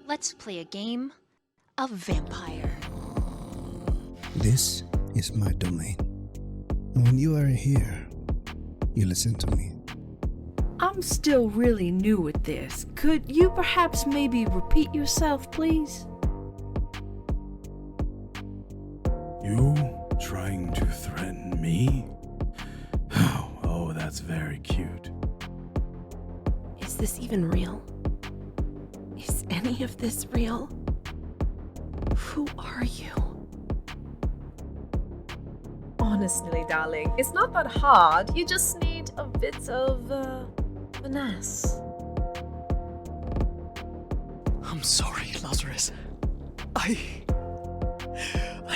Let's play a game of vampire. This is my domain. And when you are here, you listen to me. I'm still really new at this. Could you perhaps maybe repeat yourself, please? You trying to threaten me? Oh, that's very cute. Is this even real? Is any of this real? Who are you? Honestly, darling, it's not that hard. You just need a bit of finesse. I'm sorry, Lazarus. I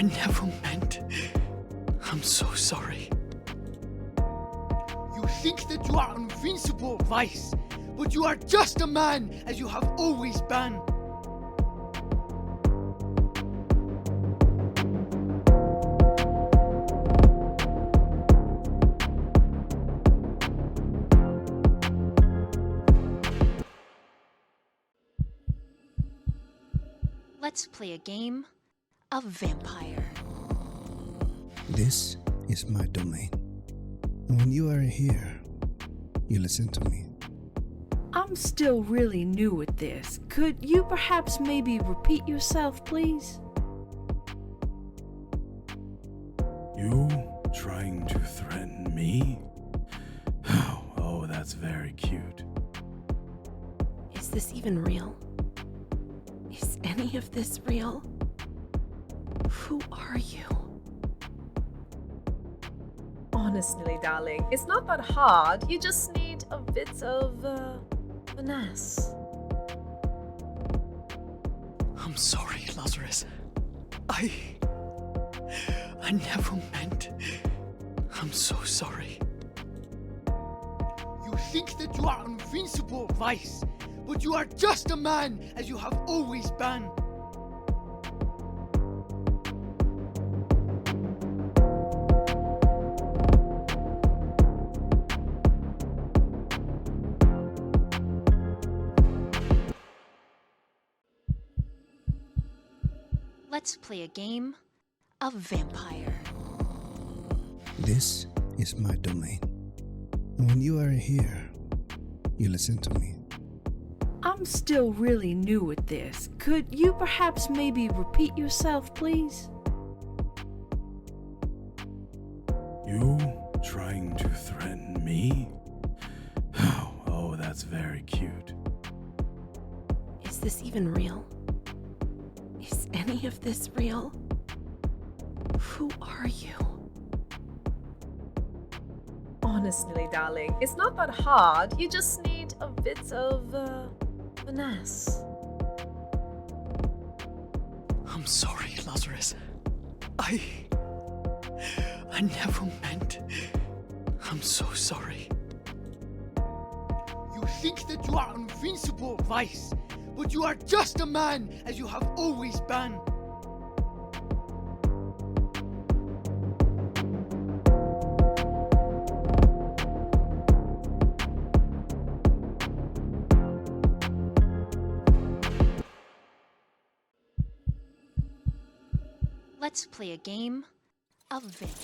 never meant. I'm so sorry. You think that you are invincible, Vice, but you are just a man as you have always been. Let's play a game of vampire. This is my domain. And when you are here, you listen to me. I'm still really new at this. Could you perhaps maybe repeat yourself, please? You trying to threaten me? Oh, that's very cute. Is this even real? Is any of this real? Who are you? Honestly, darling, it's not that hard. You just need a bit of finesse. I'm sorry, Lazarus. I never meant. I'm so sorry. You think that you are invincible, Vice, but you are just a man as you have always been. Let's play a game of vampire. This is my domain. And when you are here, you listen to me. I'm still really new at this. Could you perhaps maybe repeat yourself, please? You trying to threaten me? Oh, that's very cute. Is this even real? Is any of this real? Who are you? Honestly, darling, it's not that hard. You just need a bit of finesse. I'm sorry, Lazarus. I never meant. I'm so sorry. You think that you are invincible, Vice, but you are just a man as you have always been. Let's play a game of vampire.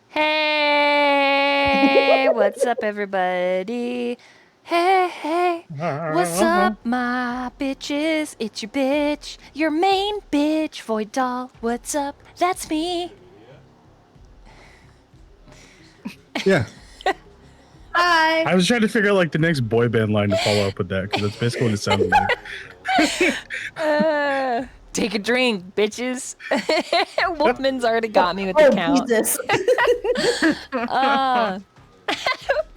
Hey, what's up, everybody? Hey, what's up, my bitches? It's your bitch, your main bitch, Void Doll. What's up? That's me. Yeah. Hi. I was trying to figure out like the next boy band line to follow up with that because that's basically what it sounded like. Take a drink, bitches. Wolfman's already got me with the count. Jesus.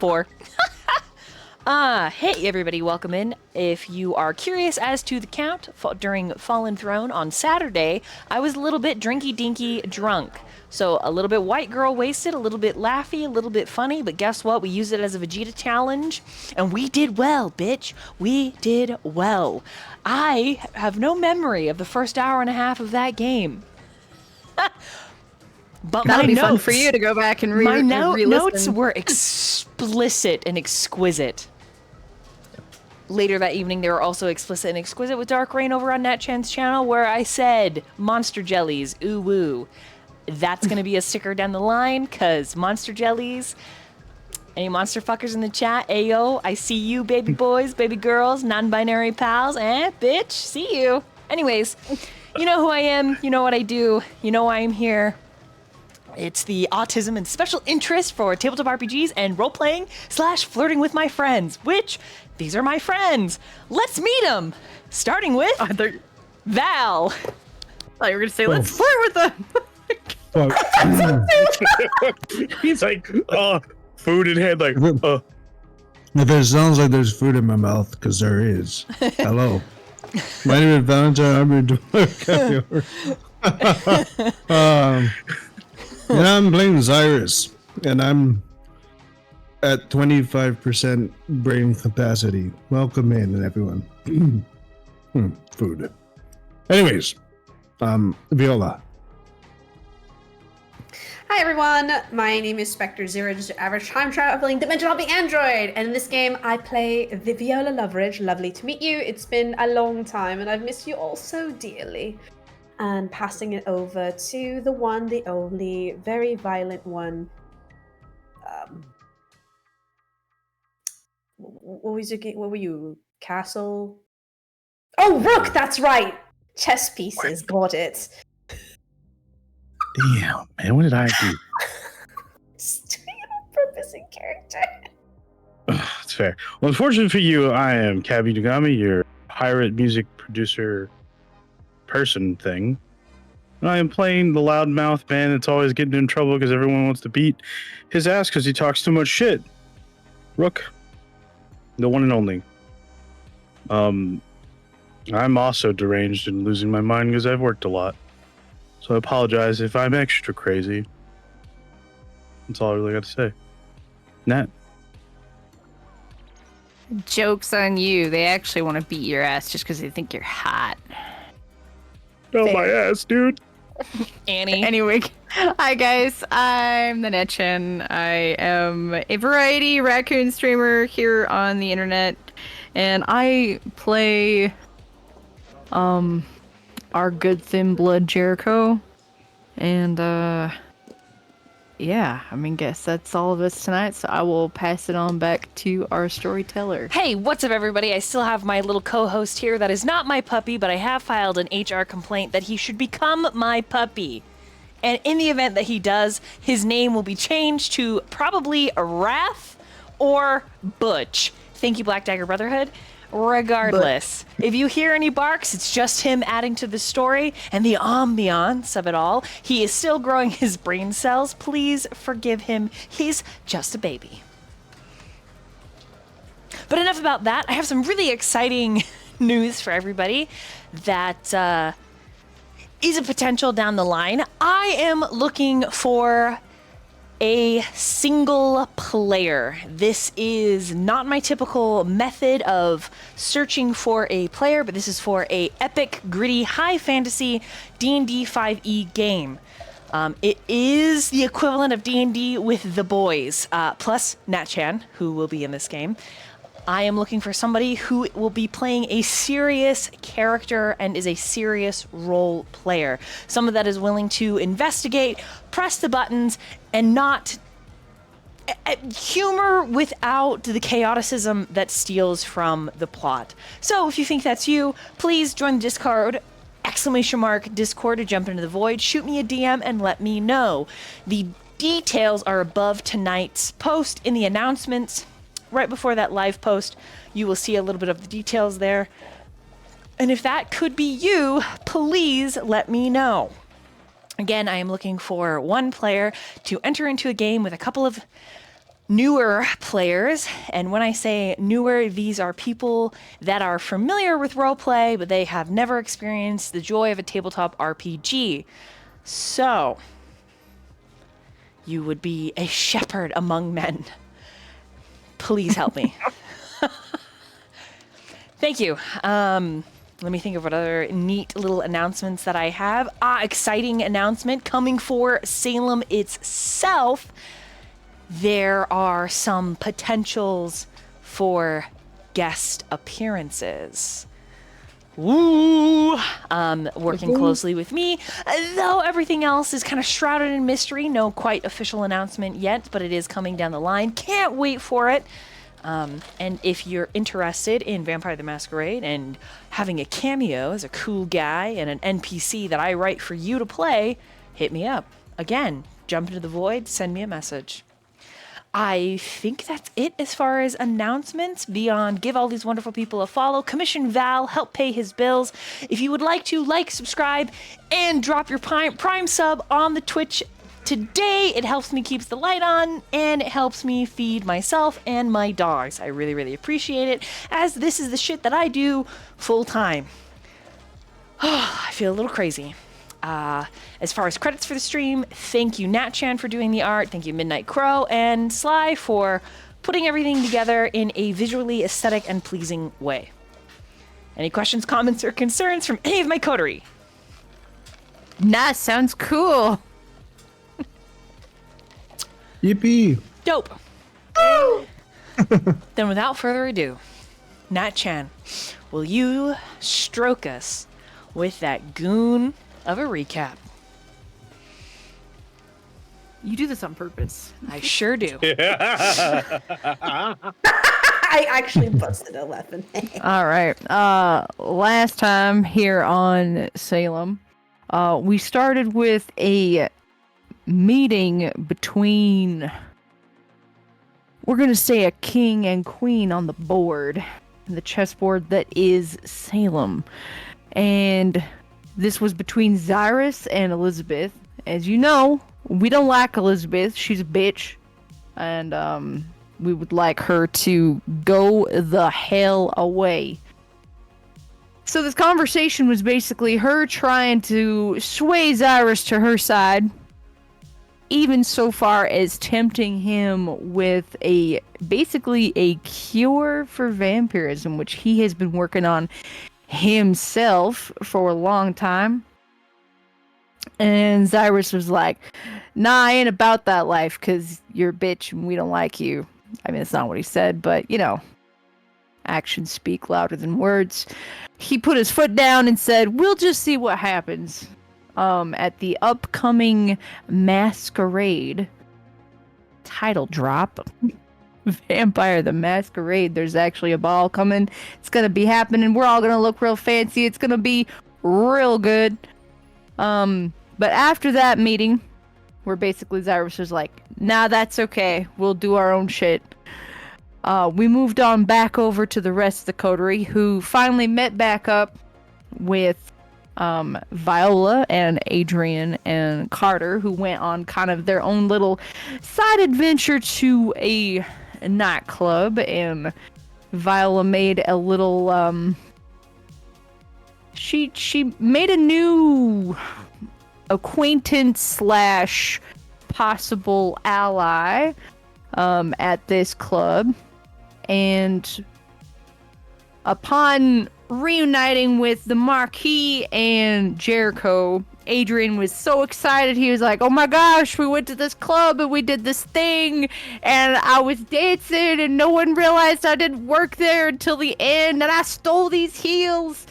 Poor. Hey everybody, welcome in. If you are curious as to the count during Fallen Throne on Saturday, I was a little bit drinky-dinky drunk. So a little bit white girl wasted, a little bit laughy, a little bit funny, but guess what? We used it as a Vegeta challenge, and we did well, bitch. We did well. I have no memory of the first hour and a half of that game. But That'll my be notes, fun for you to go back and my re-listen. notes were explicit and exquisite. Later that evening, they were also explicit and exquisite with Dark Rain over on Natchan's channel, where I said, monster jellies, ooh woo. That's going to be a sticker down the line, because monster jellies, any monster fuckers in the chat, ayo, I see you, baby boys, baby girls, non-binary pals, bitch, see you. Anyways, you know who I am, you know what I do, you know why I'm here. It's the autism and special interest for tabletop RPGs and role-playing / flirting with my friends, which, these are my friends. Let's meet them. Starting with Val. I thought you were going to say, let's flirt with them. He's like, food in hand, like, If it sounds like there's food in my mouth, because there is. Hello. My name is Valentine. I'm your and I'm playing Xirus, and I'm at 25% brain capacity. Welcome in, everyone. Food. Anyways, Viola. Hi everyone, my name is Spectre Zero, just your average time traveling dimension hopping android, and in this game I play the Viola Loveridge. Lovely to meet you. It's been a long time and I've missed you all so dearly. And passing it over to the one, the only, very violent one. What was your game? What were you? Castle? Oh, Rook, that's right! Chess pieces, got it. damn, man, what did I do? Just doing it on purpose in character. That's fair. Well, unfortunately for you, I am Kabi Nagami, your pirate music producer person thing. And I am playing the loudmouth man that's always getting in trouble because everyone wants to beat his ass because he talks too much shit. Rook, the one and only. I'm also deranged and losing my mind because I've worked a lot. So I apologize if I'm extra crazy. That's all I really got to say. Nat. Joke's on you. They actually want to beat your ass just because they think you're hot. Oh, my ass, dude. Annie. Anyway, hi guys. I'm the Netchin. I am a variety raccoon streamer here on the internet, and I play our good thin blood Jericho. And yeah, I mean, guess that's all of us tonight, so I will pass it on back to our storyteller. Hey, what's up, everybody? I still have my little co-host here that is not my puppy, but I have filed an HR complaint that he should become my puppy. And in the event that he does, his name will be changed to probably Wrath or Butch. Thank you, Black Dagger Brotherhood. Regardless, if you hear any barks, it's just him adding to the story and the ambiance of it all. He is still growing his brain cells. Please forgive him. He's just a baby. But enough about that. I have some really exciting news for everybody that is a potential down the line. I am looking for a single player. This is not my typical method of searching for a player, but this is for a epic, gritty, high fantasy D&D 5e game. It is the equivalent of D&D with the boys, plus Natchan, who will be in this game. I am looking for somebody who will be playing a serious character and is a serious role player. Someone that is willing to investigate, press the buttons, and not humor without the chaoticism that steals from the plot. So if you think that's you, please join the Discord, !Discord to jump into the void, shoot me a DM and let me know. The details are above tonight's post in the announcements. Right before that live post, you will see a little bit of the details there. And if that could be you, please let me know. Again, I am looking for one player to enter into a game with a couple of newer players. And when I say newer, these are people that are familiar with roleplay, but they have never experienced the joy of a tabletop RPG. So, you would be a shepherd among men. Please help me. Thank you. Let me think of what other neat little announcements that I have. Exciting announcement coming for Salem itself. There are some potentials for guest appearances. Woo! Working closely with me, though everything else is kind of shrouded in mystery. No quite official announcement yet, but it is coming down the line. Can't wait for it. And if you're interested in Vampire the Masquerade and having a cameo as a cool guy and an NPC that I write for you to play, hit me up. Again, jump into the void, send me a message. I think that's it as far as announcements. Beyond give all these wonderful people a follow, commission Val, help pay his bills. If you would like to, like, subscribe, and drop your Prime sub on the Twitch today. It helps me keep the light on, and it helps me feed myself and my dogs. I really, really appreciate it, as this is the shit that I do full time. I feel a little crazy. As far as credits for the stream, thank you Natchan for doing the art, thank you Midnight Crow, and Sly for putting everything together in a visually aesthetic and pleasing way. Any questions, comments, or concerns from any of my coterie? Nah, sounds cool. Yippee! Dope. Then without further ado, Natchan, will you stroke us with that goon of a recap? You do this on purpose. I sure do. I actually busted 11. All right. Last time here on Salem, we started with a meeting between, we're going to say, a king and queen on the board, the chessboard that is Salem. And this was between Xirus and Elizabeth. As you know, we don't like Elizabeth. She's a bitch. And we would like her to go the hell away. So this conversation was basically her trying to sway Xirus to her side, even so far as tempting him with basically a cure for vampirism, which he has been working on himself for a long time. And Xirus was like, nah, I ain't about that life, because you're a bitch and we don't like you. I mean, it's not what he said, but, you know, actions speak louder than words. He put his foot down and said, we'll just see what happens. At the upcoming Masquerade title drop, Vampire the Masquerade, there's actually a ball coming. It's gonna be happening. We're all gonna look real fancy. It's gonna be real good. But after that meeting, where basically Xirus was like, nah, that's okay. We'll do our own shit. We moved on back over to the rest of the coterie, who finally met back up with Viola and Adrian and Carter, who went on kind of their own little side adventure to a nightclub, and Viola made a little she made a new acquaintance slash possible ally at this club, and upon reuniting with the Marquis and Jericho, Adrian was so excited. He was like, oh my gosh, we went to this club and we did this thing and I was dancing and no one realized I didn't work there until the end and I stole these heels.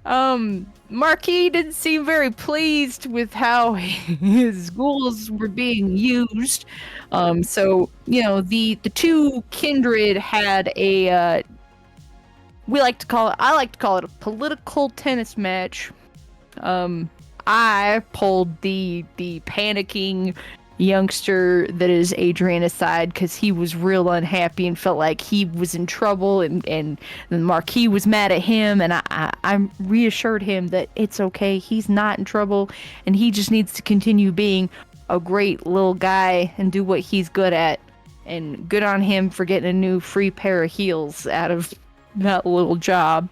Marquis didn't seem very pleased with how his ghouls were being used. So, you know, the two kindred had a I like to call it a political tennis match. I pulled the panicking youngster that is Adrian aside because he was real unhappy and felt like he was in trouble, and the Marquis was mad at him, and I reassured him that it's okay, he's not in trouble, and he just needs to continue being a great little guy and do what he's good at, and good on him for getting a new free pair of heels out of that little job.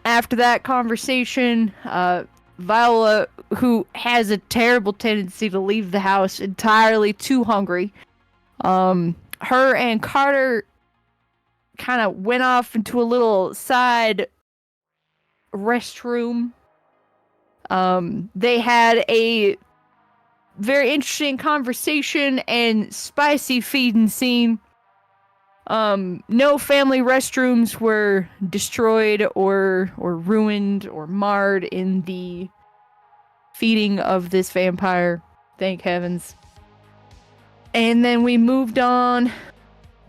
After that conversation, Viola, who has a terrible tendency to leave the house entirely too hungry, her and Carter kind of went off into a little side restroom. They had a very interesting conversation and spicy feeding scene. No family restrooms were destroyed or ruined or marred in the feeding of this vampire. Thank heavens. And then we moved on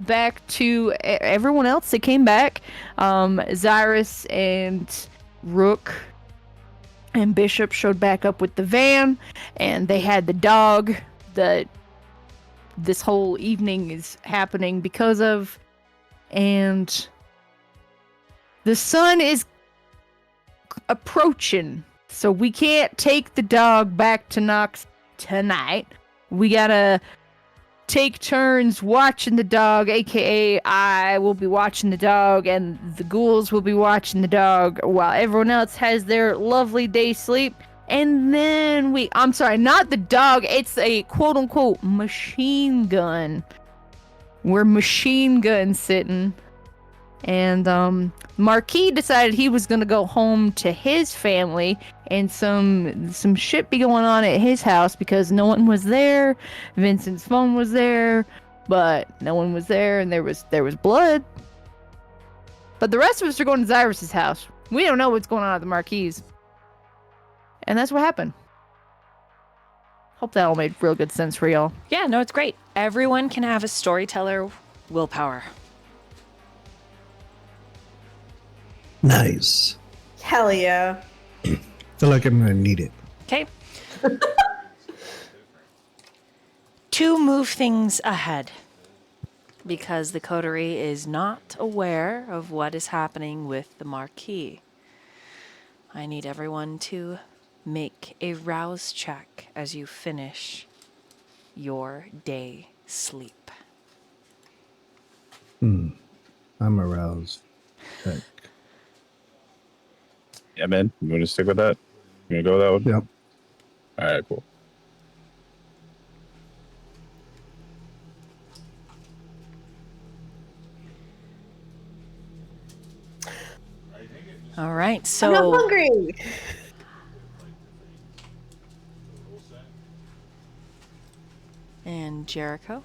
back to everyone else that came back. Xirus and Rook and Bishop showed back up with the van, and they had the dog that this whole evening is happening because of. And the sun is approaching, so we can't take the dog back to Nox tonight. We gotta take turns watching the dog, aka I will be watching the dog and the ghouls will be watching the dog while everyone else has their lovely day sleep. And then I'm sorry, not the dog, it's a quote-unquote machine gun. We're machine gun sitting. And Marquis decided he was gonna go home to his family, and some shit be going on at his house because no one was there. Vincent's phone was there, but no one was there, and there was blood. But the rest of us are going to Xirus's house. We don't know what's going on at the Marquis. And that's what happened. Hope that all made real good sense for y'all. Yeah, no, it's great. Everyone can have a storyteller willpower. Nice. Hell yeah. Feel like I'm gonna need it. Okay. To move things ahead, because the coterie is not aware of what is happening with the Marquis, I need everyone to make a rouse check as you finish your day sleep. I'm aroused. Check. Yeah, man. You want to stick with that? You gonna go with that one? Yep. All right, cool. All right, I'm so not hungry. and Jericho.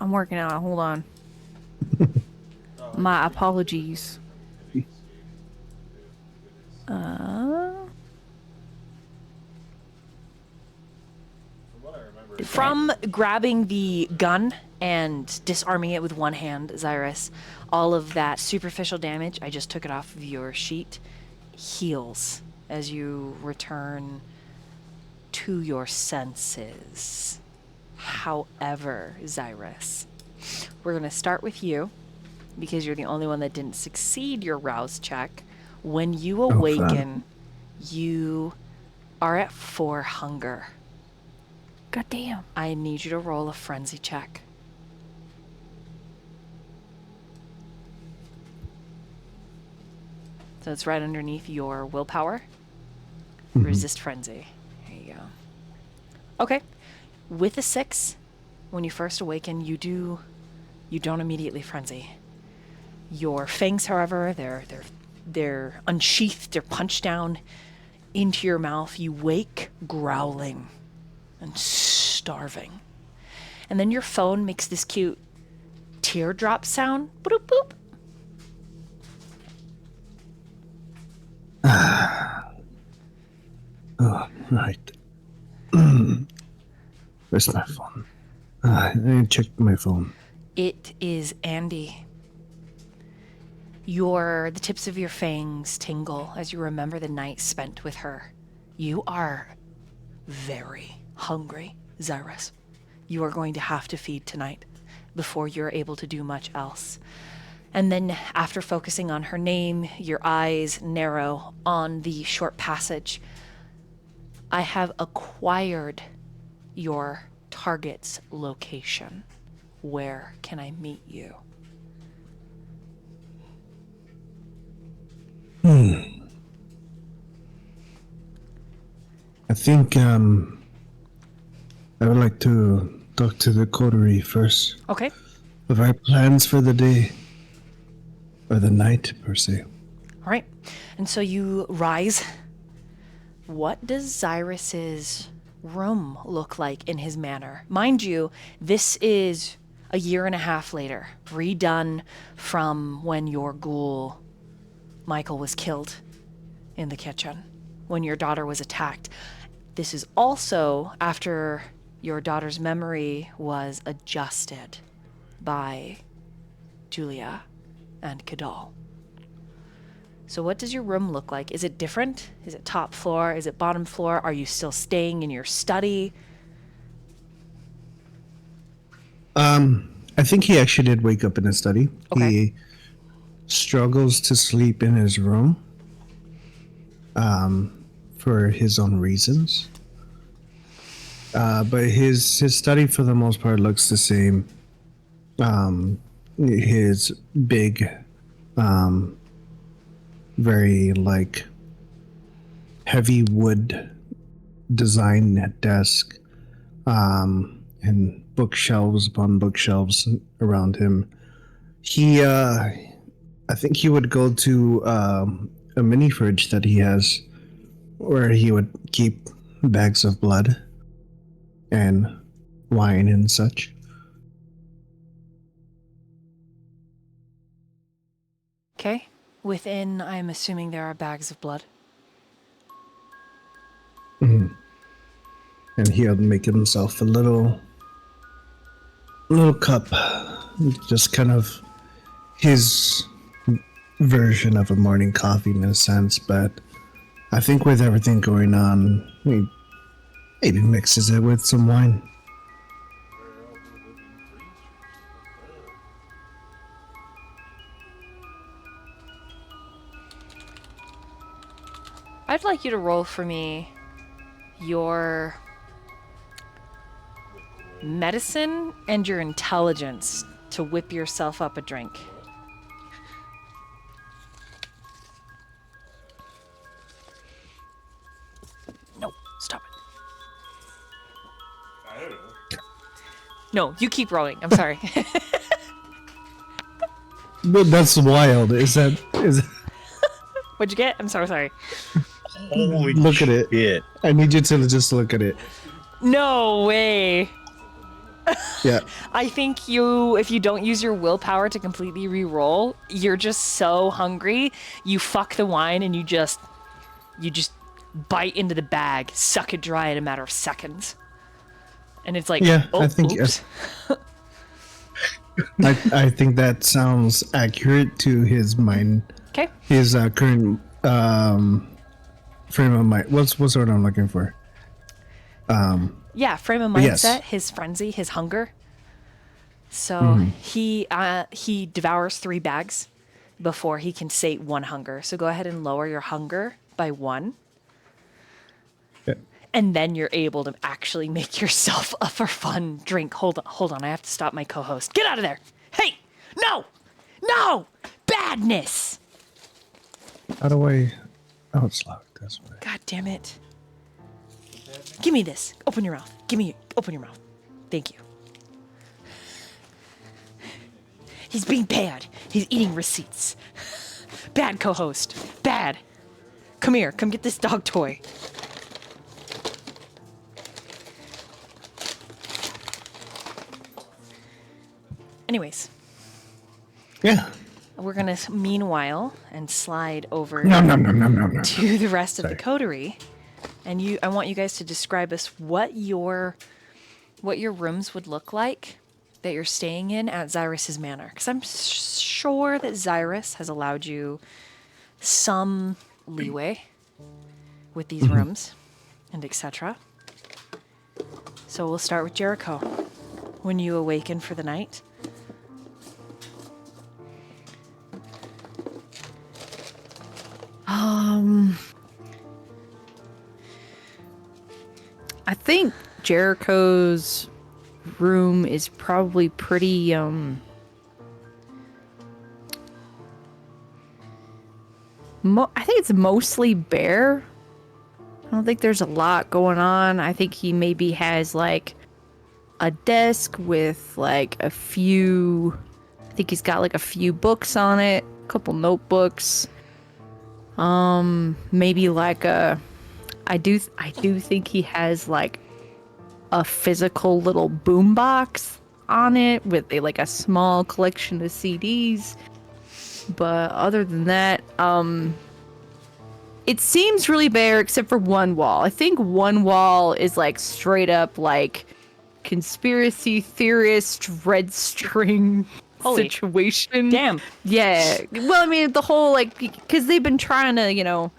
I'm working out. Hold on. My apologies. From grabbing the gun and disarming it with one hand, Xirus, all of that superficial damage, I just took it off of your sheet, heals as you return to your senses. However, Xirus, we're going to start with you because you're the only one that didn't succeed your rouse check. When you awaken, you are at 4 hunger. God damn. I need you to roll a frenzy check. So it's right underneath your willpower. Resist frenzy. There you go. Okay. With a 6, when you first awaken, you don't immediately frenzy. Your fangs, however, they're unsheathed, they're punched down into your mouth. You wake growling and starving. And then your phone makes this cute teardrop sound. Boop, boop. Oh, right. Where's my phone? I didn't check my phone. It is Andy. The tips of your fangs tingle as you remember the night spent with her. You are very hungry, Xirus. You are going to have to feed tonight before you're able to do much else. And then after focusing on her name, your eyes narrow on the short passage. I have acquired your target's location. Where can I meet you? I think I would like to talk to the coterie first. Okay. Of our plans for the day. Or the night, per se. All right. And so you rise. What does Xirus's room look like in his manor? Mind you, this is a year and a half later, redone from when your ghoul, Michael, was killed in the kitchen, when your daughter was attacked. This is also after your daughter's memory was adjusted by Julia and Kadal. So what does your room look like? Is it different? Is it top floor? Is it bottom floor? Are you still staying in your study? I think he actually did wake up in his study. Okay. He struggles to sleep in his room for his own reasons. But his study, for the most part, looks the same. His big, very, like, heavy wood design desk, and bookshelves upon bookshelves around him. He, I think he would go to a mini fridge that he has where he would keep bags of blood and wine and such. Okay. Within, I'm assuming there are bags of blood. Mm-hmm. And he'll make himself a little cup, just kind of his version of a morning coffee in a sense, but I think with everything going on, he maybe mixes it with some wine. I'd like you to roll for me your medicine and your intelligence to whip yourself up a drink. No, stop it. I don't know. No, you keep rolling. I'm sorry. But that's wild. Is What'd you get? I'm so sorry. Holy look at it. shit. I need you to just look at it. No way. Yeah. I think if you don't use your willpower to completely re-roll, you're just so hungry, you fuck the wine and you just bite into the bag, suck it dry in a matter of seconds. And it's like, Yeah, oh, I think oops. I think that sounds accurate to his mind. Okay. His current frame of mind. What's the word I'm looking for? Yeah, frame of Yes. mindset, his frenzy, his hunger. So he devours 3 bags before he can sate 1 hunger. So go ahead and lower your hunger by 1. Yeah. And then you're able to actually make yourself a for fun drink. Hold on. I have to stop my co-host. Get out of there. Hey, no, badness. How do I? Oh, it's locked. That's why. God damn it. Give me this. Open your mouth. Open your mouth. Thank you. He's being bad. He's eating receipts. Bad co-host. Bad. Come here. Come get this dog toy. Anyways. Yeah. We're going to, meanwhile, and slide over No. to the rest of the coterie. And I want you guys to describe us what your rooms would look like that you're staying in at Xirus's manor. Because I'm sure that Xirus has allowed you some leeway with these rooms and etc. So we'll start with Jericho. When you awaken for the night, I think Jericho's room is probably pretty, I think it's mostly bare. I don't think there's a lot going on. I think he maybe has, like, a desk with, like, I think he's got, like, a few books on it, a couple notebooks. Maybe, like, I do think he has, like, a physical little boombox on it with a small collection of CDs. But other than that, it seems really bare except for one wall. I think one wall is like straight up like conspiracy theorist red string situation. Damn. Yeah. Well, I mean, the whole because they've been trying to,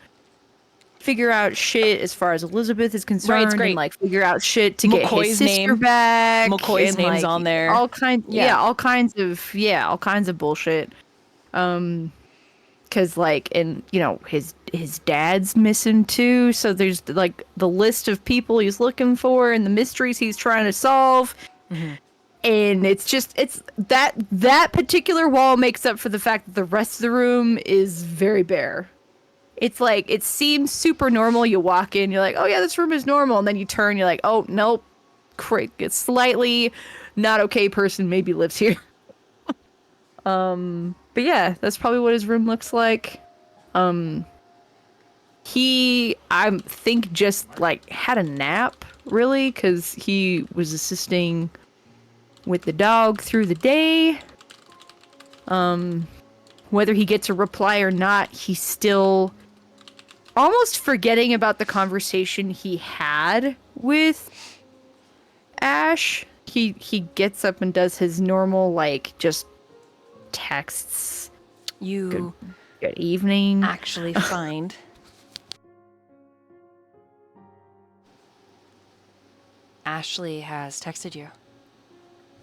figure out shit as far as Elizabeth is concerned, it's great. and figure out shit to get McCoy's his sister name. back. McCoy's and, name's on there. All kinds, all kinds of bullshit. Because his dad's missing too. So there's the list of people he's looking for and the mysteries he's trying to solve. Mm-hmm. And it's that particular wall makes up for the fact that the rest of the room is very bare. It's it seems super normal. You walk in, you're like, oh yeah, this room is normal. And then you turn, you're like, oh nope, it's slightly not okay person maybe lives here. But yeah, that's probably what his room looks like. He, I think, just had a nap, really, because he was assisting with the dog through the day. Whether he gets a reply or not, he's still almost forgetting about the conversation he had with Ash. He gets up and does his normal, just texts. You good evening. Actually find Ashley has texted you.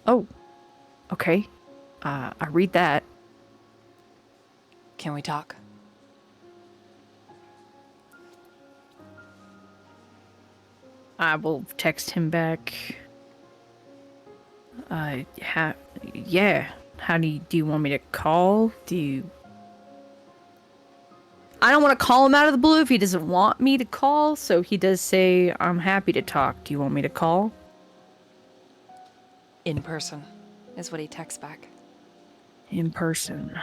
Oh, okay. I read that. Can we talk? I will text him back. Yeah. How do you want me to call? I don't want to call him out of the blue if he doesn't want me to call, so he does say, I'm happy to talk. Do you want me to call? In person, is what he texts back. In person.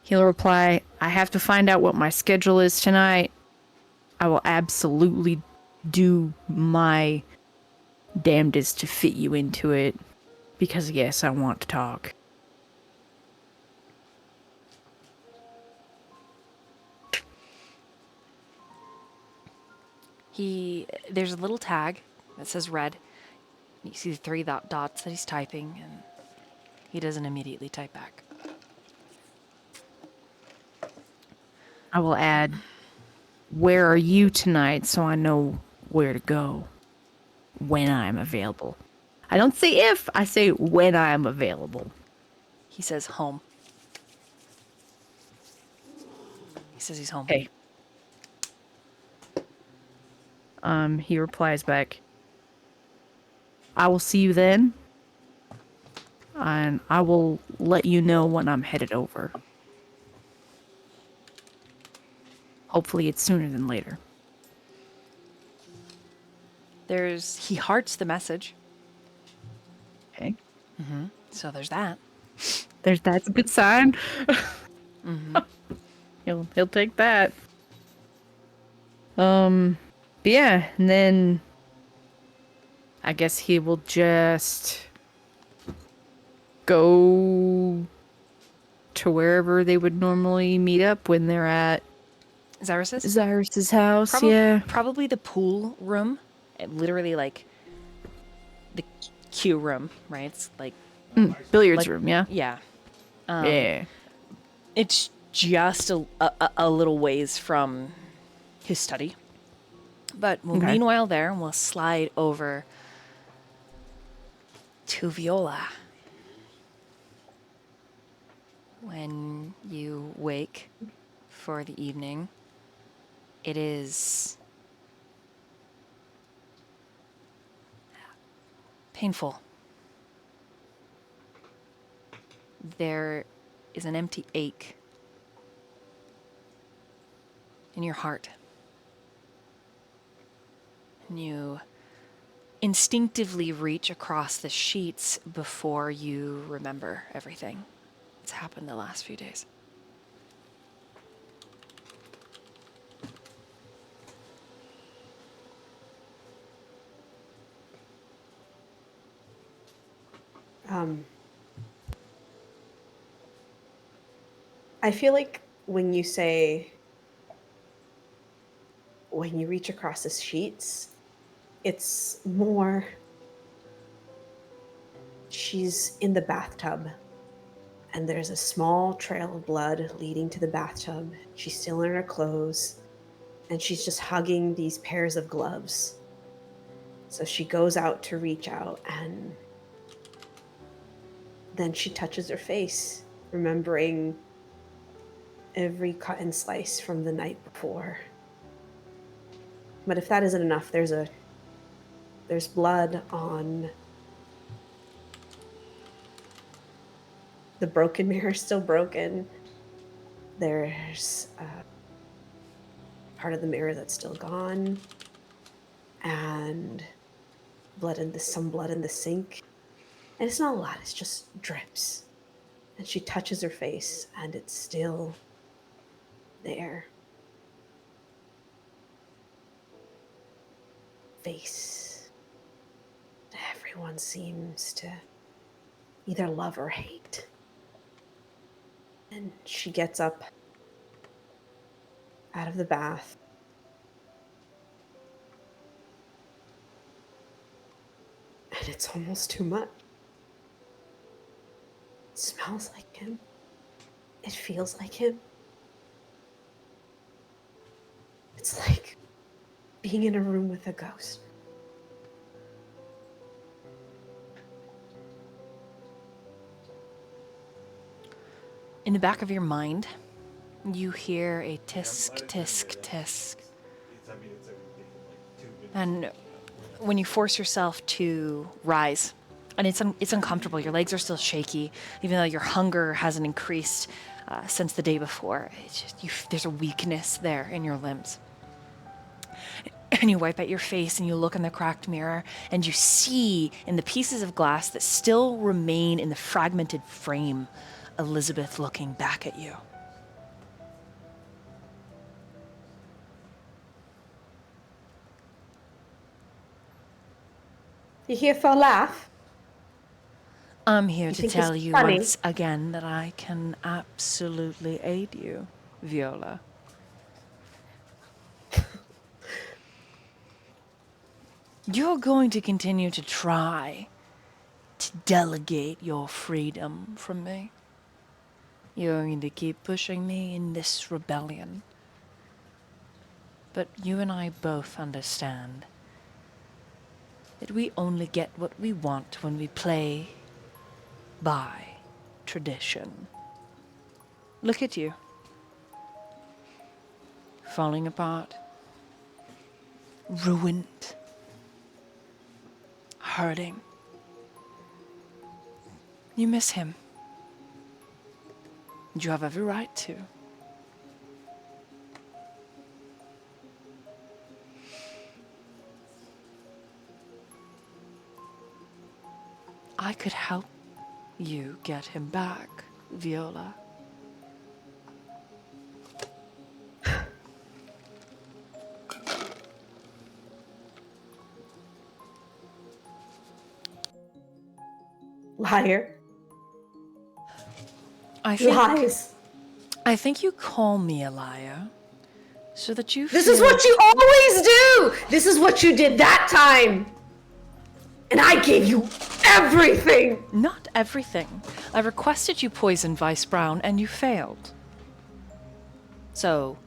He'll reply, I have to find out what my schedule is tonight. I will absolutely do my damnedest to fit you into it. Because yes, I want to talk. There's a little tag that says red. You see the 3 dots that he's typing, and he doesn't immediately type back. I will add, where are you tonight so I know where to go when I'm available. I don't say if, I say when I'm available. He says home. He says he's home. Okay. He replies back, I will see you then, and I will let you know when I'm headed over. Hopefully it's sooner than later. He hearts the message. Okay. Mm-hmm. So there's that. That's a good sign. Mm-hmm. He'll take that. But yeah, and then I guess he will just go to wherever they would normally meet up when they're at Xirus's house. Yeah, probably the pool room. Literally the Q room, right? It's billiards room. Yeah. Yeah. Yeah. It's just a little ways from his study. But meanwhile there, we'll slide over to Viola. When you wake for the evening, it is painful. There is an empty ache in your heart. And you instinctively reach across the sheets before you remember everything that's happened the last few days. I feel like when you reach across the sheets, it's more she's in the bathtub and there's a small trail of blood leading to the bathtub. She's still in her clothes and she's just hugging these pairs of gloves. So she goes out to reach out and then she touches her face, remembering every cut and slice from the night before. But if that isn't enough, there's blood on the broken mirror, still broken. There's part of the mirror that's still gone, and some blood in the sink. And it's not a lot, it's just drips. And she touches her face, and it's still there. Face that everyone seems to either love or hate. And she gets up out of the bath. And it's almost too much. It smells like him. It feels like him. It's like being in a room with a ghost. In the back of your mind, you hear a tisk, tisk, tisk. And when you force yourself to rise, and it's uncomfortable, your legs are still shaky, even though your hunger hasn't increased since the day before. It's just, there's a weakness there in your limbs. And you wipe at your face and you look in the cracked mirror and you see in the pieces of glass that still remain in the fragmented frame, Elizabeth looking back at you. You here for a laugh? I'm here You to think tell it's you funny? once again that I can absolutely aid you, Viola. You're going to continue to try to delegate your freedom from me. You're going to keep pushing me in this rebellion. But you and I both understand that we only get what we want when we play by tradition. Look at you. Falling apart. Ruined. Hurting. You miss him. And you have every right to. I could help you get him back, Viola. Liar. Lies. I think you call me a liar so that you This is what you always do! This is what you did that time! And I gave you everything! Not everything. I requested you poison Vice Brown and you failed. So,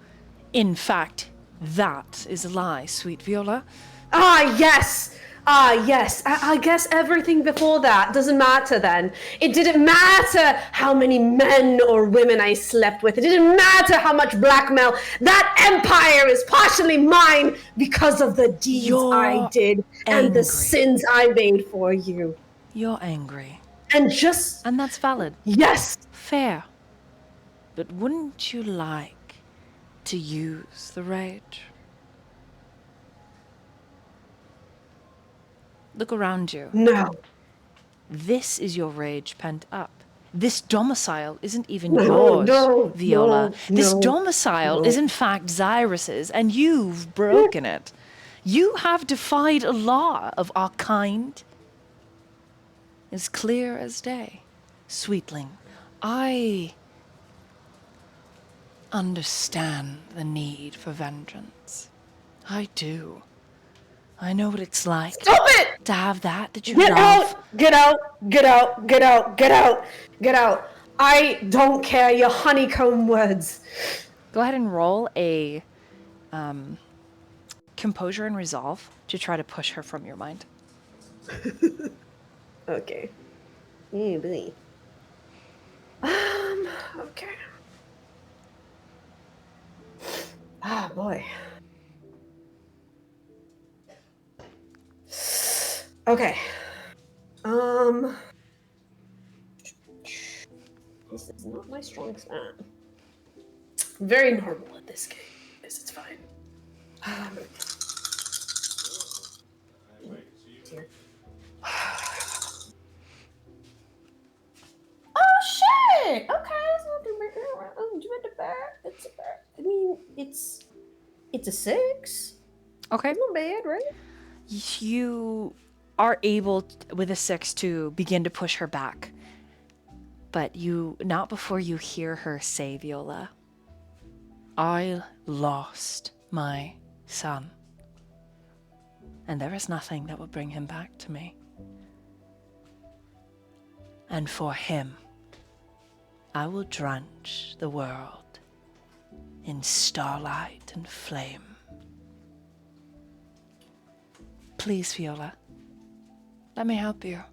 in fact, that is a lie, sweet Viola. Ah, yes! Ah, yes. I guess everything before that doesn't matter then. It didn't matter how many men or women I slept with. It didn't matter how much blackmail. That empire is partially mine because of the deeds I did and the sins I made for you. You're angry. And that's valid. Yes. Fair. But wouldn't you like to use the rage? Look around you. No. This is your rage pent up. This domicile isn't even yours, Viola. This domicile is in fact Xirus's, and you've broken it. You have defied a law of our kind. is clear as day. Sweetling, I understand the need for vengeance. I do. I know what it's like Stop it! to have that you Get love. out! Get out! Get out! Get out! Get out! Get out! I don't care your honeycomb words. Go ahead and roll a composure and resolve to try to push her from your mind. Okay. Boy. Okay. Ah, boy. Okay. This is not my strong suit. Very normal at this game. It's fine. Dear. Oh shit! Okay, that's not too bad. It's a bad. I mean, it's a 6. Okay. It's not bad, right? You are able, with a 6, to begin to push her back. But not before you hear her say, Viola, I lost my son. And there is nothing that will bring him back to me. And for him, I will drench the world in starlight and flame. Please, Viola, let me help you.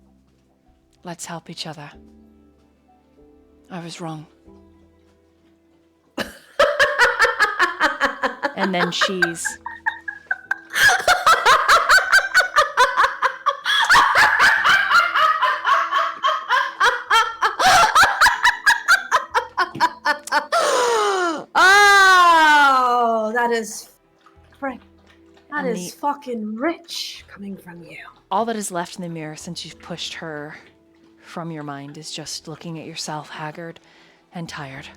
Let's help each other. I was wrong. And then she's... Oh, that is... Frank, that And is fucking rich coming from you. all that is left in the mirror since you've pushed her from your mind is just looking at yourself haggard and tired.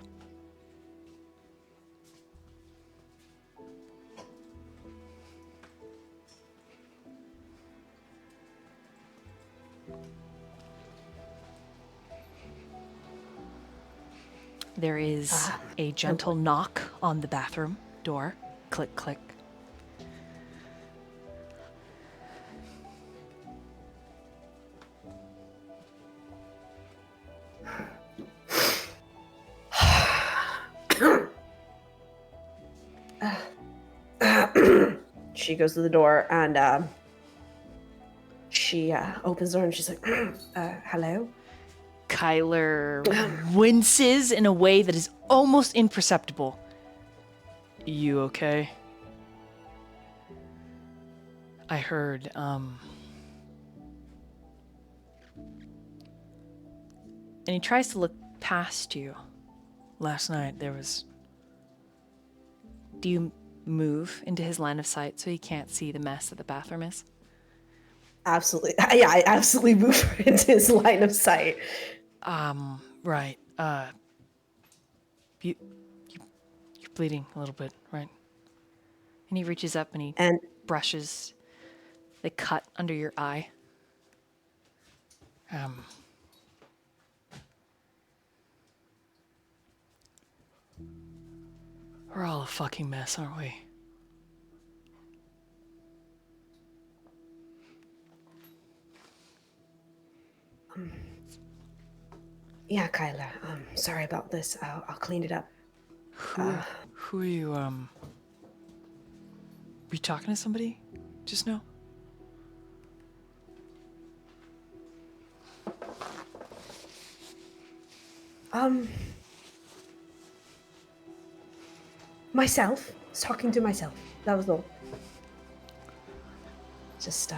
There is a gentle knock on the bathroom door. Click, click. She goes to the door and she opens the door and she's like, hello? Kyler winces in a way that is almost imperceptible. You okay? I heard, and he tries to look past you. Last night there was... Do you move into his line of sight so he can't see the mess that the bathroom is? Absolutely. Yeah, I absolutely move into his line of sight. Right. You're bleeding a little bit, right? And he reaches up and he brushes the cut under your eye. We're all a fucking mess, aren't we? Yeah, Kyla. Sorry about this. I'll clean it up. Who are you, were you talking to somebody just now? Myself. I was talking to myself. That was all. Just,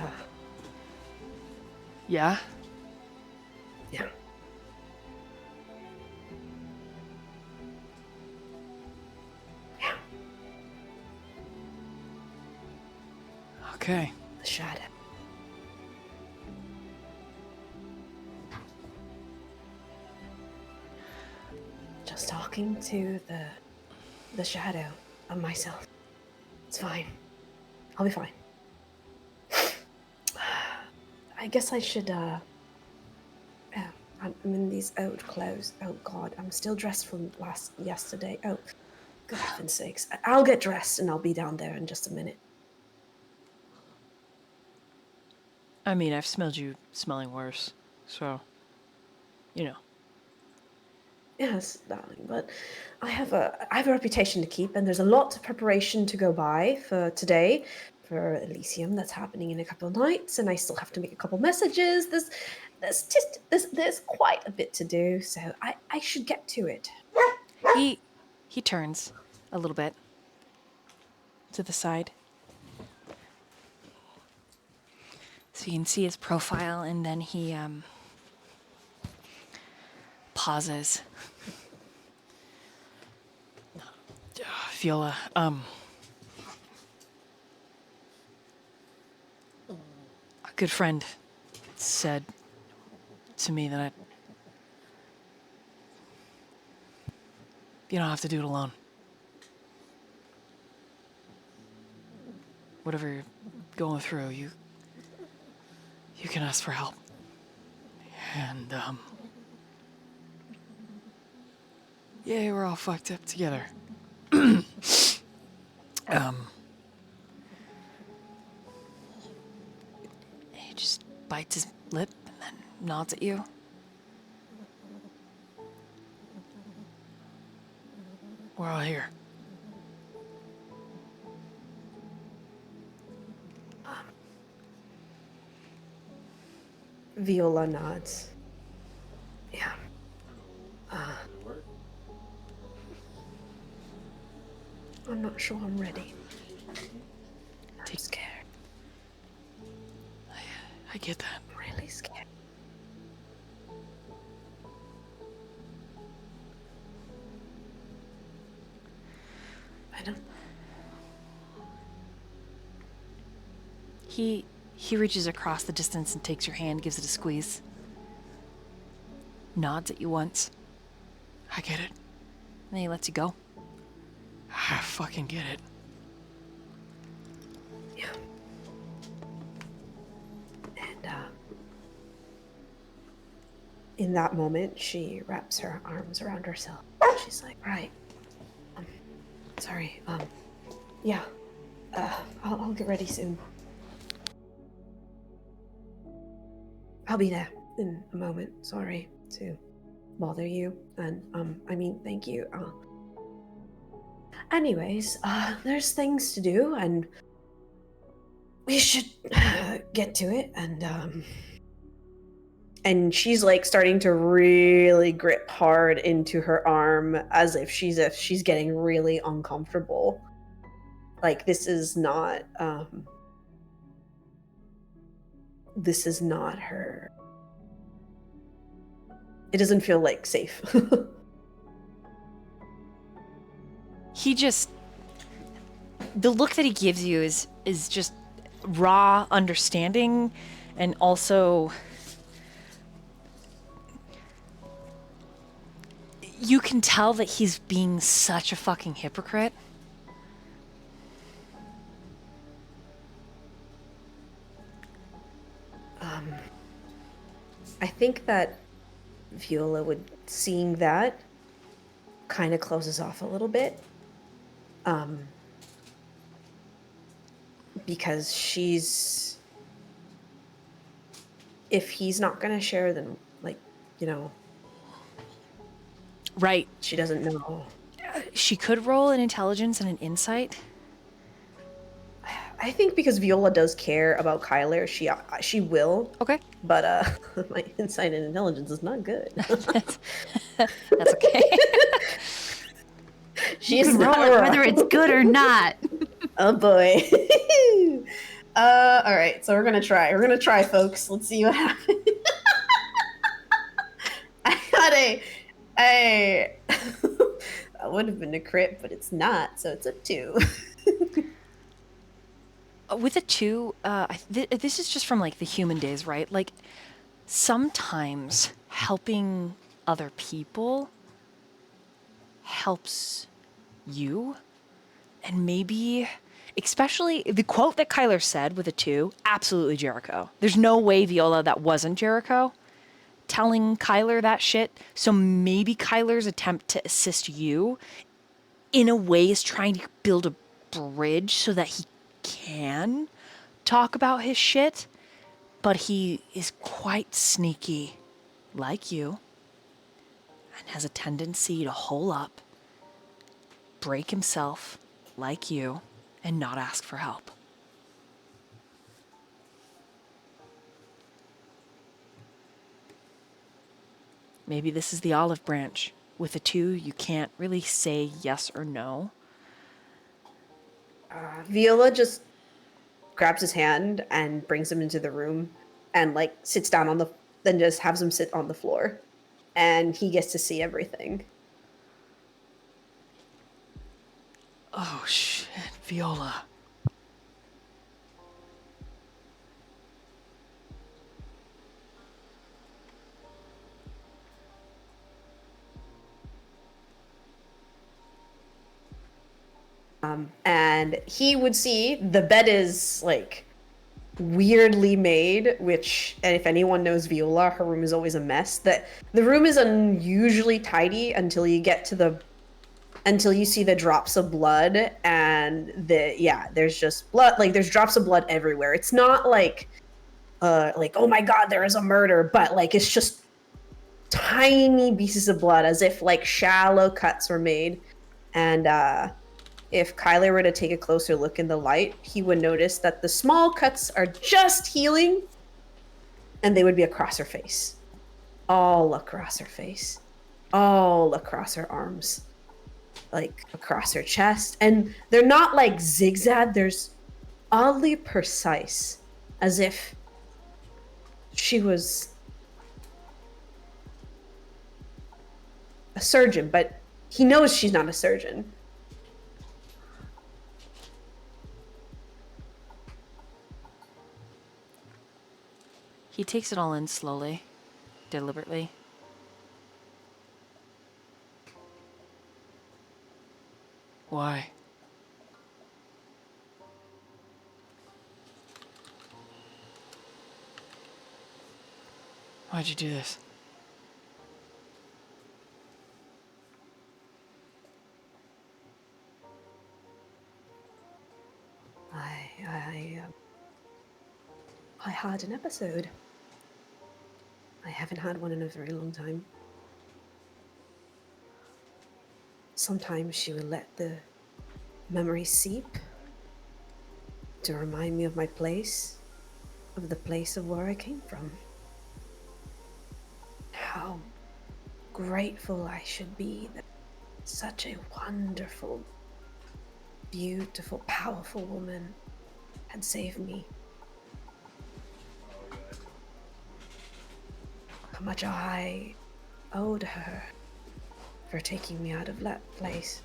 Yeah? Yeah. Yeah. Okay. The shadow. Just talking to the shadow of myself. It's fine. I'll be fine. I guess I should I'm in these old clothes. Oh God, I'm still dressed from yesterday. Oh, good heaven's sakes! I'll get dressed and I'll be down there in just a minute. I mean, I've smelled you smelling worse, so, you know. Yes, darling, but I have a reputation to keep, and there's a lot of preparation to go by for today, for Elysium that's happening in a couple of nights, and I still have to make a couple messages. There's quite a bit to do, so I should get to it. He turns a little bit to the side. So you can see his profile, and then he pauses. Viola, a good friend said to me that you don't have to do it alone. Whatever you're going through, you can ask for help. And, yeah, we're all fucked up together. He just bites his lip and then nods at you. We're all here. Viola nods. Yeah. I'm not sure I'm ready. I'm scared. I get that. I'm really scared. I don't... He reaches across the distance and takes your hand, gives it a squeeze. Nods at you once. I get it. And then he lets you go. I fucking get it. Yeah. And, in that moment, she wraps her arms around herself. She's like, right. Sorry, yeah. I'll get ready soon. I'll be there in a moment. Sorry to bother you. And, thank you. Anyways, there's things to do, and we should get to it. And she's like starting to really grip hard into her arm as if she's getting really uncomfortable. Like this is not her. It doesn't feel like safe. The look that he gives you is just raw understanding, and also you can tell that he's being such a fucking hypocrite. I think that Viola seeing that kind of closes off a little bit. Because if he's not gonna share, then right. She doesn't know. She could roll an intelligence and an insight. I think because Viola does care about Kyler, she will. Okay. But my insight and intelligence is not good. That's okay. She's you can roll it whether it's good or not. Oh boy. All right, so we're gonna try, folks. Let's see what happens. I got that would have been a crit, but it's not, so it's a 2. With a 2, this is just from like the human days, right? Like sometimes helping other people helps you, and maybe, especially the quote that Kyler said with a 2, absolutely Jericho. There's no way, Viola, that wasn't Jericho. telling Kyler that shit. So maybe Kyler's attempt to assist you in a way is trying to build a bridge so that he can talk about his shit. But he is quite sneaky, like you, and has a tendency to hole up, break himself, like you, and not ask for help. Maybe this is the olive branch. With a 2, you can't really say yes or no. Viola just grabs his hand and brings him into the room and like sits down on the, then just has him sit on the floor, and he gets to see everything. Oh shit, Viola. And he would see the bed is like weirdly made, which, and if anyone knows Viola, her room is always a mess. That the room is unusually tidy until you get to until you see the drops of blood, and there's just blood, like there's drops of blood everywhere. It's not like oh my god, there is a murder, but like it's just tiny pieces of blood, as if like shallow cuts were made. And if Kyler were to take a closer look in the light, he would notice that the small cuts are just healing, and they would be across her face. All across her face. All across her arms. Like, across her chest. And they're not like zigzag, there's oddly precise. As if she was a surgeon, but he knows she's not a surgeon. He takes it all in slowly, deliberately. Why? Why'd you do this? I had an episode. I haven't had one in a very long time. Sometimes she would let the memory seep to remind me of my place, of the place of where I came from. How grateful I should be that such a wonderful, beautiful, powerful woman had saved me. How much I owed her for taking me out of that place.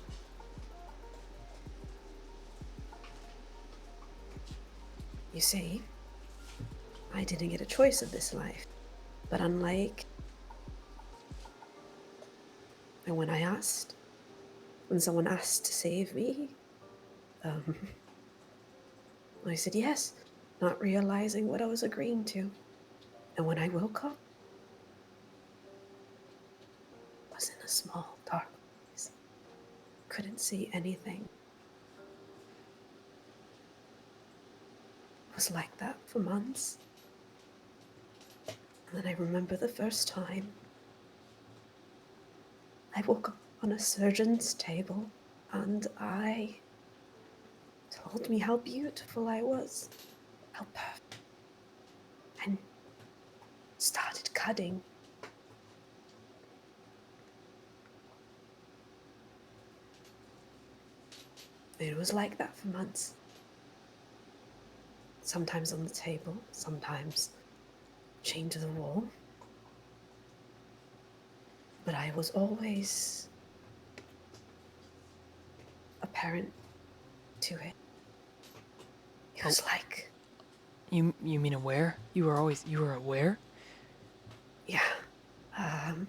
You see, I didn't get a choice of this life, but unlike, and when someone asked to save me, I said yes, not realizing what I was agreeing to. And when I woke up, I was in a small, dark place. Couldn't see anything. It was like that for months. And then I remember the first time I woke up on a surgeon's table, and I told me how beautiful I was, how perfect, and started cutting. It was like that for months. Sometimes on the table, sometimes chained to the wall. But I was always apparent to it. It was like... You mean aware? You were aware? Yeah. And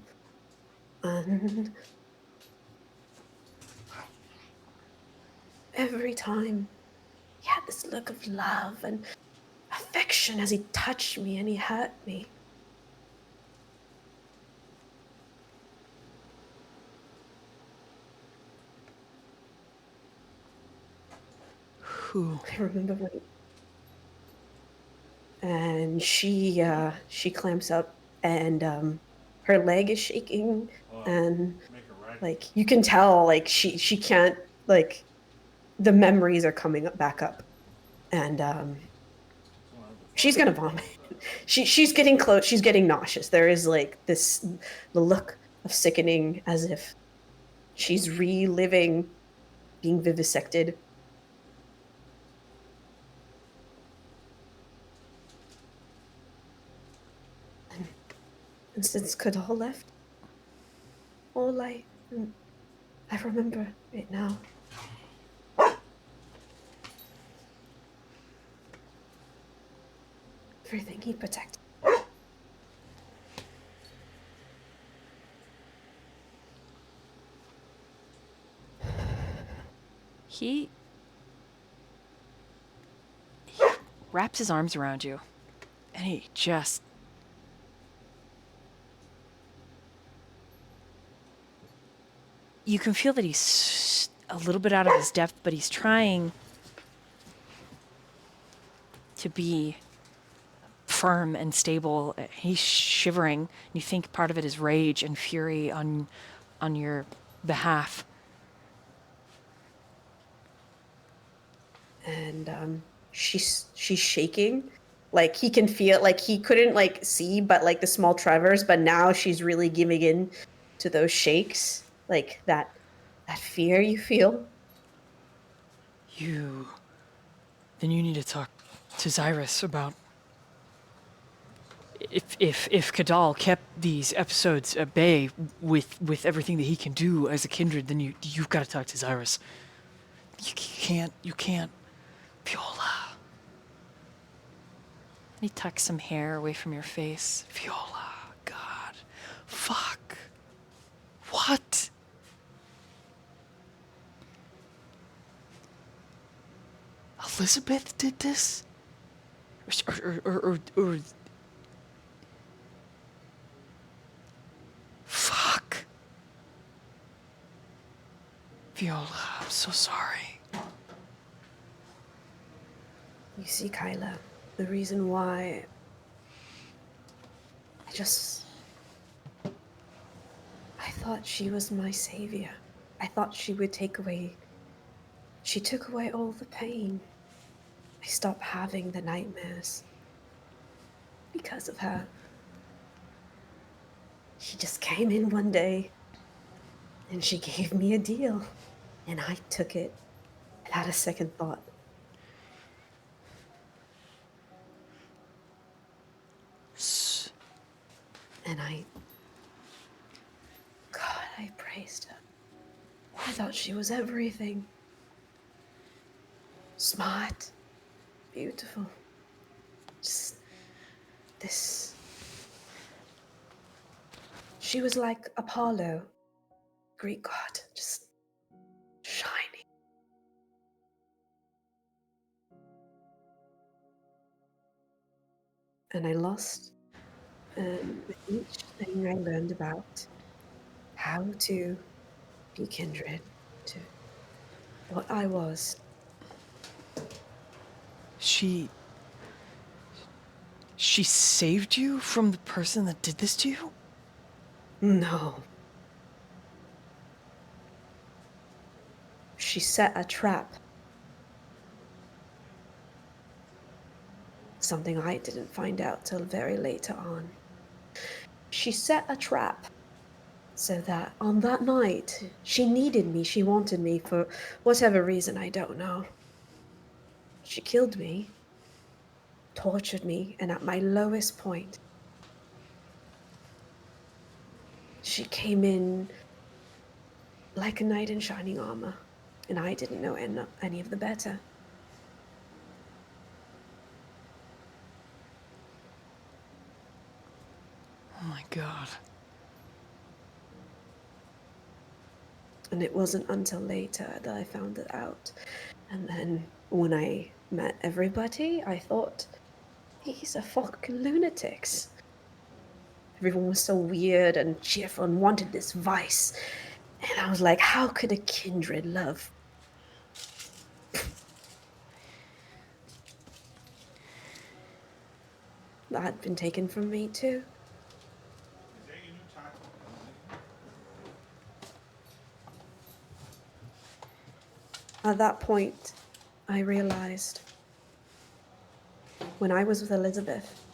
every time he had this look of love and affection as he touched me and he hurt me. Who? I remember when. And she clamps up, and her leg is shaking, and like you can tell, like she can't, like the memories are coming back up, and she's gonna vomit. She's getting close. She's getting nauseous. There is like the look of sickening, as if she's reliving being vivisected. And since Kadal left, all I remember it now. Everything he protected. He wraps his arms around you, and he just... You can feel that he's a little bit out of his depth, but he's trying to be firm and stable. He's shivering, and you think part of it is rage and fury on your behalf. And she's shaking, like he can feel, like he couldn't like see, but like the small tremors, but now she's really giving in to those shakes, like that fear you feel. Then you need to talk to Xirus about if Kadal kept these episodes at bay with everything that he can do as a kindred, then you've got to talk to Xirus. You can't, Viola. And he tucks some hair away from your face. Viola, God, fuck, what? Elizabeth did this, or fuck. Viola, I'm so sorry. You see, Kyla, the reason why I thought she was my savior. I thought she would she took away all the pain. I stopped having the nightmares because of her. She just came in one day and she gave me a deal, and I took it without a second thought. And I praised her. I thought she was everything. Smart, beautiful. Just this. She was like Apollo, Greek god, just shining. And I lost. And with each thing I learned about how to be kindred to what I was. She saved you from the person that did this to you? No. She set a trap. Something I didn't find out till very later on. She set a trap so that on that night, she needed me, she wanted me for whatever reason, I don't know. She killed me, tortured me, and at my lowest point, she came in like a knight in shining armor, and I didn't know any of the better. Oh my God. And it wasn't until later that I found it out. And then when I met everybody, I thought, these are fucking lunatics. Everyone was so weird and cheerful and wanted this vice. And I was like, how could a kindred love? that had been taken from me too. At that point, I realized when I was with Elizabeth,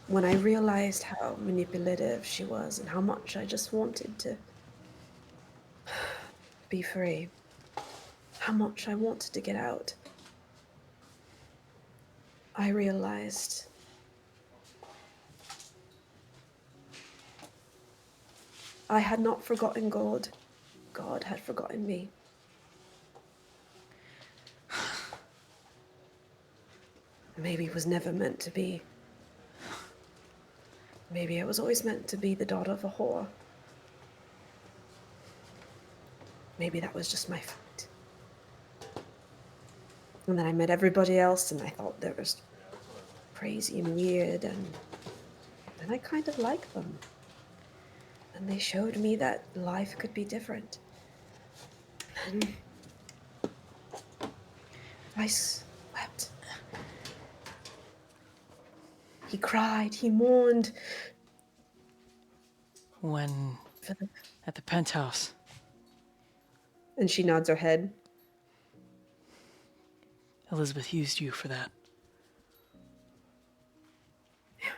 when I realized how manipulative she was and how much I just wanted to be free, how much I wanted to get out, I realized I had not forgotten God. God had forgotten me. Maybe it was never meant to be. Maybe I was always meant to be the daughter of a whore. Maybe that was just my fate. And then I met everybody else and I thought they were crazy and weird, and I kind of liked them. And they showed me that life could be different. And I slept. He cried, he mourned. When at the penthouse. And she nods her head. Elizabeth used you for that. Yeah.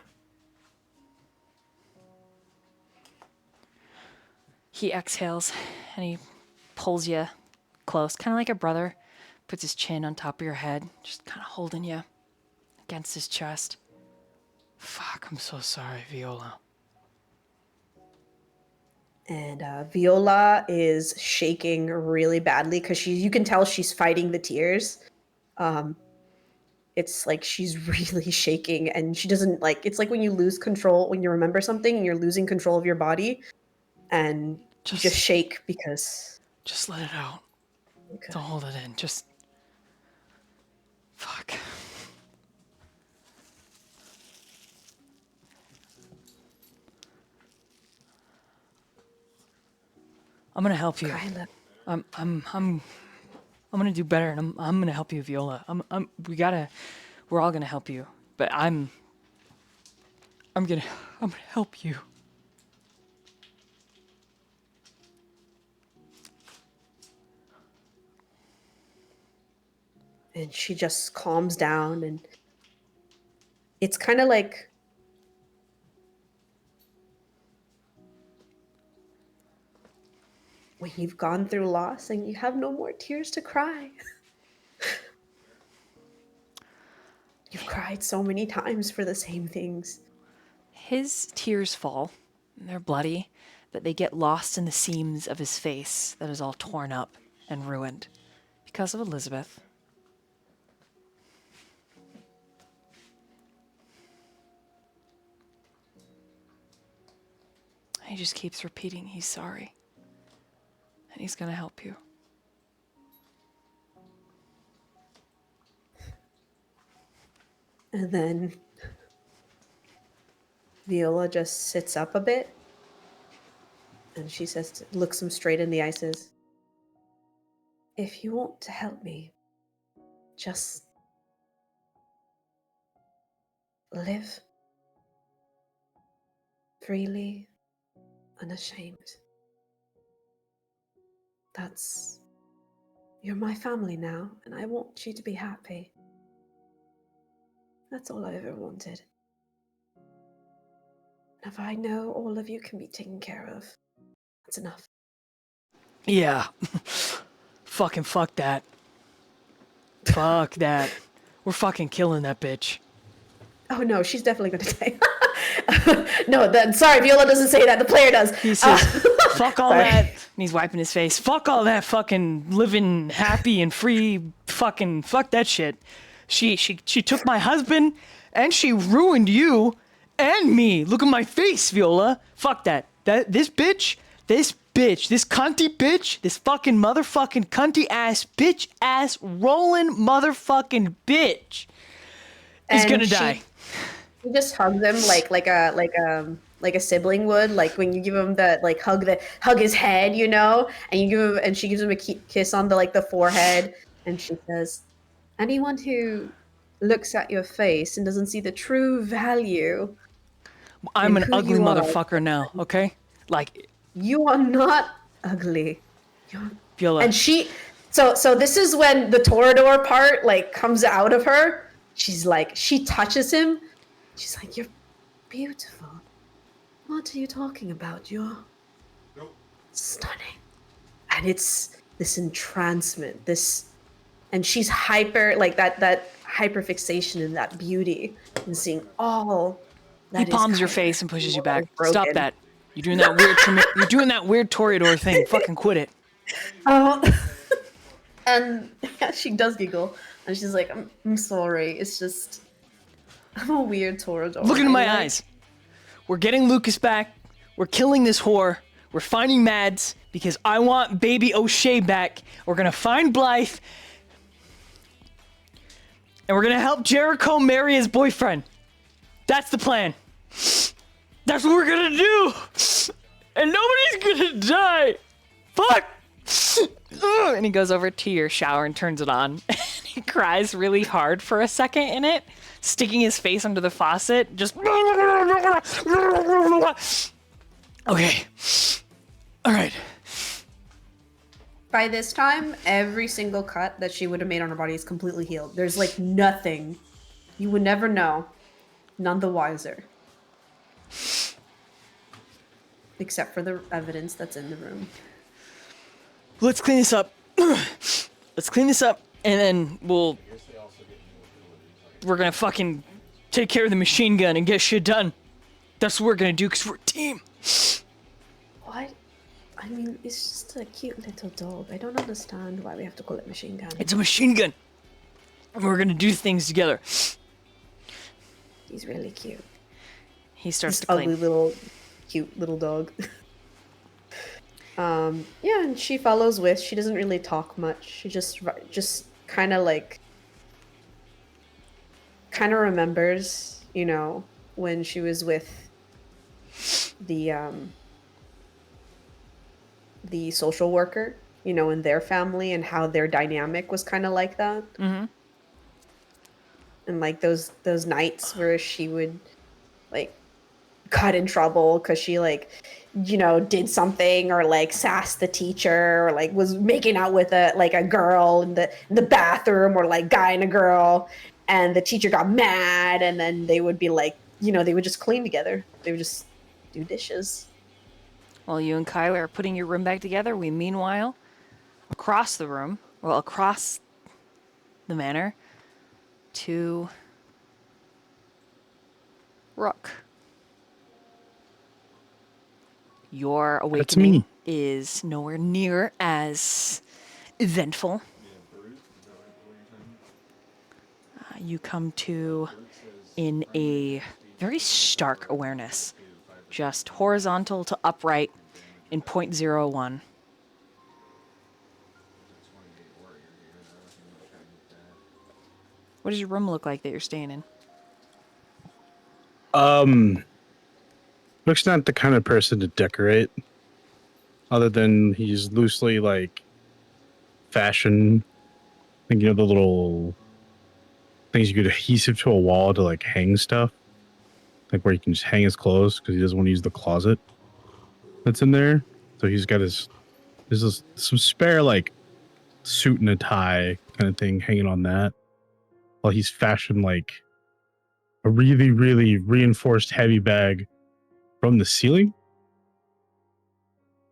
He exhales and he pulls you close, kind of like a brother. Puts his chin on top of your head, just kind of holding you against his chest. Fuck, I'm so sorry, Viola. And Viola is shaking really badly because you can tell she's fighting the tears. It's like she's really shaking, and she doesn't like. It's like when you lose control, when you remember something and you're losing control of your body, and you just shake because. Just let it out. Okay. Don't hold it in. Just. Fuck. I'm gonna help you. I'm gonna do better, and I'm gonna help you, Viola. We're all gonna help you, but I'm gonna help you. And she just calms down, and it's kind of like when you've gone through loss and you have no more tears to cry. You've cried so many times for the same things. His tears fall, and they're bloody, but they get lost in the seams of his face that is all torn up and ruined because of Elizabeth. He just keeps repeating he's sorry. And he's gonna help you. And then Viola just sits up a bit. And she says, looks him straight in the eye, says, if you want to help me, just live freely, unashamed. You're my family now, and I want you to be happy. That's all I ever wanted. And if I know all of you can be taken care of, that's enough. Yeah. Fucking fuck that. Fuck that. We're fucking killing that bitch. Oh no, she's definitely gonna say. No, sorry, Viola doesn't say that. The player does. He says, fuck all that. And he's wiping his face. Fuck all that fucking living happy and free. Fucking fuck that shit. She took my husband and she ruined you and me. Look at my face, Viola. Fuck that. This cunty bitch, this fucking motherfucking cunty ass bitch ass rolling motherfucking bitch is gonna die. He just hugs him like a sibling would, like when you give him that like hug his head, you know, and she gives him a kiss on the forehead, and she says, anyone who looks at your face and doesn't see the true value. I'm in an who ugly you are. motherfucker now, okay? Like, You are not ugly. Viola. And she, so this is when the Torador part like comes out of her. She's like, she touches him. She's like, "You're beautiful. What are you talking about? You're stunning." And it's this entrancement, and she's hyper, like that hyper fixation in that beauty and seeing all that He is palms your kind face and pushes you back. broken. Stop that. You're doing that weird you're doing that weird Toreador thing. Fucking quit it. And she does giggle, and she's like, I'm sorry. It's just, I'm a weird Torador. Look into my eyes. We're getting Lucas back. We're killing this whore. We're finding Mads because I want baby O'Shea back. We're gonna find Blythe. And we're gonna help Jericho marry his boyfriend. That's the plan. That's what we're gonna do. And nobody's gonna die. Fuck. And he goes over to your shower and turns it on. He cries really hard for a second in it, sticking his face under the faucet. Just. Okay. All right. By this time, every single cut that she would have made on her body is completely healed. There's like nothing. You would never know. None the wiser. Except for the evidence that's in the room. Let's clean this up. Let's clean this up, and then we're gonna fucking take care of the machine gun and get shit done. That's what we're gonna do, because we're a team. What? I mean, it's just a cute little dog. I don't understand why we have to call it machine gun. It's a machine gun. And we're gonna do things together. He's really cute. He starts This to clean. ugly little, cute little dog. Yeah, and she follows with. She doesn't really talk much. She just kind of remembers, you know, when she was with the social worker, you know, and their family, and how their dynamic was kind of like that. Mm-hmm. And like those nights where she would like got in trouble because she like, you know, did something, or like sassed the teacher, or like was making out with a girl in the bathroom, or like guy and a girl, and the teacher got mad, and then they would be like, you know, they would just clean together. They would just do dishes. While you and Kyler are putting your room back together, we meanwhile across the room, well, across the manor to Rook. Your awakening is nowhere near as eventful. You come to in a very stark awareness, just horizontal to upright in 0.01. What does your room look like that you're staying in? Rook's not the kind of person to decorate, other than he's loosely like fashion. I think, you know, the little things you could adhesive to a wall to like hang stuff, like where you can just hang his clothes because he doesn't want to use the closet that's in there. So he's got some spare like suit and a tie kind of thing hanging on that, while he's fashioned like a really, really reinforced heavy bag from the ceiling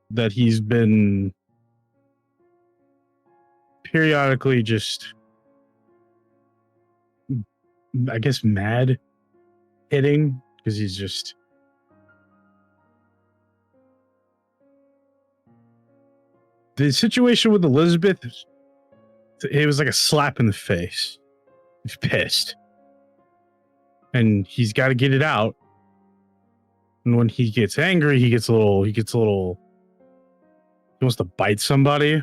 that he's been periodically just, I guess, mad hitting, because he's just the situation with Elizabeth, it was like a slap in the face. He's pissed, and he's got to get it out. And when he gets angry, he wants to bite somebody.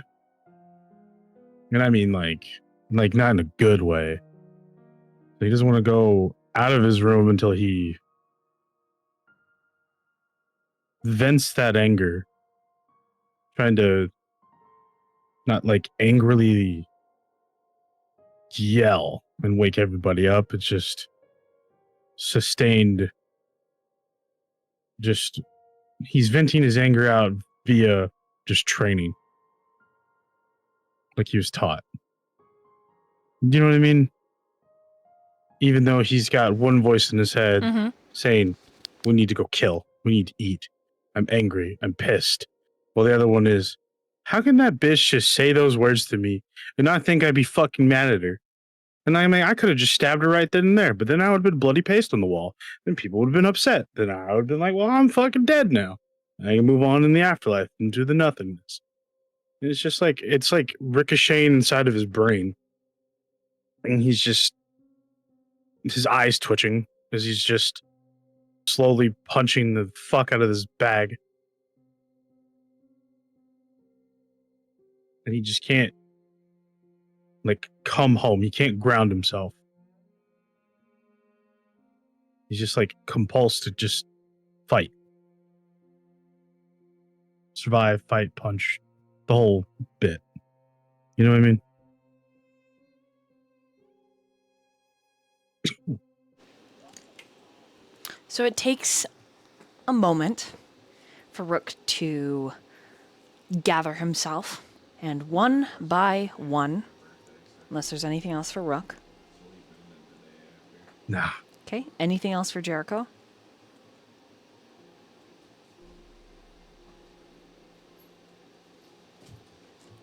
And I mean, like not in a good way. He doesn't want to go out of his room until he vents that anger, trying to not like angrily yell and wake everybody up. It's just sustained. Just he's venting his anger out via just training, like he was taught. You know what I mean? Even though he's got one voice in his head saying, "We need to go kill. We need to eat. I'm angry. I'm pissed." Well, the other one is, "How can that bitch just say those words to me and not think I'd be fucking mad at her?" And I mean, I could have just stabbed her right then and there, but then I would have been bloody paste on the wall. Then people would have been upset. Then I would have been like, well, I'm fucking dead now. I can move on in the afterlife into the nothingness. And it's just like, it's like ricocheting inside of his brain. And he's just, his eyes twitching as he's just slowly punching the fuck out of this bag. And he just can't, like, come home. He can't ground himself. He's just like compulsed to just fight. Survive, fight, punch. The whole bit. You know what I mean? So it takes a moment for Rook to gather himself, and one by one, unless there's anything else for Rook. Nah. Okay, anything else for Jericho?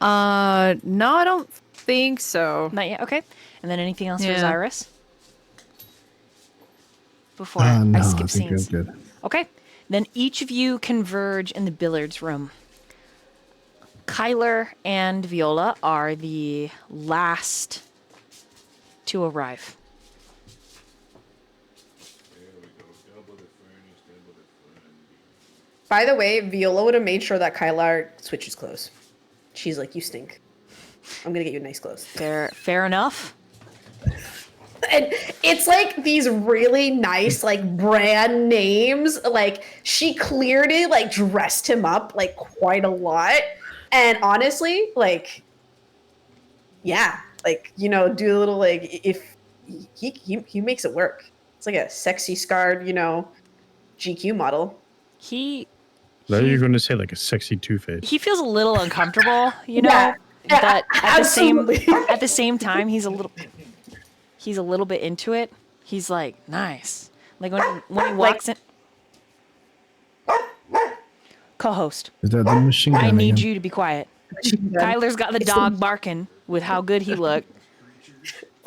No, I don't think so. Not yet, okay. And then anything else for Yeah. Xirus? Before No, I skip I think scenes. I'm good. Okay, then each of you converge in the billiards room. Kyler and Viola are the last to arrive. By the way, Viola would have made sure that Kylar switches clothes. She's like, you stink. I'm gonna get you nice clothes. Fair enough. And it's like these really nice, like, brand names. Like, she clearly, like, dressed him up, like, quite a lot. And honestly, like, yeah, like, you know, do a little, like, if he makes it work. It's like a sexy scarred, you know, GQ model. Now you're going to say like a sexy Two-Face. He feels a little uncomfortable, you know, Yeah, but at absolutely. the same time, he's a little bit into it. He's like, nice. Like when he walks in. Co-host. Is that the machine gun I need again? you to be quiet. Kyler's got the dog barking with how good he looked.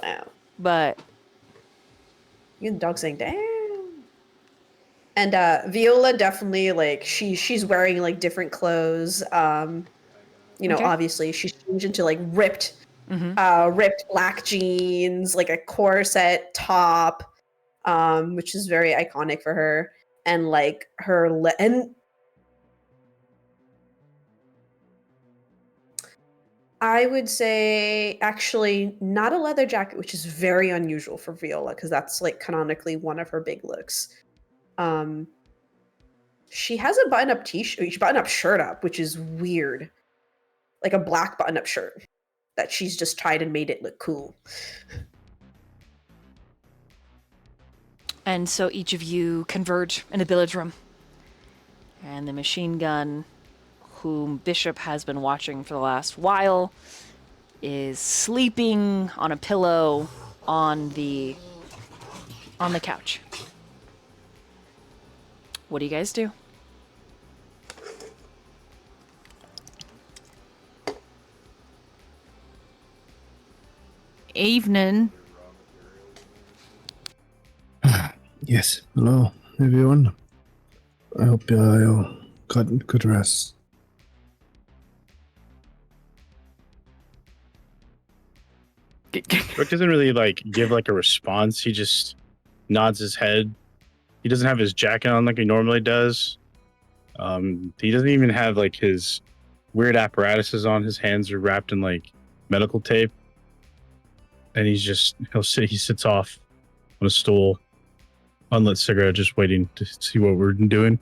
Wow. But You and the dog saying, damn. And Viola definitely, like, she's wearing, like, different clothes. You know, Okay. obviously she's changed into, like, ripped black jeans, like a corset top, which is very iconic for her. And, like, and I would say actually not a leather jacket, which is very unusual for Viola because that's, like, canonically one of her big looks. She has a button-up shirt up, which is weird. Like a black button-up shirt that she's just tied and made it look cool. And so each of you converge in the billiards room. And the machine gun, whom Bishop has been watching for the last while, is sleeping on a pillow on the couch. What do you guys do? Evening. Yes. Hello, everyone. I hope you got good rest. Rook doesn't really like give like a response. He just nods his head. He doesn't have his jacket on like he normally does. He doesn't even have like his weird apparatuses on. His hands are wrapped in like medical tape. And he sits off on a stool, unlit cigarette, just waiting to see what we're doing.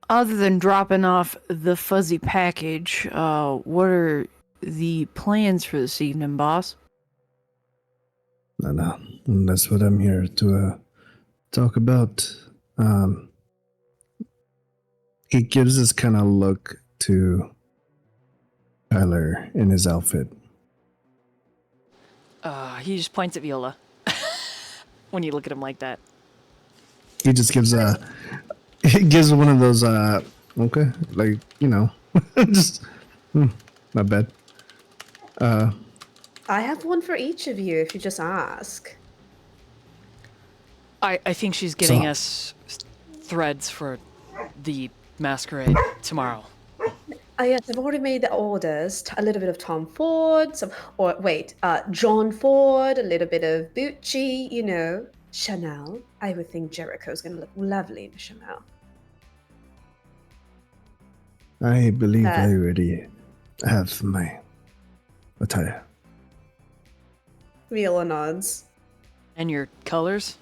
Other than dropping off the fuzzy package, what are the plans for this evening, boss? No. That's what I'm here to talk about. He gives this kind of look to Tyler in his outfit. He just points at Viola when you look at him like that. He just gives he gives one of those okay, like, you know, just not bad. I have one for each of you if you just ask. I think she's getting us threads for the Masquerade tomorrow. Yes, I've already made the orders. A little bit of Tom Ford, John Ford, a little bit of Gucci, you know, Chanel. I would think Jericho's going to look lovely in Chanel. I believe I already have my attire. Viola nods. And your colors?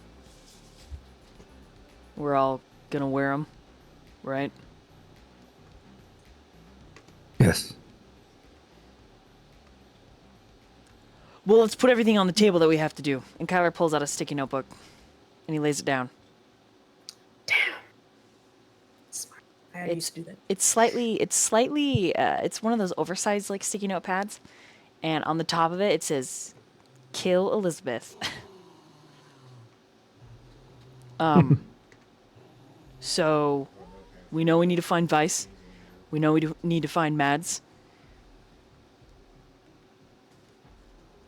We're all gonna wear them, right? Yes. Well, let's put everything on the table that we have to do. And Kyler pulls out a sticky notebook, and he lays it down. Damn. Smart. I used to do that. It's slightly, it's one of those oversized, like, sticky note pads. And on the top of it, it says, "Kill Elizabeth." So, we know we need to find Vice. We know we need to find Mads.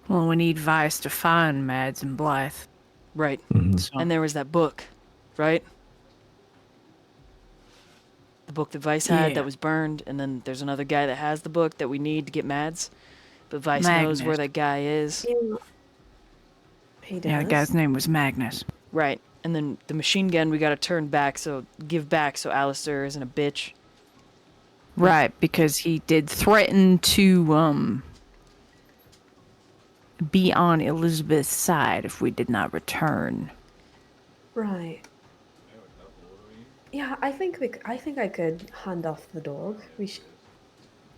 Well, we need Vice to find Mads and Blythe. Right. So, And there was that book, right? The book that Vice had that was burned, and then there's another guy that has the book that we need to get Mads. But Vice knows where that guy is. He does. yeah, the guy's name was Magnus. Right. And then the machine gun we gotta give back so Alistair isn't a bitch. Right, because he did threaten to be on Elizabeth's side if we did not return. Right. Yeah, I think I could hand off the dog. We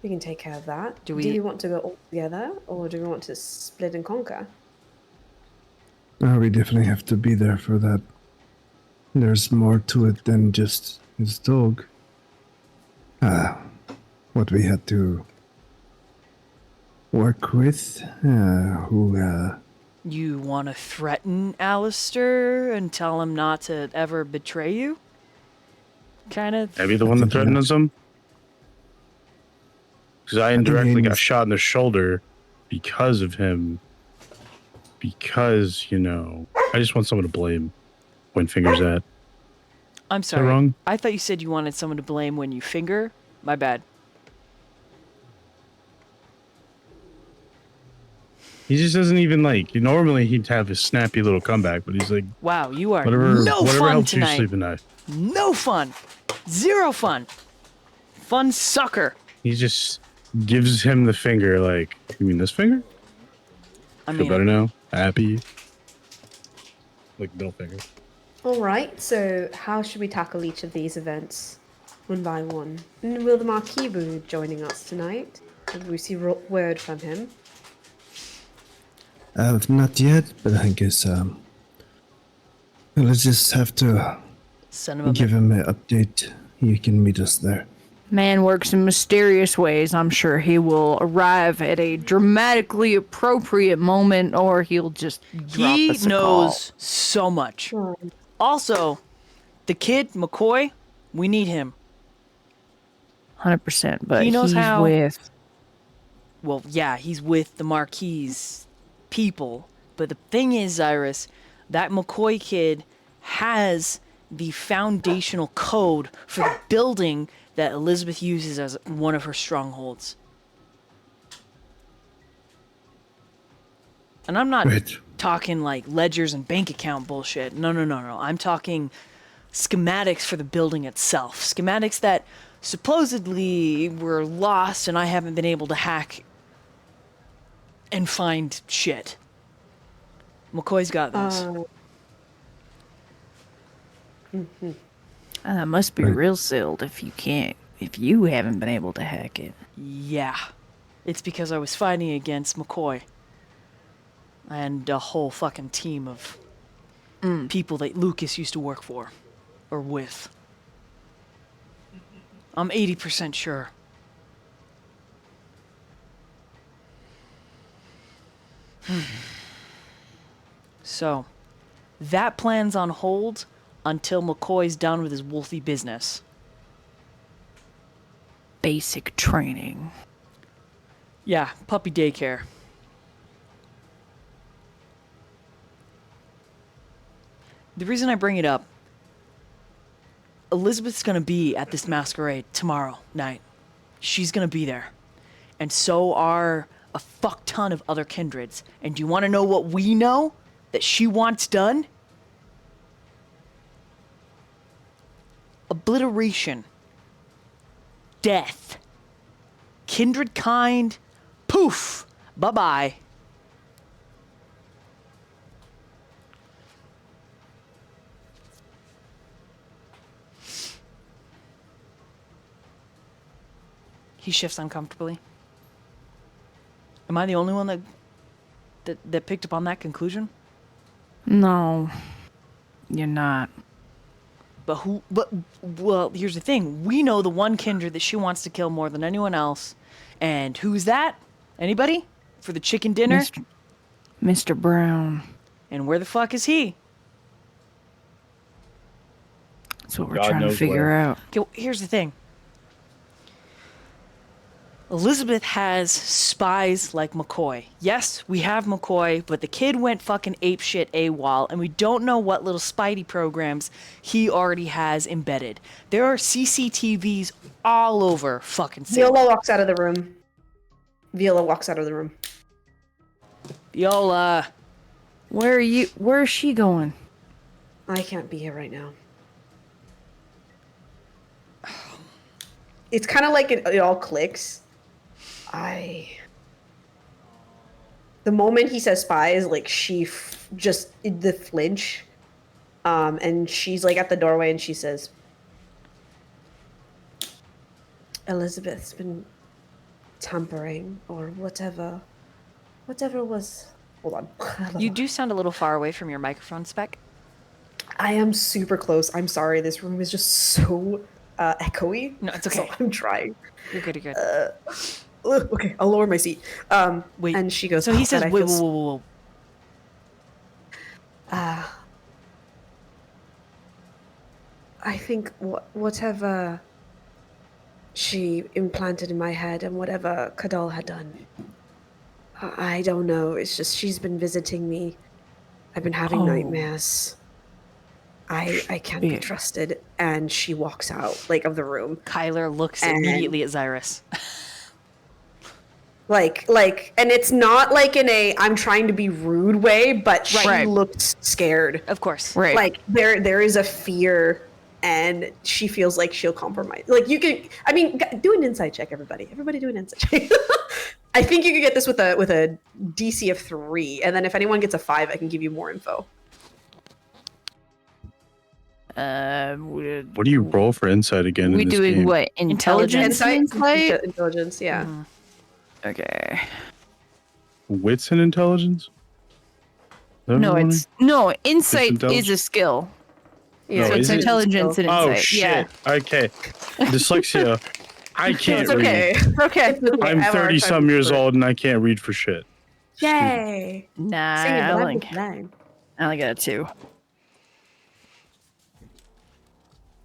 can take care of that. Do you want to go all together, or do we want to split and conquer? We definitely have to be there for that. There's more to it than just his dog. What we had to work with, You want to threaten Alistair and tell him not to ever betray you? Kind of. Maybe the one that threatens him? Because I indirectly got shot in the shoulder because of him. Because, you know, I just want someone to blame. Point fingers at. I'm sorry. Wrong? I thought you said you wanted someone to blame when you finger. My bad. He just doesn't even like. Normally he'd have his snappy little comeback, but he's like, wow, you are whatever fun helps tonight. you sleep at night. No fun. Zero fun. Fun sucker. He just gives him the finger, like, you mean this finger? Feel better now? Happy? Like middle finger. Alright, so how should we tackle each of these events? One by one. And will the Marquis be joining us tonight? Did we see word from him? Not yet, but I guess let's just have to give him an update. He can meet us there. Man works in mysterious ways. I'm sure he will arrive at a dramatically appropriate moment, or he'll just drop us a call. He knows so much. Also, the kid, McCoy, we need him. 100%, but he knows he's how. with... Well, yeah, he's with the Marquis people. But the thing is, Xirus, that McCoy kid has the foundational code for the building that Elizabeth uses as one of her strongholds. And I'm not talking like ledgers and bank account bullshit. No. I'm talking schematics for the building itself. Schematics that supposedly were lost and I haven't been able to hack and find shit. McCoy's got those. Must be real sealed if you haven't been able to hack it. Yeah. It's because I was fighting against McCoy and a whole fucking team of people that Lucas used to work for or with. I'm 80% sure. So, that plan's on hold until McCoy's done with his wolfy business. Basic training. Yeah, puppy daycare. The reason I bring it up, Elizabeth's gonna be at this masquerade tomorrow night. She's gonna be there. And so are a fuck ton of other kindreds. And do you want to know what we know that she wants done? Obliteration. Death. Kindred kind. Poof. Bye-bye. He shifts uncomfortably. Am I the only one that picked up on that conclusion? No, you're not. Well, here's the thing. We know the one kindred that she wants to kill more than anyone else. And who's that? Anybody? For the chicken dinner? Mr. Brown. And where the fuck is he? That's what we're trying to figure out. Okay, well, here's the thing. Elizabeth has spies like McCoy. Yes, we have McCoy, but the kid went fucking apeshit AWOL, and we don't know what little Spidey programs he already has embedded. There are CCTVs all over fucking Salem. Viola walks out of the room. Viola walks out of the room. Viola. Where is she going? I can't be here right now. It's kind of like it all clicks. The moment he says spies, like she just the flinch, and she's like at the doorway and she says, "Elizabeth's been tampering or whatever was." Hold on. You do sound a little far away from your microphone, Spec. I am super close. I'm sorry. This room is just so echoey. No, it's okay. So I'm trying. You're good. You're good. Okay, I'll lower my seat. Wait. And she goes. So he says, "God, wait, whoa. I think whatever she implanted in my head and whatever Kadal had done, I don't know. It's just she's been visiting me. I've been having nightmares. I can't be trusted." And she walks out of the room. Kyler looks immediately at Xirus. And it's not like in a I'm trying to be rude way, but she looked scared. Of course. Right. Like there is a fear and she feels like she'll compromise. You can, do an insight check, everybody. Everybody do an insight check. I think you could get this with a DC of 3, and then if anyone gets a 5, I can give you more info. What do you roll for insight again? We in this doing game? what? Intelligence? Intelligence, yeah. Mm-hmm. Okay. Wits and intelligence? No, insight is intelligence? a skill. Yeah, so it's intelligence and Oh insight. shit! Yeah. Okay, dyslexia. I can't okay. read. Okay. I'm 30-some years old and I can't read for shit. Yay! Nah, I only got a 2.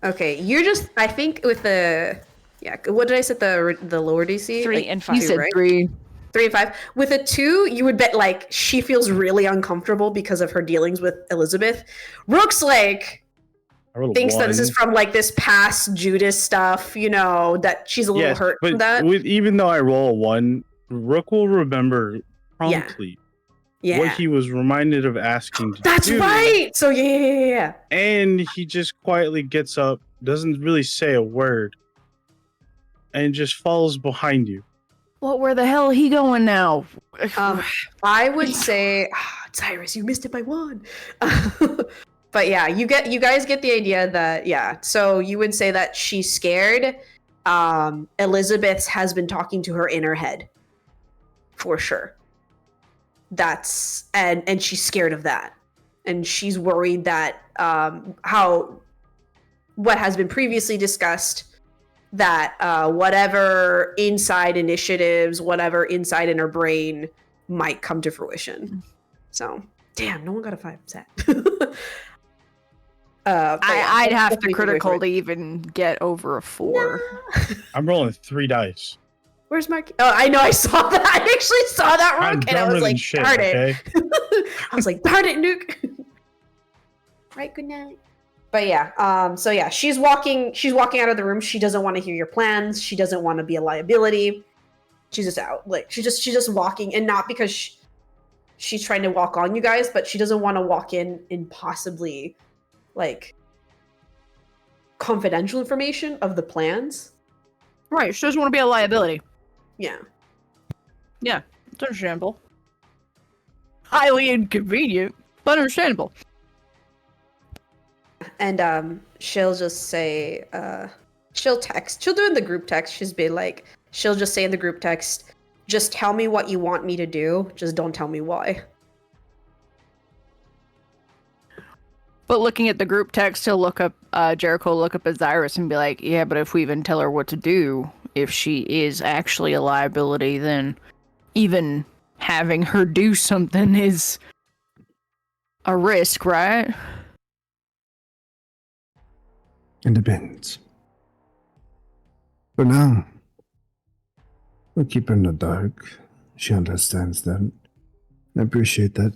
Okay, you're just. I think with the. Yeah, what did I set the lower DC? 3 and 5. You said right? 3. 3 and 5. With a 2, you would bet she feels really uncomfortable because of her dealings with Elizabeth. Rook's thinks that this is from this past Judas stuff, that she's a little hurt from that. Even though I roll a 1, Rook will remember promptly what he was reminded of asking to do. That's right! So yeah. And he just quietly gets up, doesn't really say a word, and just follows behind you. Well, where the hell are he going now? I would say, Xirus, you missed it by 1. But yeah, you guys get the idea that, so you would say that she's scared. Elizabeth has been talking to her in her head. for sure. That's and she's scared of that, and she's worried that what has been previously discussed, that whatever inside initiatives, whatever inside in her brain might come to fruition. So, damn, no one got a 5 set. I'd have to critical to even get over a 4. I'm rolling 3 dice. Where's Marquis? Oh, I know, I saw that. I actually saw that, Rook, and I was like, darn it. Okay? I was like, darn it, Nuke. Right, good night. But yeah, so yeah, she's walking out of the room. She doesn't want to hear your plans. She doesn't want to be a liability. She's just out. Like, she's just walking, and not because she's trying to walk on you guys, but she doesn't want to walk in possibly, like, confidential information of the plans. Right, she doesn't want to be a liability. Yeah. Yeah, it's understandable. Highly inconvenient, but understandable. And she'll just say, she'll do in the group text, she'll just say in the group text, just tell me what you want me to do, just don't tell me why. But looking at the group text, he'll look up, Jericho will look up at Xirus and be like, yeah, but if we even tell her what to do, if she is actually a liability, then even having her do something is a risk, right? It depends. For now, we'll keep her in the dark. She understands that. I appreciate that.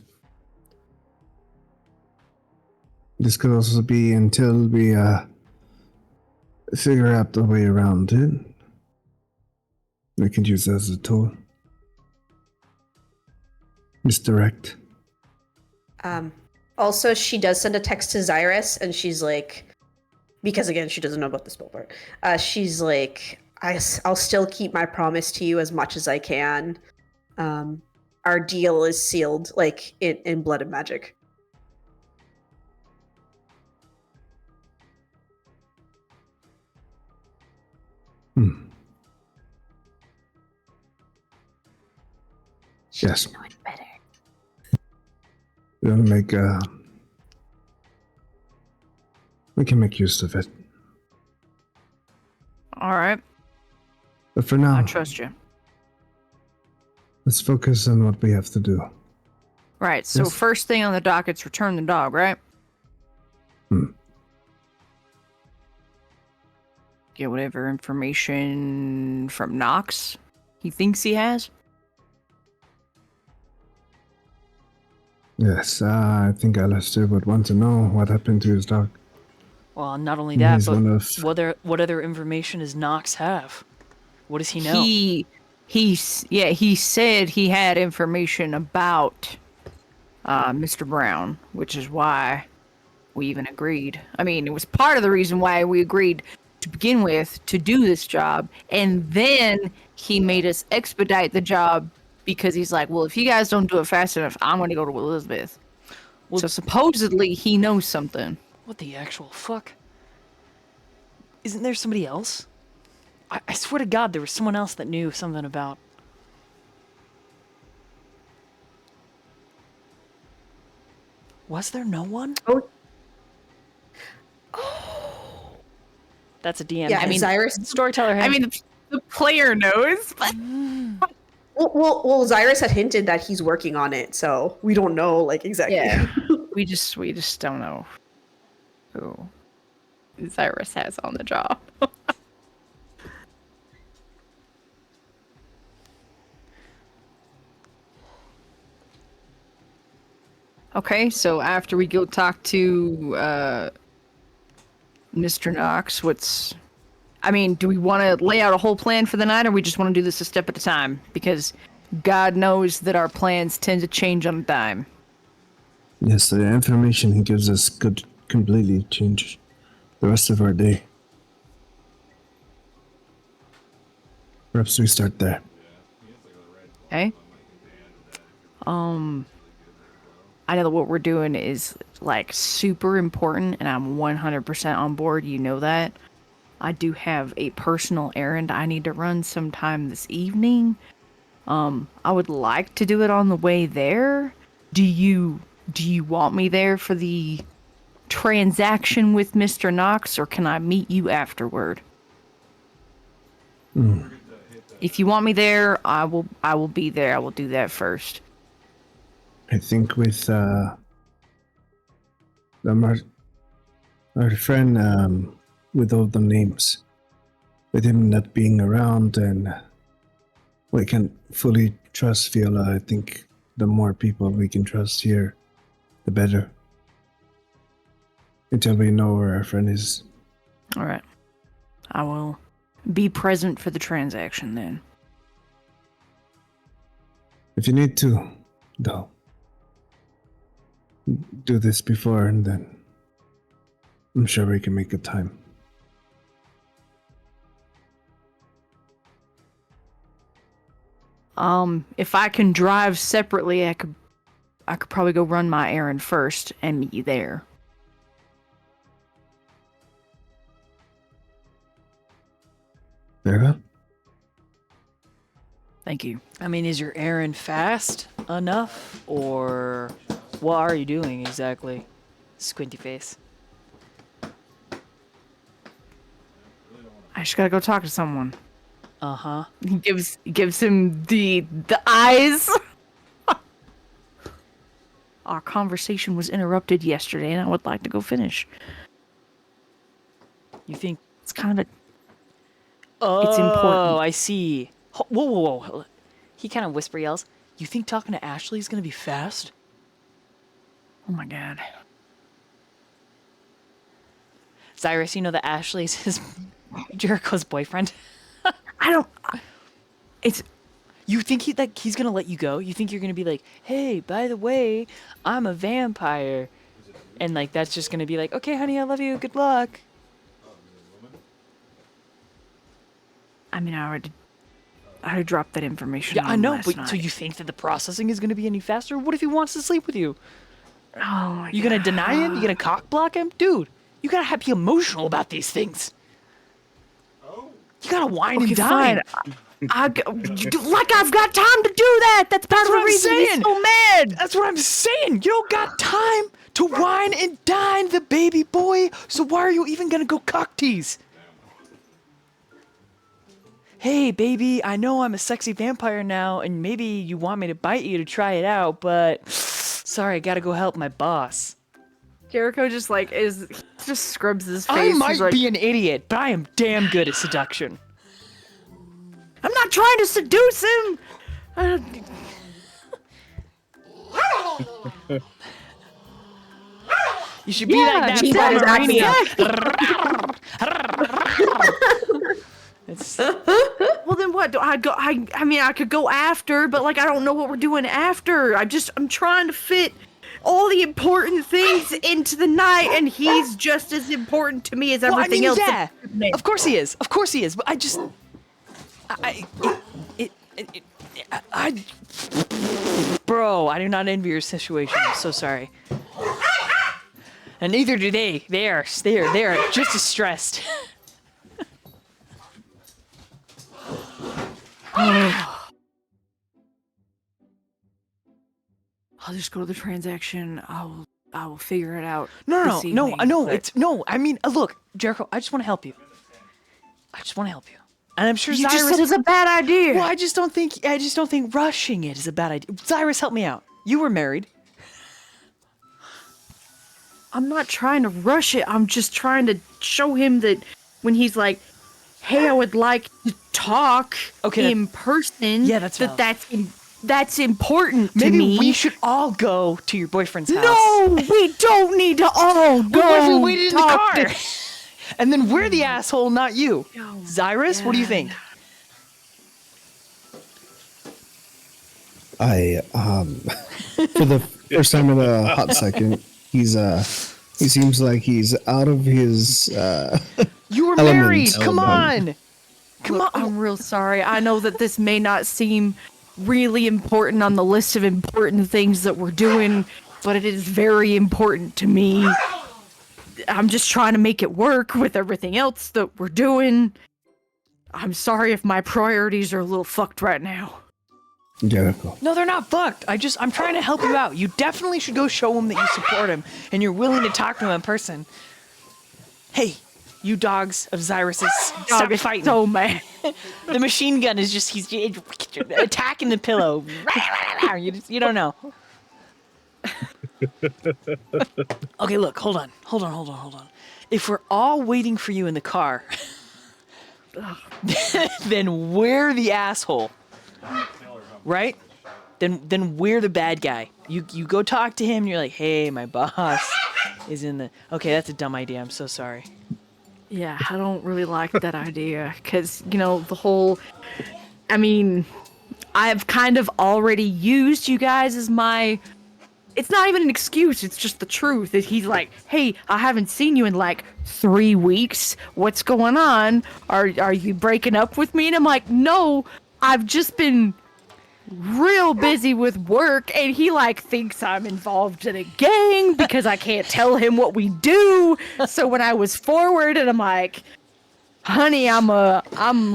This could also be until we figure out the way around it. We can use it as a tool. Misdirect. Also, she does send a text to Xirus, and she's like, because again, she doesn't know about the spell part. She's like, I'll still keep my promise to you as much as I can. Our deal is sealed, like, in blood and magic. Yes. Know it better. We'll make we can make use of it. Alright. But for now, I trust you. let's focus on what we have to do. Right, so Yes. first thing on the docket's return the dog, right? Get whatever information from Nox he thinks he has. Yes, I think Alistair would want to know what happened to his dog. Well, not only that, He's but one of- what other information does Nox have? What does he know? He said he had information about Mr. Brown, which is why we even agreed. I mean, it was part of the reason why we agreed to begin with to do this job, and then he made us expedite the job because he's like, well, if you guys don't do it fast enough, I'm going to go to Elizabeth. Well, so supposedly he knows something. What the actual fuck? Isn't there somebody else? I swear to God, there was someone else that knew something about... Was there no one? That's a DM. Yeah, I mean, Xirus. storyteller. I mean, the player knows, but... Well, Xirus had hinted that he's working on it, so we don't know, like, exactly. Yeah, we just don't know who Xirus has on the job. Okay, so after we go talk to Mr. Knox, I mean, do we want to lay out a whole plan for the night, or we just want to do this a step at a time? Because God knows that our plans tend to change on a dime. Yes, the information he gives us could completely change the rest of our day. Perhaps we start there. Okay. I know that what we're doing is, like, super important, and I'm 100% on board. You know that. I do have a personal errand I need to run sometime this evening. I would like to do it on the way there. Do you want me there for the transaction with Mr. Knox, or can I meet you afterward? If you want me there, I will be there. I will do that first. I think with our friend with all the names, with him not being around and we can fully trust Viola, I think the more people we can trust here, the better. Until we know where our friend is. All right. I will be present for the transaction then. If you need to, though, do this before and then I'm sure we can make a time. If I can drive separately, I could probably go run my errand first and meet you there. Very well. Thank you. I mean, is your errand fast enough, or what are you doing exactly? Squinty face. I just gotta go talk to someone. Uh-huh. He gives him the eyes. Our conversation was interrupted yesterday, and I would like to go finish. You think it's kind of... it's important. Oh, I see. Whoa. He kind of whisper yells, "You think talking to Ashley is going to be fast?" Oh my god. Xirus, you know that Ashley's his Jericho's boyfriend? It's... You think he's going to let you go? You think you're going to be like, "Hey, by the way, I'm a vampire." And like that's just going to be like, "Okay, honey, I love you. Good luck." I mean, I already dropped that information. Yeah, I know, last but night. so you think that the processing is going to be any faster? What if he wants to sleep with you? Oh my You gonna deny him? You gonna cock block him? Dude, you gotta be emotional about these things. You gotta wine and dine. Fine. Like I've got time to do that. That's part of the reason he's so mad. That's what I'm saying. You don't got time to wine and dine the baby boy. So why are you even gonna go cock tease? Hey, baby, I know I'm a sexy vampire now, and maybe you want me to bite you to try it out, but sorry, I gotta go help my boss. Jericho just scrubs his face. I might be an idiot, but I am damn good at seduction. I'm not trying to seduce him. You should be like that Pomeranian. Well, then what? Do I go? I mean, I could go after, but like I don't know what we're doing after. I'm trying to fit all the important things into the night, and he's just as important to me as everything else. Yeah, of course he is. Of course he is. But bro, I do not envy your situation. I'm so sorry. And neither do they. They are just as stressed. I'll just go to the transaction. I will figure it out. No. I mean, look, Jericho, I just want to help you. And I'm sure you Xirus just said it's a bad idea. Well, I just don't think rushing it is a bad idea. Xirus, help me out. You were married. I'm not trying to rush it. I'm just trying to show him that when he's like, "Hey, I would like to talk in person." Yeah, that's that's important to Maybe me. we should all go to your boyfriend's house. No, we don't need to all go. What if we waited in the car? And then we're the asshole, not you. Xirus, what do you think? For the first time in a hot second, he seems like he's out of his You were element. married. Come on. I'm real sorry. I know that this may not seem really important on the list of important things that we're doing, but it is very important to me. I'm just trying to make it work with everything else that we're doing. I'm sorry if my priorities are a little fucked right now. Jericho. No, they're not fucked. I'm trying to help you out. You definitely should go show him that you support him and you're willing to talk to him in person. Hey, you dogs of Xirus's, stop fighting. So mad. The machine gun is just, he's attacking the pillow. You don't know. Okay, look, hold on. If we're all waiting for you in the car, then we're the asshole. Right? Then we're the bad guy. You go talk to him and you're like, hey, my boss is in the... Okay, that's a dumb idea. I'm so sorry. Yeah, I don't really like that idea. Because, you know, the whole... I mean, I've kind of already used you guys as my... It's not even an excuse, it's just the truth. He's like, hey, I haven't seen you in like 3 weeks. What's going on? Are you breaking up with me? And I'm like, no, I've just been real busy with work. And he like thinks I'm involved in a gang because I can't tell him what we do. So when I was forward and I'm like, honey, I'm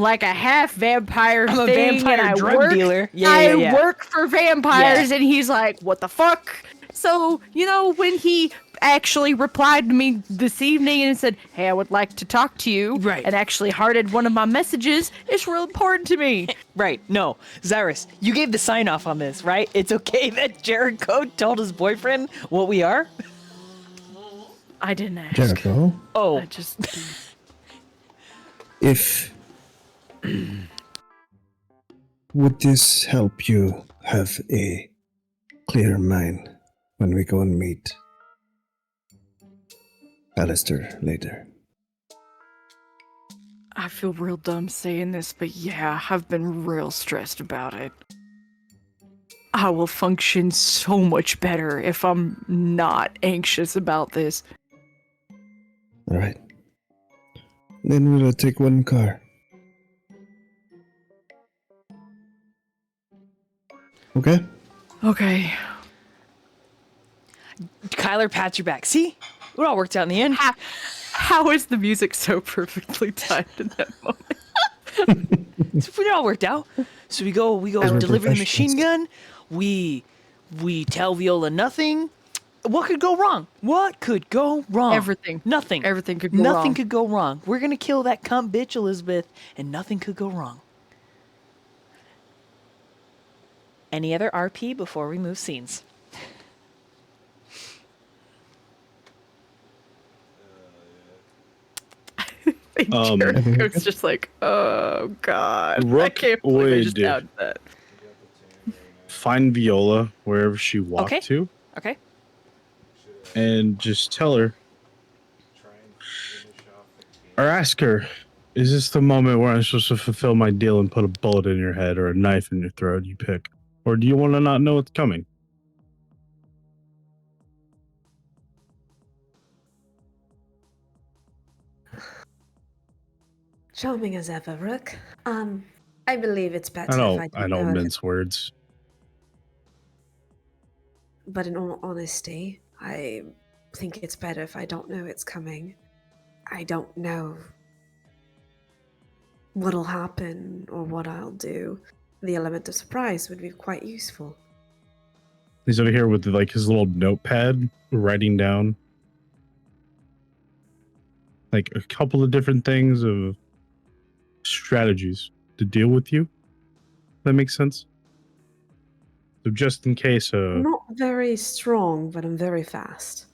like a half vampire I'm thing, a vampire and drug dealer. Yeah. I work for vampires, and he's like, what the fuck? So, you know, when he actually replied to me this evening and said, hey, I would like to talk to you, right, and actually hearted one of my messages, it's real important to me. Right. No, Xirus, you gave the sign off on this, right? It's okay that Jericho told his boyfriend what we are? I didn't ask. Jericho. Oh. I just... If... Would this help you have a clear mind when we go and meet Alistair later? I feel real dumb saying this, but yeah, I've been real stressed about it. I will function so much better if I'm not anxious about this. Alright. Then we'll take one car. Okay? Okay. Kyler pats your back. See? It all worked out in the end. How is the music so perfectly timed in that moment? It all worked out. So we go deliver the machine gun. We tell Viola nothing. What could go wrong? What could go wrong? Everything. Nothing. Everything could go wrong. Nothing could go wrong. We're gonna kill that cunt bitch Elizabeth, and nothing could go wrong. Any other RP before we move scenes? Jericho's just like, oh god, Rook I can't believe I would just doubted that. Find Viola wherever she walked to, Okay. and just tell her, or ask her, is this the moment where I'm supposed to fulfill my deal and put a bullet in your head or a knife in your throat? You pick. Or do you want to not know what's coming? Charming as ever, Rook. I believe it's better if I don't mince words. But in all honesty, I think it's better if I don't know it's coming. I don't know what'll happen or what I'll do. The element of surprise would be quite useful. He's over here with like his little notepad, writing down like a couple of different things of strategies to deal with you. That makes sense. So just in case, I'm not very strong, but I'm very fast.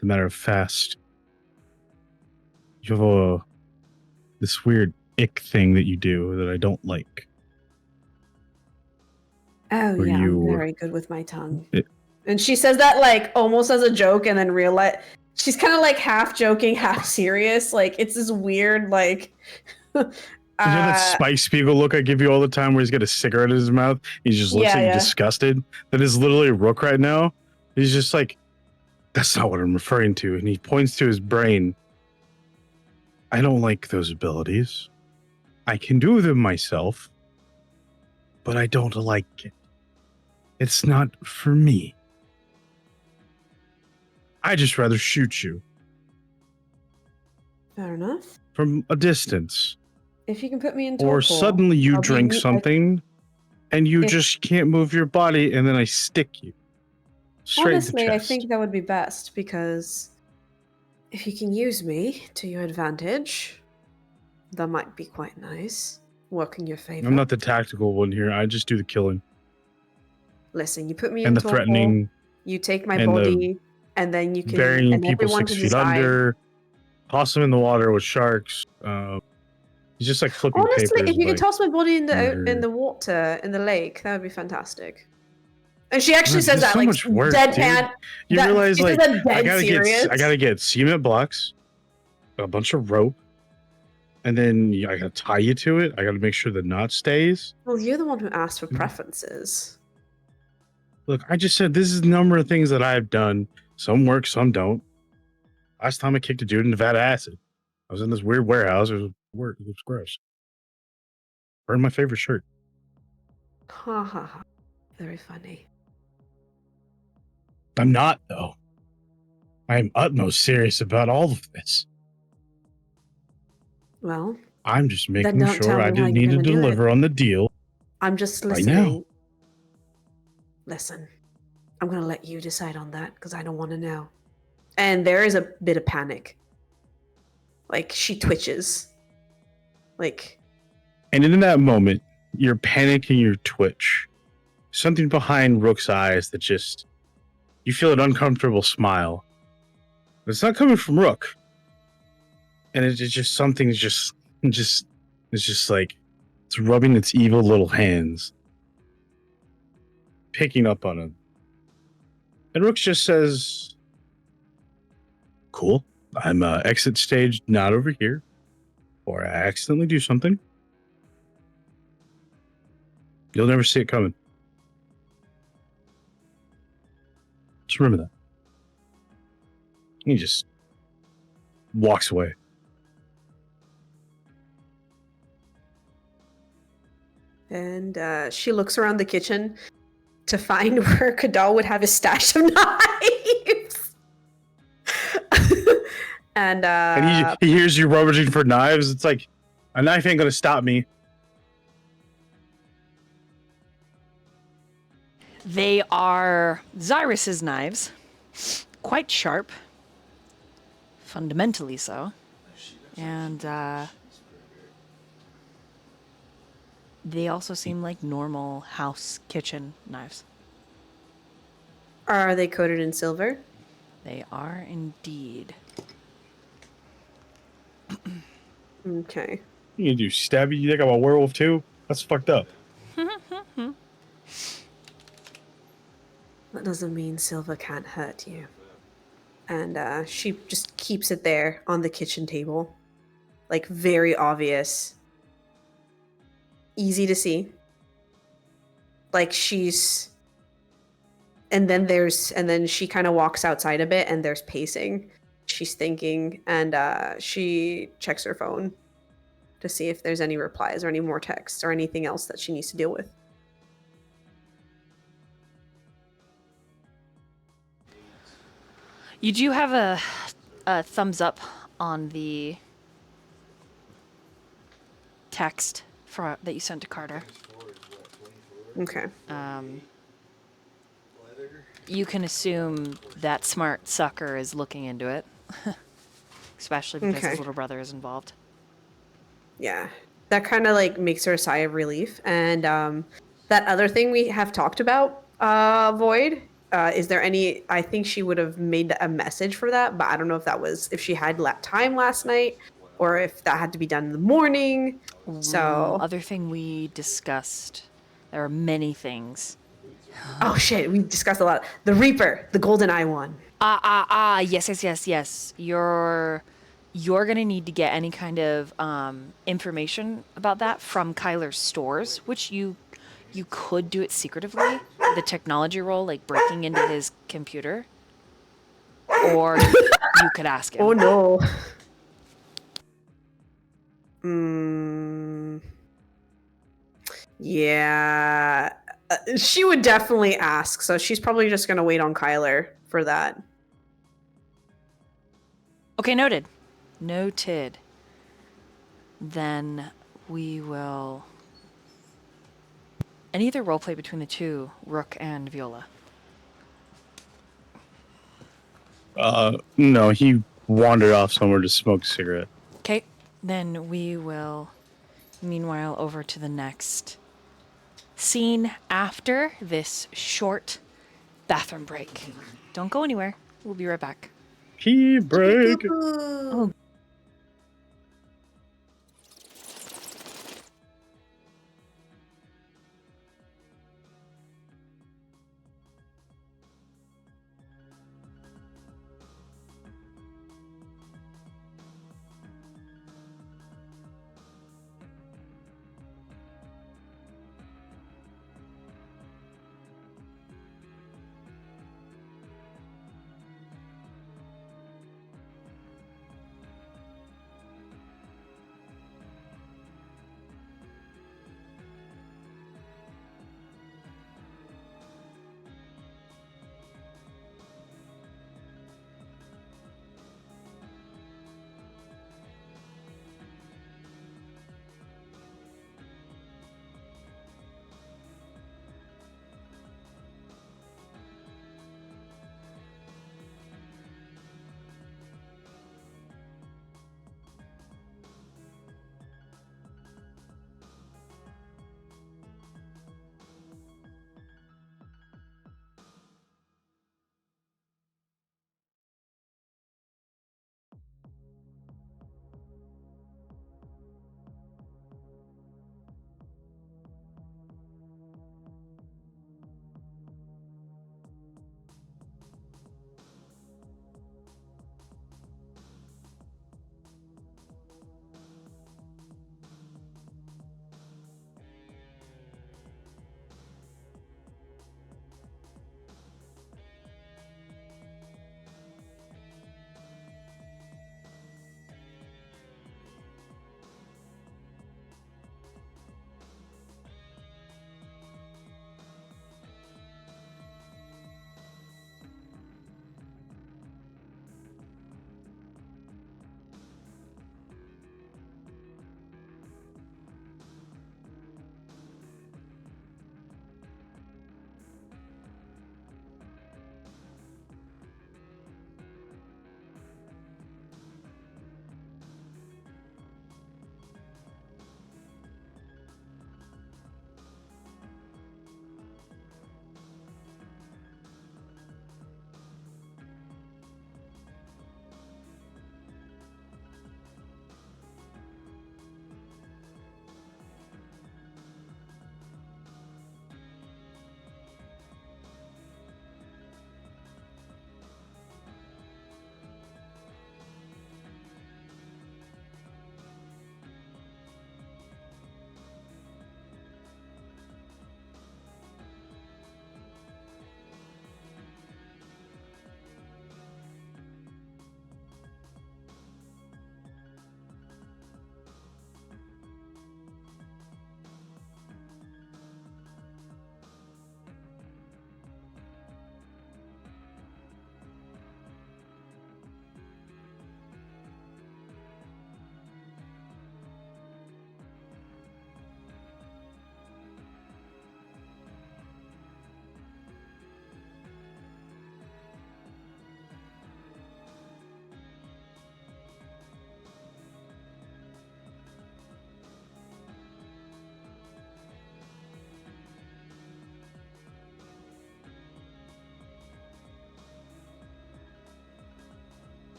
the matter of fast, you have this weird ick thing that you do that I don't like. Oh Where yeah, you- I'm very good with my tongue. And she says that like almost as a joke, and then realize she's kind of like half joking, half serious. Like it's this weird like. You know that Spike Spiegel look I give you all the time where he's got a cigarette in his mouth? He just looks like disgusted. That is literally Rook right now. He's just like, that's not what I'm referring to. And he points to his brain. I don't like those abilities. I can do them myself, but I don't like it. It's not for me. I just rather shoot you. Fair enough. From a distance. If you can put me into Or a pool, suddenly you I'll be drink mute- something and you just can't move your body, and then I stick you straight Honestly, in the I chest. think that would be best because if you can use me to your advantage, that might be quite nice. Work in your favor. I'm not the tactical one here. I just do the killing. Listen, you put me And the into a hole, threatening. you take my and the body, and then you can burying and people everyone 6 can feet decide. under, toss them in the water with sharks. He's just like flipping Honestly, papers. if you like, could toss my body in murder. the water in the lake, that would be fantastic. And she actually Man, says this is that so like much work, deadpan. dude. You realize she like says that I dead gotta serious. get cement blocks, a bunch of rope, and then I gotta tie you to it. I gotta make sure the knot stays. Well, you're the one who asked for preferences. Look, I just said this is a number of things that I've done. Some work, some don't. Last time I kicked a dude in Nevada acid. I was in this weird warehouse. It was work. It was gross. Burned my favorite shirt. Ha ha ha. Very funny. I'm not, though. I am utmost serious about all of this. Well, I'm just then making don't sure tell I me how didn't you're need to gonna do it. deliver on the deal. I'm just Right listening. now. Listen, I'm gonna let you decide on that because I don't want to know. And there is a bit of panic. Like she twitches. Like And in that moment, your panic and your twitch, something behind Rook's eyes that just, you feel an uncomfortable smile. It's not coming from Rook. And it's just something's just it's just like, it's rubbing its evil little hands, picking up on him. And Rook just says, cool. I'm exit stage not over here. Or I accidentally do something. You'll never see it coming. Just remember that. He just walks away. And she looks around the kitchen to find where Kadal would have his stash of knives. And he hears you rummaging for knives. It's like, a knife ain't gonna stop me. They are Xirus's knives, quite sharp, fundamentally so, and they also seem like normal house kitchen knives. Are they coated in silver? They are indeed. Okay. You do stab you? You think I'm a werewolf too? That's fucked up. That doesn't mean silver can't hurt you. And she just keeps it there on the kitchen table. Like, very obvious. Easy to see. Like, she's... And then she kind of walks outside a bit, and there's pacing. She's thinking, and she checks her phone to see if there's any replies or any more texts or anything else that she needs to deal with. You do have a thumbs up on the text that you sent to Carter. Okay. You can assume that smart sucker is looking into it, especially because his little brother is involved. Yeah, that kind of like makes her a sigh of relief. And that other thing we have talked about, Void, is there any? I think she would have made a message for that, but I don't know if she had time last night or if that had to be done in the morning. So Other thing we discussed, there are many things. Oh shit, we discussed a lot. The Reaper, the golden eye one. Yes. You're gonna need to get any kind of information about that from Kyler's stores, which you could do it secretively, the technology role, like breaking into his computer, or you could ask him. Oh no. Yeah. She would definitely ask, so she's probably just gonna wait on Kyler for that. Okay, noted. Then we will Any other roleplay between the two, Rook and Viola? No, he wandered off somewhere to smoke a cigarette. Okay, then we will, meanwhile, over to the next scene after this short bathroom break. Don't go anywhere. We'll be right back. Pee break. Oh,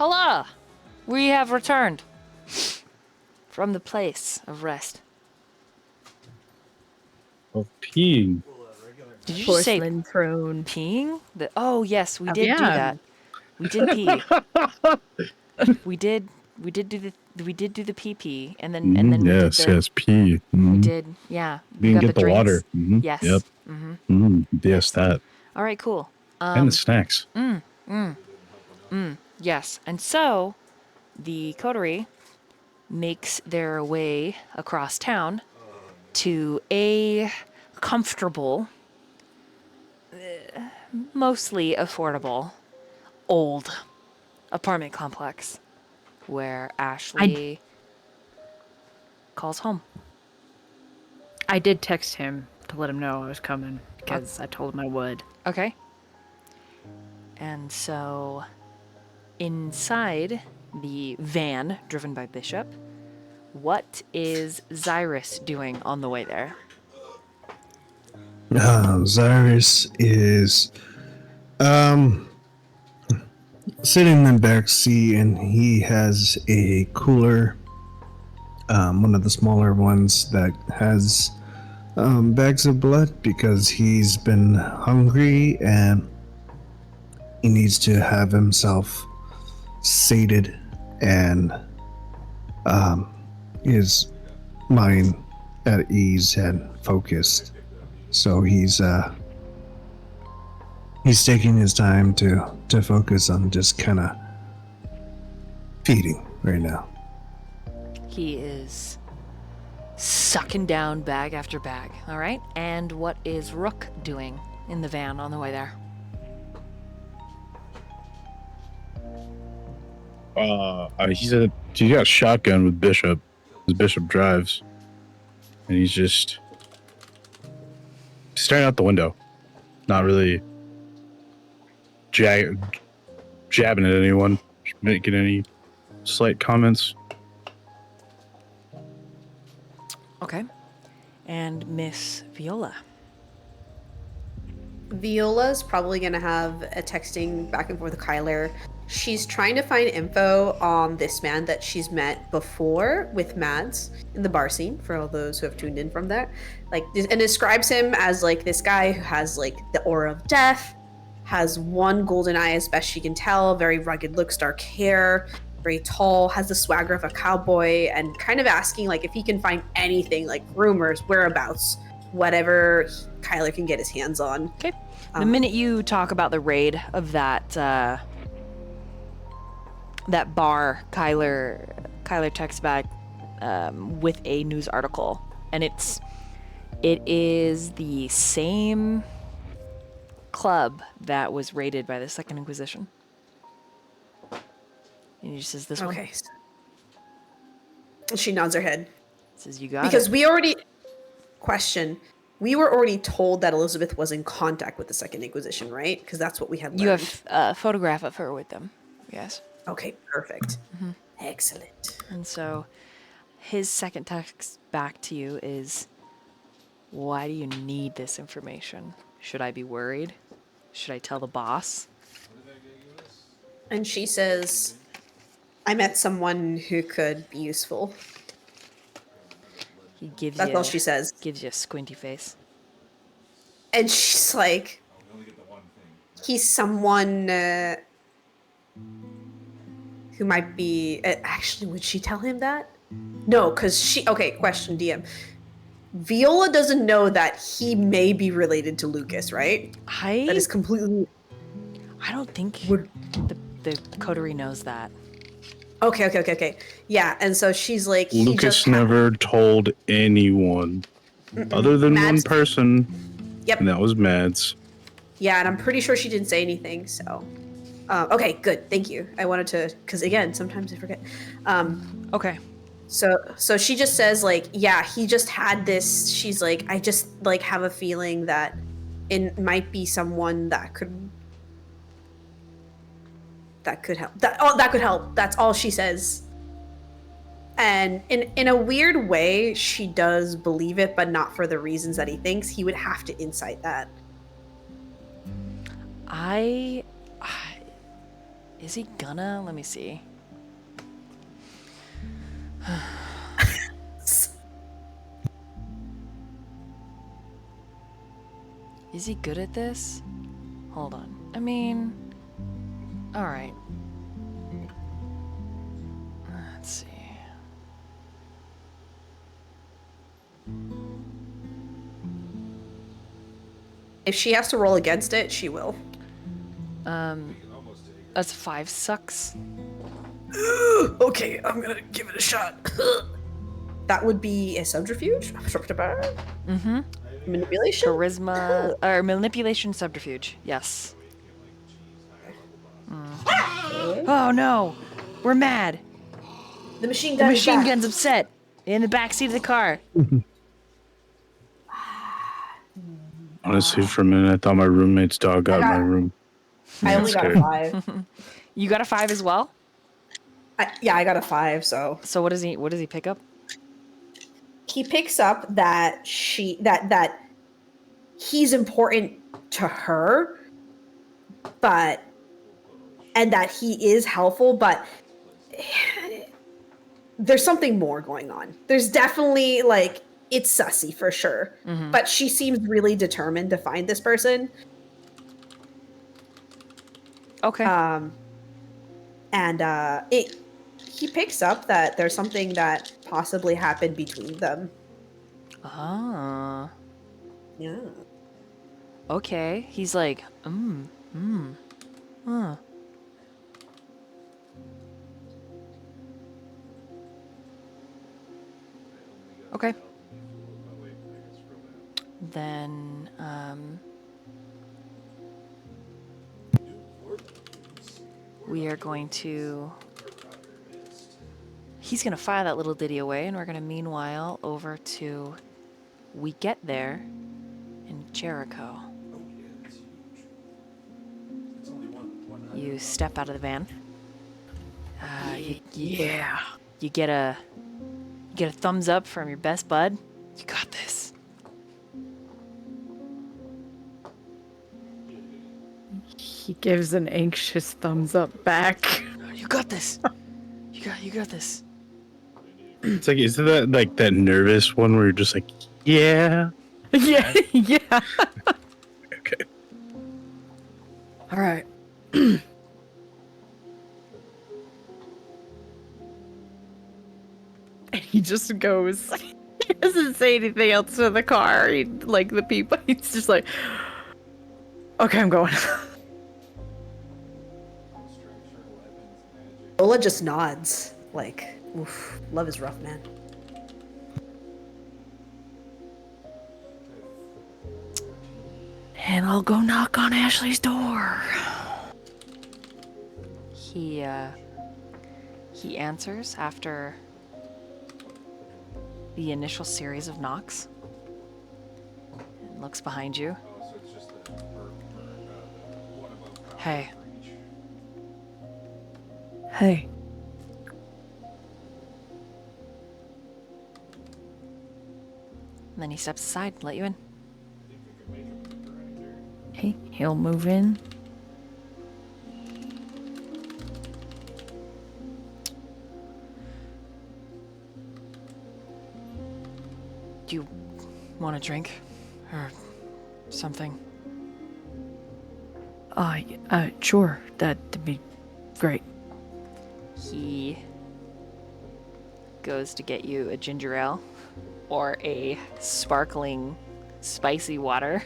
Hola! We have returned from the place of rest. Of peeing. Did you just say Porcelain throne. peeing? Oh yes, we Oh, did do yeah. that. We did pee. we did do the pee pee, and then we did yes, the yes, pee. we Mhm. did yeah. We can got get the drinks. water. Mhm. Yes. Yep. Mm-hmm. Yes, that. All right, cool. And the snacks. Yes, and so the coterie makes their way across town to a comfortable, mostly affordable, old apartment complex where Ashley calls home. I did text him to let him know I was coming because I told him I would. Okay. And so inside the van driven by Bishop, what is Xirus doing on the way there? Xirus is sitting in the back seat, and he has a cooler, one of the smaller ones that has bags of blood because he's been hungry and he needs to have himself sated and his mind at ease and focused. So he's taking his time to focus on just kind of feeding right now. He is sucking down bag after bag. All right. And what is Rook doing in the van on the way there? He's got a shotgun with Bishop. As Bishop drives, and he's just staring out the window, not really jabbing at anyone, making any slight comments. Okay. And Miss Viola. Viola's probably going to have a texting back and forth with Kyler. She's trying to find info on this man that she's met before with Mads in the bar scene, for all those who have tuned in from there. And describes him as like this guy who has like the aura of death, has one golden eye as best she can tell, very rugged looks, dark hair, very tall, has the swagger of a cowboy, and kind of asking like if he can find anything like rumors, whereabouts, whatever Kyler can get his hands on. Okay. The minute you talk about the raid of that that bar, Kyler texts back with a news article, and it is the same club that was raided by the Second Inquisition. And he just says this one. Okay. She nods her head. Says you got because it. we already we were already told that Elizabeth was in contact with the Second Inquisition, right? Because that's what we had learned. You have a photograph of her with them. Yes. Okay, perfect. Excellent. And so his second text back to you is, why do you need this information? Should I be worried? Should I tell the boss? And she says, I met someone who could be useful. He gives That's you, all she says. Gives you a squinty face. And she's like, he's someone who might be... actually, would she tell him that? No, because she... Okay, question, DM. Viola doesn't know that he may be related to Lucas, right? That is completely... I don't think the coterie knows that. Okay. Yeah, and so she's like... Lucas never told anyone other than Mads. one person. Yep. And that was Mads. Yeah, and I'm pretty sure she didn't say anything, so... okay, good. Thank you. I wanted to... Because, again, sometimes I forget. Okay. So she just says, like, yeah, he just had this... She's like, I just, like, have a feeling that it might be someone that could help. That could help. That's all she says. And in a weird way, she does believe it, but not for the reasons that he thinks. He would have to Is he gonna? Let me see. Is he good at this? Hold on. I mean, all right. Let's see. If she has to roll against it, she will. That's 5 sucks. Okay, I'm gonna give it a shot. That would be a subterfuge? Mm-hmm. Manipulation? Charisma, or manipulation subterfuge. Yes. Oh no! We're mad! The machine The gun machine gun's upset! In the backseat of the car. Honestly, for a minute, I thought my roommate's dog got in my room. I only got a 5. You got a 5 as well? Yeah, I got a 5, so. So what does he pick up? He picks up that that he's important to her, and that he is helpful, but there's something more going on. There's definitely, like, it's sussy for sure. Mm-hmm. But she seems really determined to find this person. Okay. He picks up that there's something that possibly happened between them. Ah. Yeah. Okay. He's like, huh. Okay. Then, we are going to... He's going to fire that little ditty away, and we're going to meanwhile over to... We get there in Jericho. You step out of the van. You get a thumbs up from your best bud. You got this. He gives an anxious thumbs up back. You got this. You got this. It's like, is that like that nervous one where you're just like, yeah? Yeah, yeah. Okay. All right. He just goes. He doesn't say anything else to the car. Like the people. He's just like, okay, I'm going. Viola just nods. Like, oof, love is rough, man. And I'll go knock on Ashley's door. He answers after the initial series of knocks and looks behind you. Hey. Hey. And then he steps aside and let you in. Okay, he'll move in. Do you want a drink? Or something? Sure. That'd be great. He goes to get you a ginger ale or a sparkling spicy water.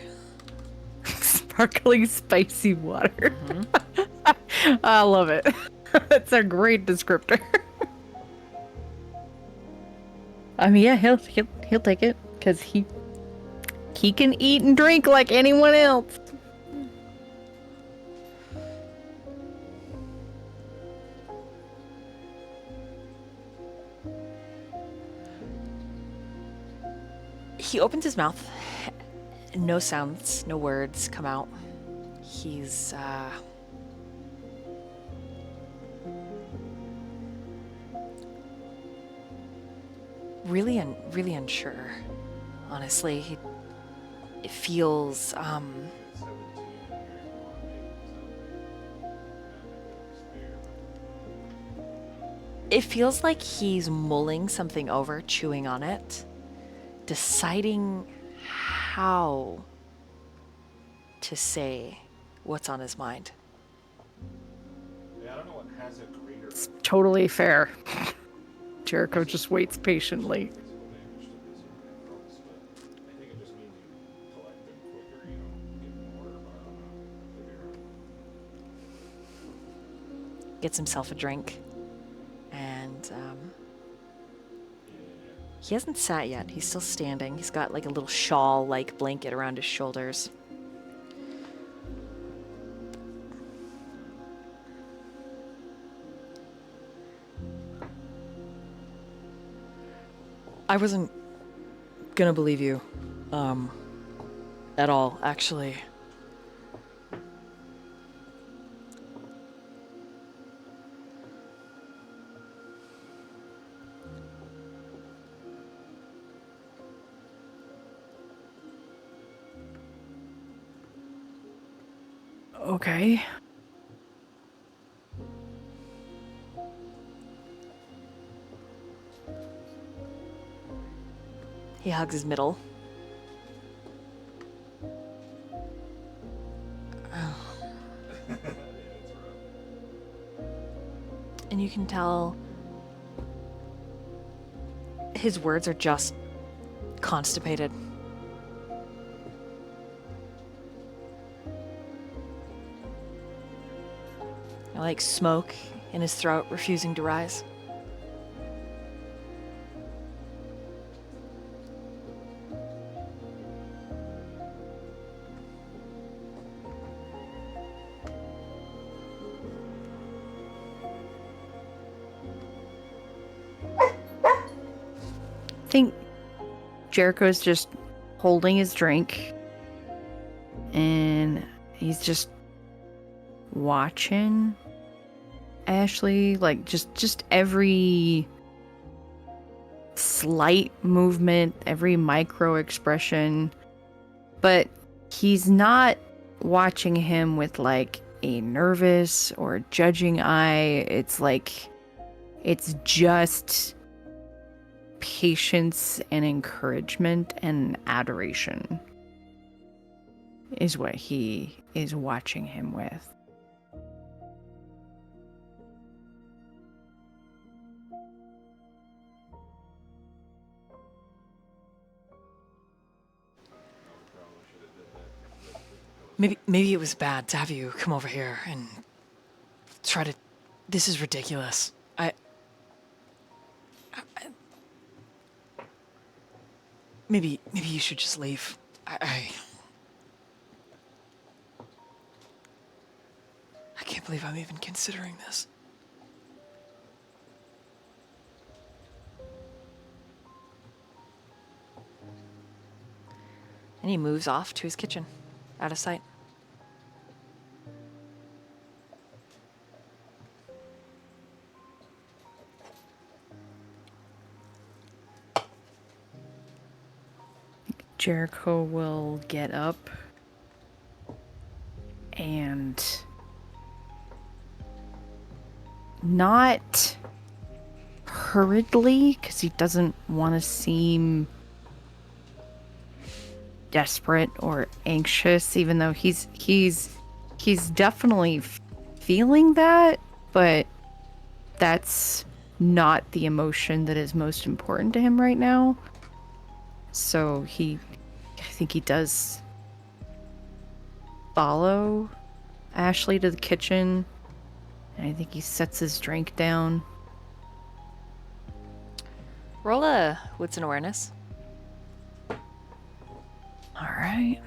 Sparkling spicy water. I love it. That's a great descriptor. I mean, yeah, he'll take it because he can eat and drink like anyone else. He opens his mouth. No sounds, no words come out. He's, really unsure. Honestly, it feels, It feels like he's mulling something over, chewing on it, deciding how to say what's on his mind. It's totally fair. Jericho just waits patiently. Gets himself a drink. And he hasn't sat yet. He's still standing. He's got like a little shawl-like blanket around his shoulders. I wasn't gonna believe you, at all, actually. Okay. He hugs his middle. And you can tell his words are just constipated. Like smoke in his throat, refusing to rise. I think Jericho's just holding his drink and he's just watching Ashley, like just every slight movement, every micro expression, but he's not watching him with like a nervous or judging eye. It's like it's just patience and encouragement and adoration is what he is watching him with. Maybe it was bad to have you come over here and try to... This is ridiculous. Maybe you should just leave. I can't believe I'm even considering this. And he moves off to his kitchen, out of sight. Jericho will get up and not hurriedly, because he doesn't want to seem desperate or anxious, even though he's definitely feeling that, but that's not the emotion that is most important to him right now. So I think he does follow Ashley to the kitchen, and I think he sets his drink down. Roll a wits and awareness. All right.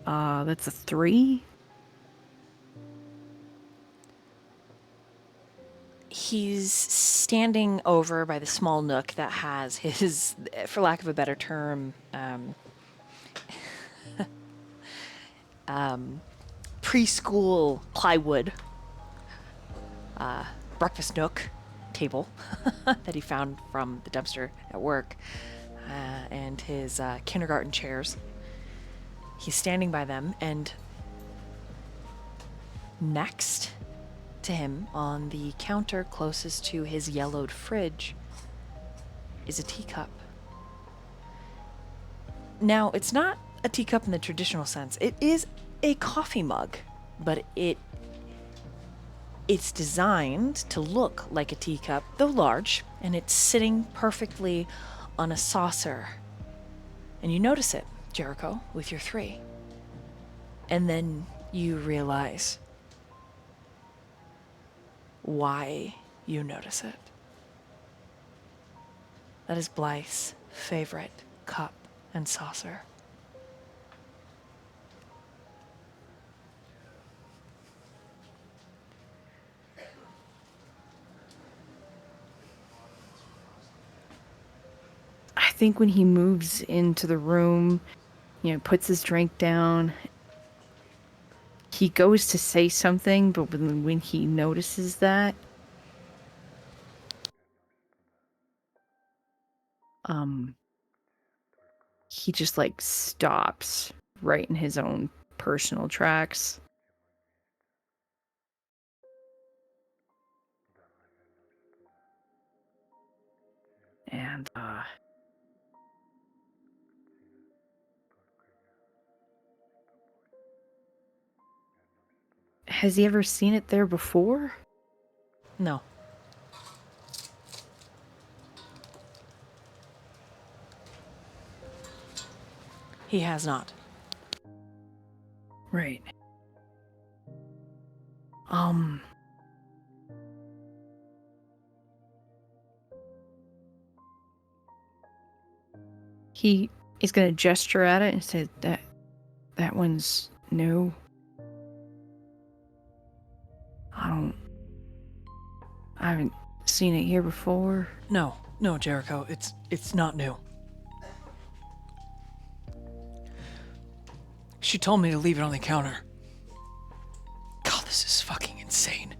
That's a 3. He's standing over by the small nook that has his, for lack of a better term, preschool plywood breakfast nook table that he found from the dumpster at work, and his kindergarten chairs. He's standing by them, and next to him on the counter closest to his yellowed fridge is a teacup. Now, it's not a teacup in the traditional sense. It is a coffee mug, but it's designed to look like a teacup, though large, and it's sitting perfectly on a saucer. And you notice it, Jericho, with your 3. And then you realize why you notice it. That is Blythe's favorite cup and saucer. I think when he moves into the room, puts his drink down, he goes to say something, but when he notices that, he just stops right in his own personal tracks. And has he ever seen it there before? No. He has not. Right. He is going to gesture at it and say that one's new. I haven't seen it here before. No, Jericho, it's not new. She told me to leave it on the counter. God, this is fucking insane.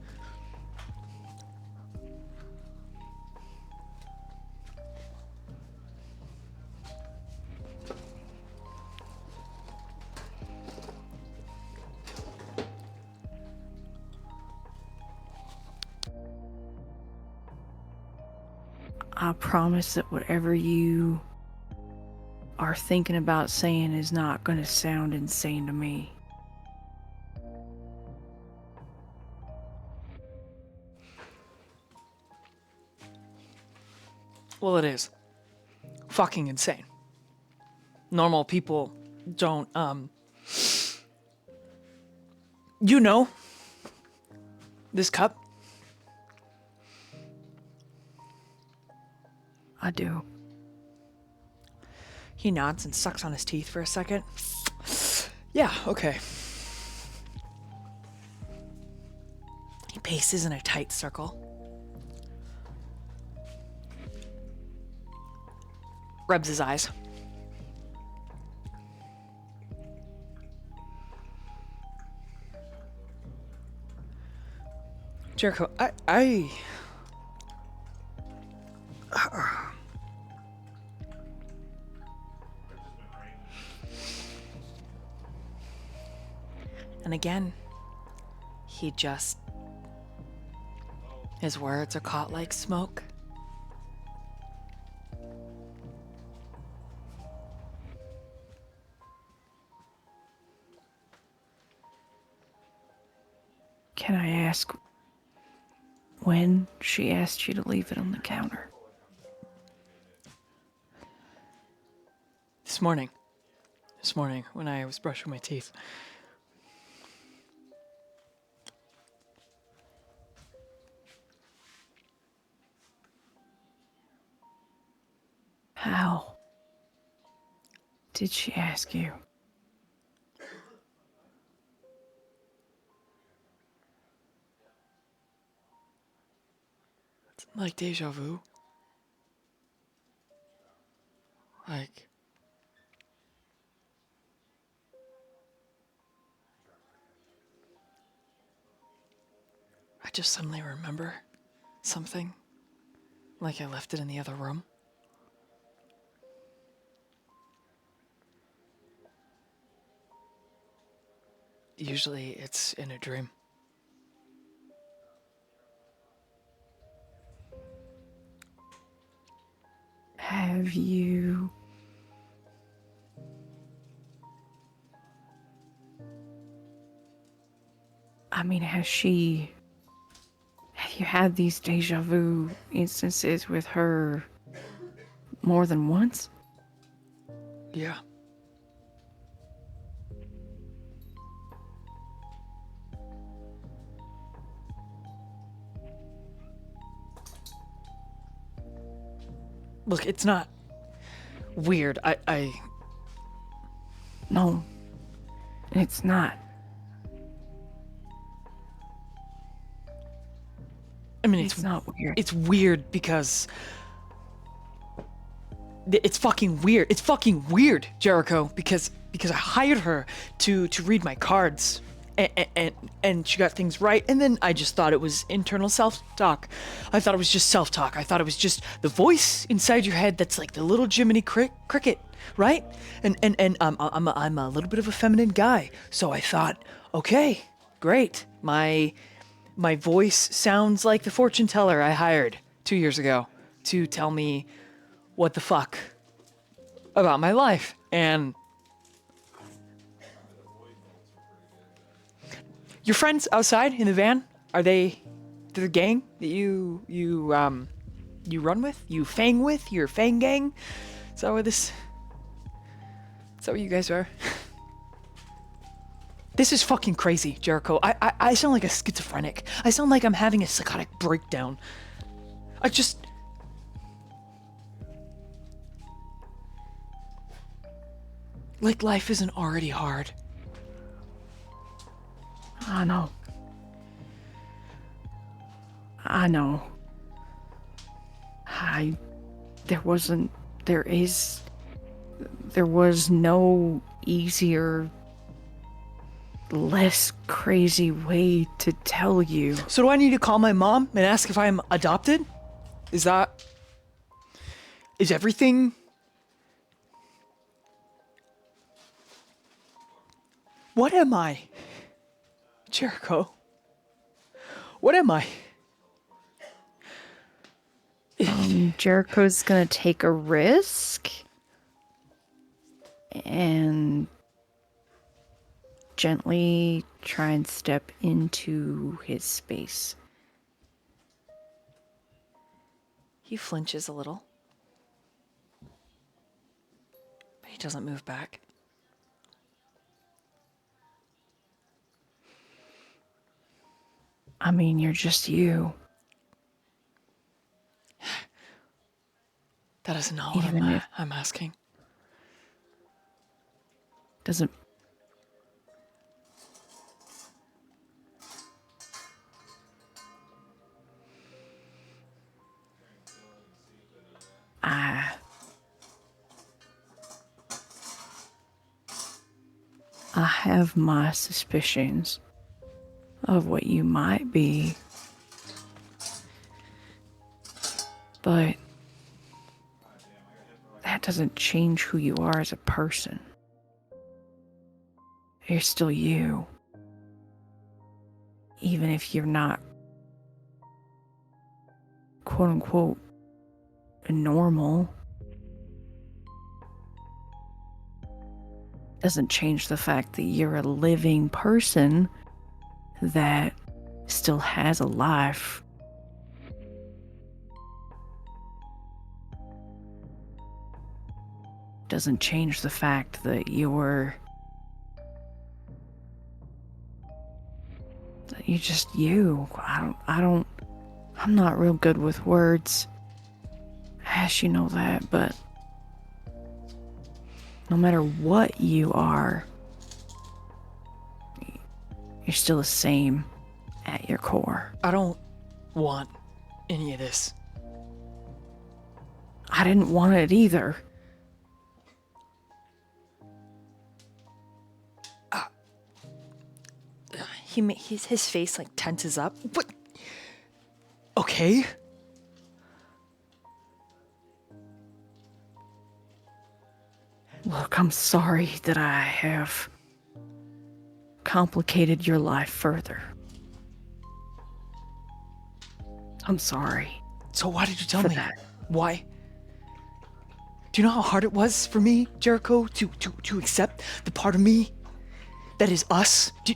I promise that whatever you are thinking about saying is not going to sound insane to me. Well, it is. Fucking insane. Normal people don't, this cup? I do. He nods and sucks on his teeth for a second. Yeah, okay. He paces in a tight circle. Rubs his eyes. Jericho, And again, his words are caught like smoke. Can I ask when she asked you to leave it on the counter? This morning when I was brushing my teeth. How did she ask you? It's like deja vu. Like, I just suddenly remember something. Like I left it in the other room. usually it's in a dream. Have you... I mean, have you had these deja vu instances with her more than once? Yeah. Look, it's not weird. No, it's not. I mean, It's not weird. It's weird because it's fucking weird. It's fucking weird, Jericho, because I hired her to read my cards, and she got things right, and then I just thought it was internal self-talk. I thought it was just self-talk. I thought it was just the voice inside your head that's like the little Jiminy Cricket, right? And I'm a little bit of a feminine guy, so I thought, okay, great. My voice sounds like the fortune teller I hired 2 years ago to tell me what the fuck about my life. And your friends outside in the van, are they the gang that you run with? You fang with? Your fang gang? Is that what you guys are? This is fucking crazy, Jericho. I sound like a schizophrenic. I sound like I'm having a psychotic breakdown. Like life isn't already hard. I know. There was no easier, less crazy way to tell you. So do I need to call my mom and ask if I'm adopted? Is everything... What am I? Jericho? What am I? Jericho's gonna take a risk and gently try and step into his space. He flinches a little, but he doesn't move back. I mean, you're just you. That is not what I'm asking. Doesn't... I have my suspicions of what you might be, but that doesn't change who you are as a person. You're still you, even if you're not quote unquote normal. Doesn't change the fact that you're a living person that still has a life. Doesn't change the fact that you're just you. I'm not real good with words. Ash, you know that, but no matter what you are, you're still the same at your core. I don't want any of this. I didn't want it either. His face like tenses up. What? Okay. Look, I'm sorry that I have complicated your life further. I'm sorry. So why did you tell for me? that. Why? Do you know how hard it was for me, Jericho, to accept the part of me that is us? Do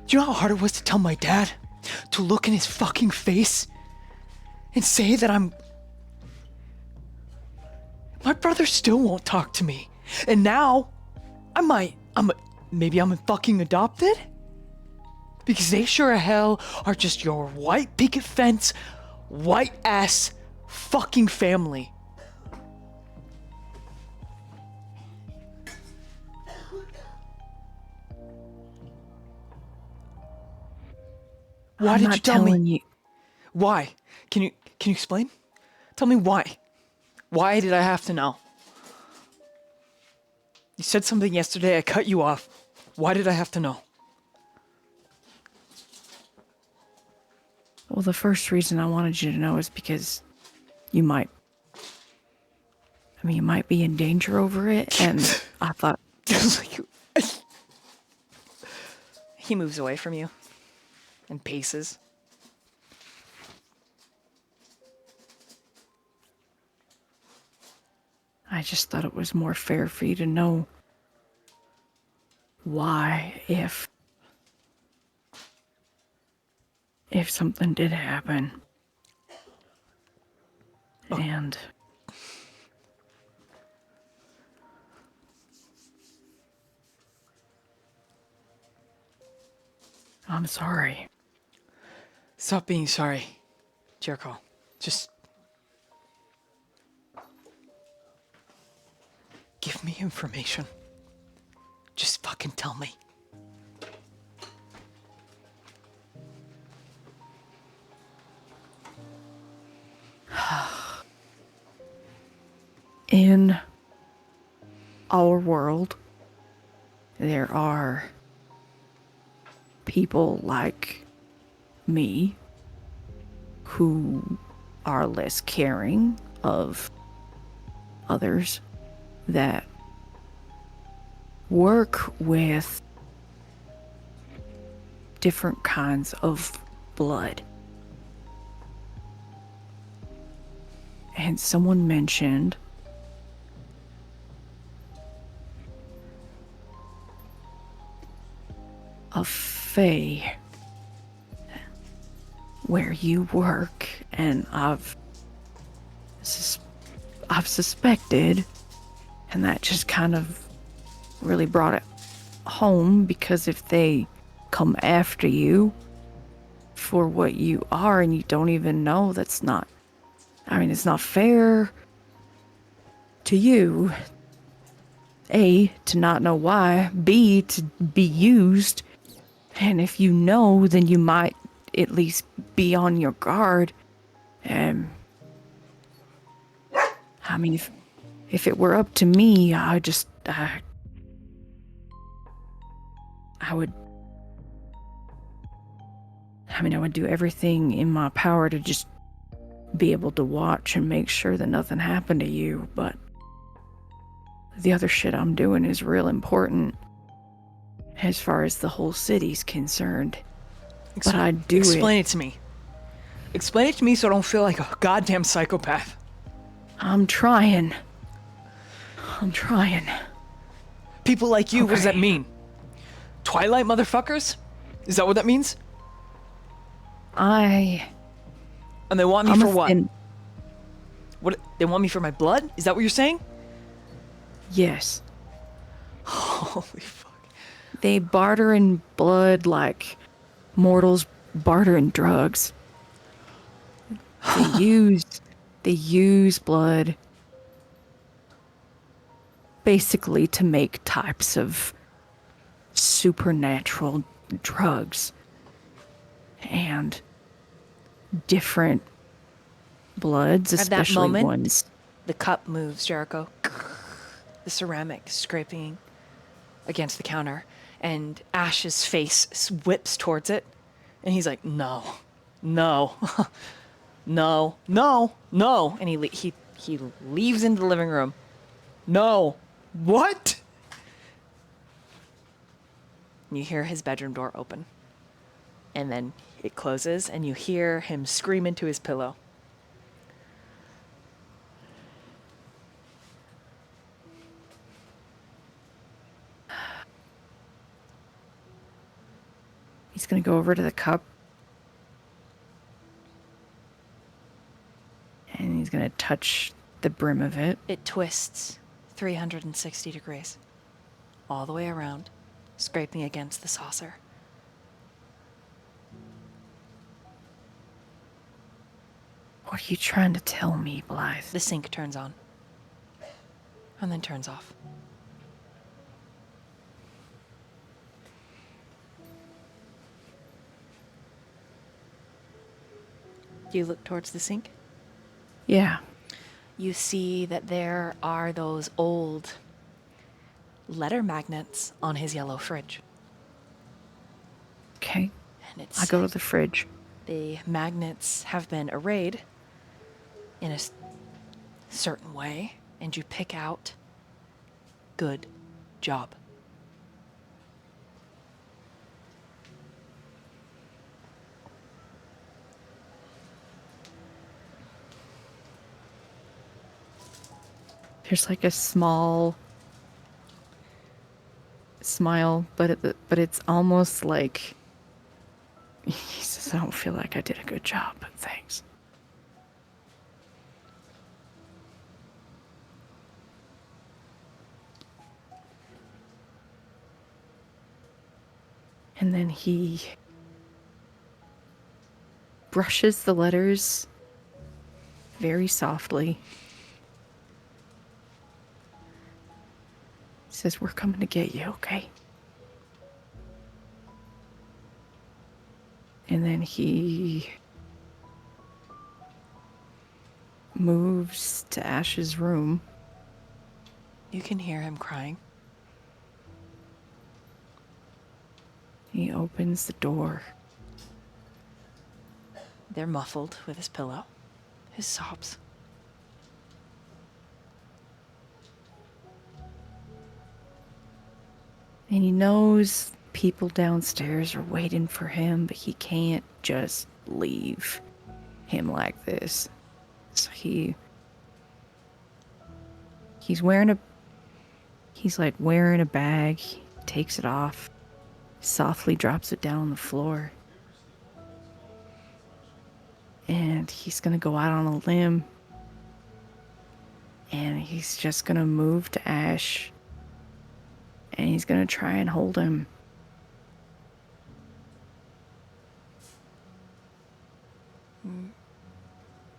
you know how hard it was to tell my dad to look in his fucking face and say that my brother still won't talk to me. And now maybe I'm fucking adopted? Because they sure as hell are just your white picket fence, white ass fucking family. Why I'm did not you tell me? telling you. Why? Can you explain? Tell me why. Why did I have to know? You said something yesterday, I cut you off. Why did I have to know? Well, the first reason I wanted you to know is because you might be in danger over it, and I thought... He moves away from you and paces. I just thought it was more fair for you to know why, if something did happen. Oh. And I'm sorry. Stop being sorry, Jericho. Just give me information. Just fucking tell me. In our world, there are people like me who are less caring of others, that work with different kinds of blood. And someone mentioned a fae where you work, and I've suspected, and that just kind of really brought it home, because if they come after you for what you are and you don't even know, it's not fair to you. A, to not know why. B, to be used. And if you know, then you might at least be on your guard. If it were up to me, I would do everything in my power to just be able to watch and make sure that nothing happened to you, but the other shit I'm doing is real important as far as the whole city's concerned. But I do Explain it to me. Explain it to me so I don't feel like a goddamn psychopath. I'm trying. People like you, Okay. what does that mean? Twilight motherfuckers? Is that what that means? And they want me I'm for a what? thin- What? They want me for my blood? Is that what you're saying? Yes. Holy fuck. They barter in blood like mortals barter in drugs. They use blood basically to make types of supernatural drugs. And different bloods, At that especially moment, ones. the cup moves, Jericho. The ceramic scraping against the counter, and Ash's face whips towards it, and he's like, "No, no, no, no, no!" And he leaves into the living room. No. What? You hear his bedroom door open. And then it closes, and you hear him scream into his pillow. He's gonna go over to the cup. And he's gonna touch the brim of it. It twists 360 degrees. All the way around, scraping against the saucer. What are you trying to tell me, Blythe? The sink turns on. And then turns off. Do you look towards the sink? Yeah. You see that there are those old letter magnets on his yellow fridge. Okay. And it's I go to the fridge. the magnets have been arrayed in a certain way, and you pick out good job. There's like a small smile, but it's almost like he says, "I don't feel like I did a good job, but thanks." And then he brushes the letters very softly. He says, "We're coming to get you, okay?" And then he moves to Ash's room. You can hear him crying. He opens the door. They're muffled with his pillow, his sobs. And he knows people downstairs are waiting for him, but he can't just leave him like this. So he's like wearing a bag, he takes it off, softly drops it down on the floor. And he's gonna go out on a limb. And he's just gonna move to Ash. And he's gonna try and hold him.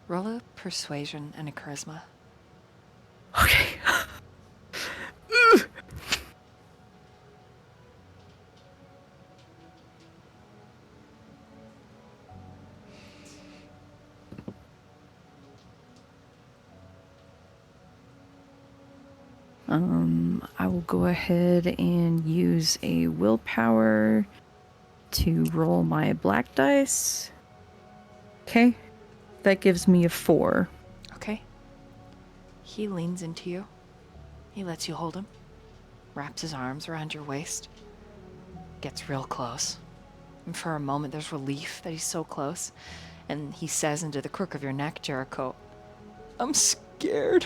Roll a persuasion and a charisma. Okay. I will go ahead and use a willpower to roll my black dice. Okay. That gives me a 4. Okay. He leans into you. He lets you hold him. Wraps his arms around your waist. Gets real close. And for a moment, there's relief that he's so close. And he says into the crook of your neck, Jericho, "I'm scared."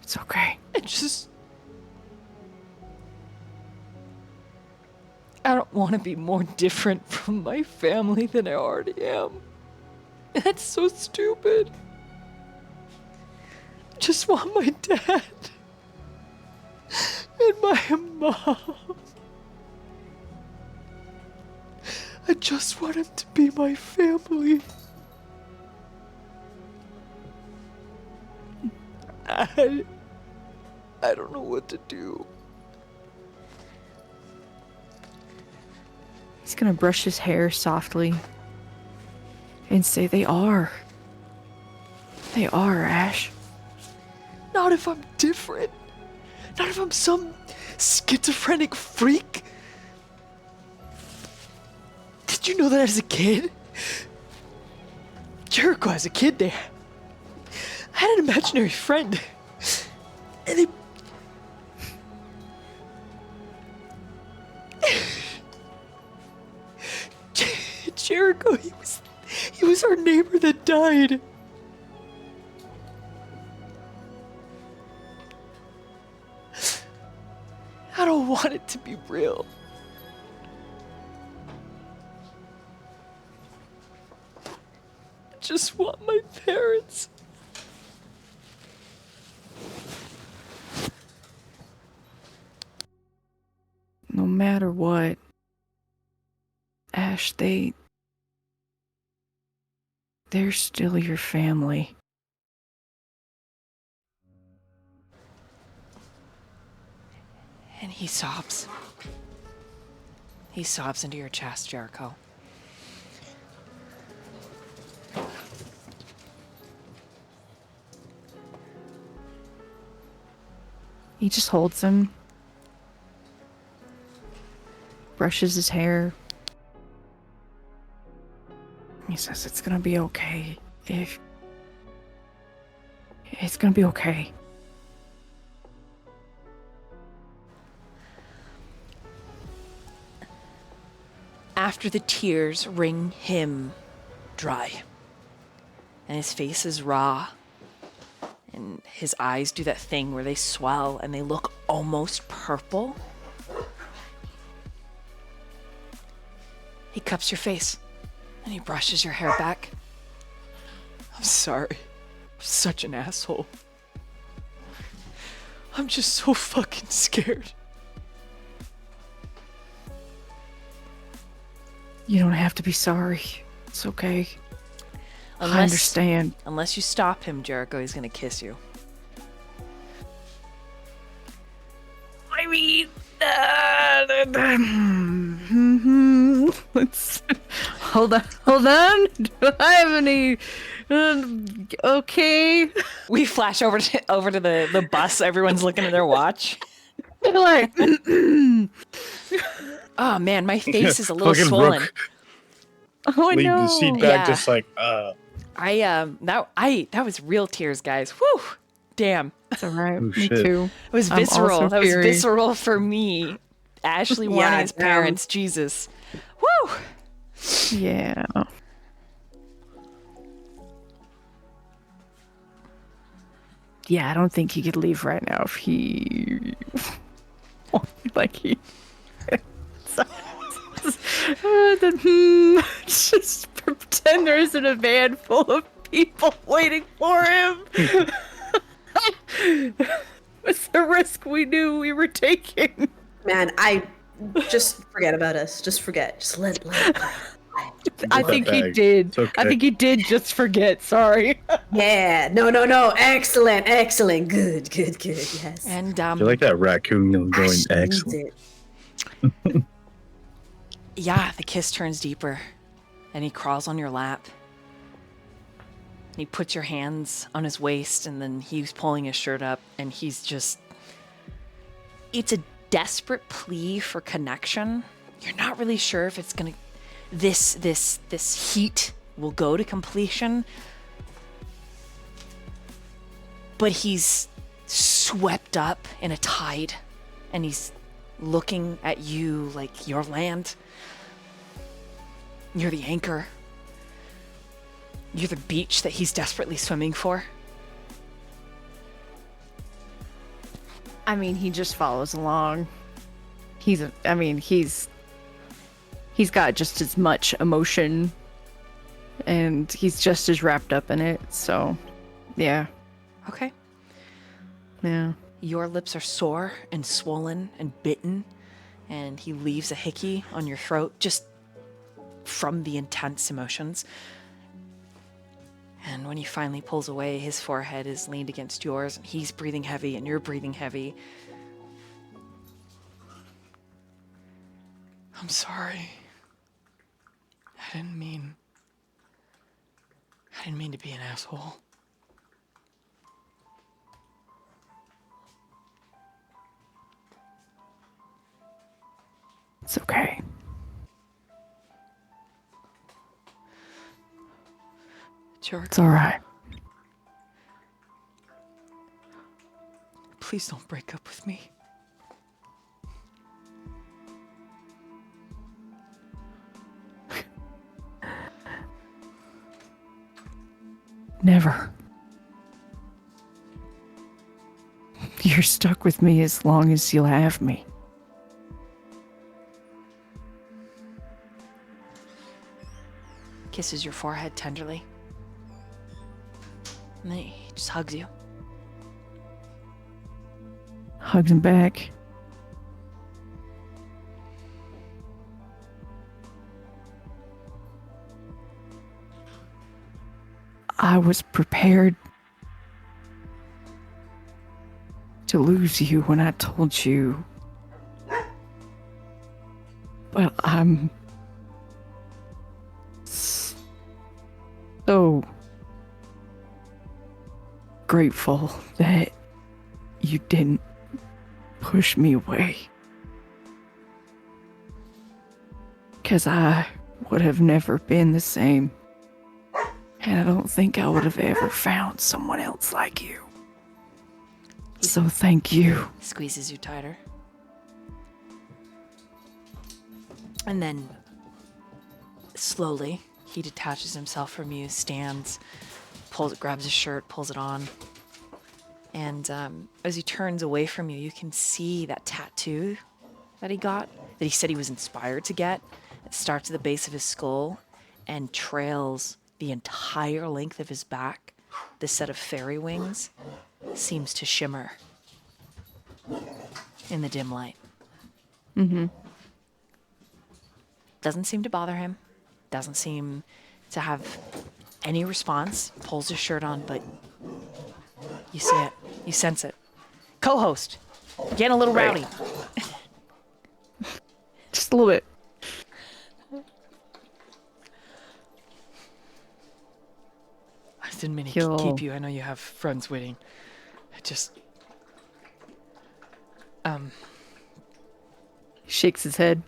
It's okay. I don't want to be more different from my family than I already am. That's so stupid. I just want my dad and my mom. I just want him to be my family. I don't know what to do. He's gonna brush his hair softly and say, They are, Ash." Not if I'm different. Not if I'm some schizophrenic freak. Did you know that as a kid? Jericho as a kid there. I had an imaginary friend. And they... Jericho, he was our neighbor that died. I don't want it to be real. I just want my parents. No matter what, Ash, they're still your family. And he sobs. He sobs into your chest, Jericho. He just holds him, brushes his hair. He says, it's gonna be okay. It's gonna be okay. After the tears wring him dry, and his face is raw, and his eyes do that thing where they swell and they look almost purple, he cups your face and he brushes your hair back. I'm sorry. I'm such an asshole. I'm just so fucking scared. You don't have to be sorry. It's okay. I understand. Unless you stop him, Jericho, he's gonna kiss you. I mean, let's hold on. Do I have any? Okay. We flash over to the bus. Everyone's looking at their watch. Like, oh man, my face is a little Fucking swollen. Rook. oh Leave no. the seat back, Yeah. just like, That was real tears, guys. Whew. Damn. It's alright. Oh, Me shit. too. It was I'm visceral. also That was teary. visceral for me. Ashley wanting his parents. Jesus. Woo! Yeah. Yeah, I don't think he could leave right now if he like he just pretend there isn't a van full of people waiting for him. What's the risk we knew we were taking? Man, I just forget about us. Just forget. Just let it go. I that think he bag. did. It's okay. I think he did just forget. Sorry. Yeah. No. Excellent. Good. Yes. And I feel like that raccoon going Ash needs excellent. it. yeah, the kiss turns deeper, and he crawls on your lap. He puts your hands on his waist, and then he's pulling his shirt up, and he's just... It's a desperate plea for connection. You're not really sure if it's gonna... This heat will go to completion. But he's swept up in a tide, and he's looking at you like your land. You're the anchor. You're the beach that he's desperately swimming for. I mean, he just follows along. He's got just as much emotion, and he's just as wrapped up in it. So, yeah. Okay. Yeah. Your lips are sore and swollen and bitten, and he leaves a hickey on your throat just from the intense emotions. And when he finally pulls away, his forehead is leaned against yours, and he's breathing heavy, and you're breathing heavy. I'm sorry. I didn't mean to be an asshole. It's okay. Jericho, It's all right. Please don't break up with me. Never. You're stuck with me as long as you'll have me. Kisses your forehead tenderly. And then he just hugs you. Hugs him back. I was prepared to lose you when I told you. But I'm so grateful that you didn't push me away. 'Cause I would have never been the same. And I don't think I would have ever found someone else like you. So thank you. Squeezes you tighter. And then, slowly, he detaches himself from you, stands, grabs his shirt, pulls it on. And as he turns away from you, you can see that tattoo that he got, that he said he was inspired to get. It starts at the base of his skull and trails the entire length of his back. This set of fairy wings seems to shimmer in the dim light. Mm-hmm. Doesn't seem to bother him. Doesn't seem to have any response. Pulls his shirt on, but you see it. You sense it. Co-host, getting a little rowdy. Just a little bit. I didn't mean to keep you. I know you have friends waiting. I just... Shakes his head.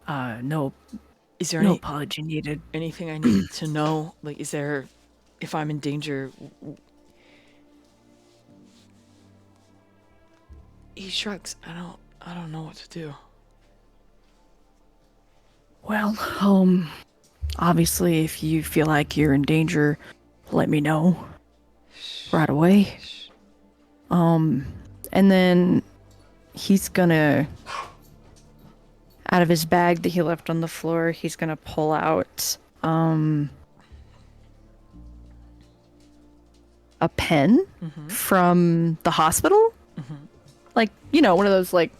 No. Is there no apology needed. Anything I need to know? Like, is there... If I'm in danger... He shrugs. I don't know what to do. Well, obviously if you feel like you're in danger, let me know right away. And then he's gonna, out of his bag that he left on the floor, he's gonna pull out a pen from the hospital. Like, you know, one of those like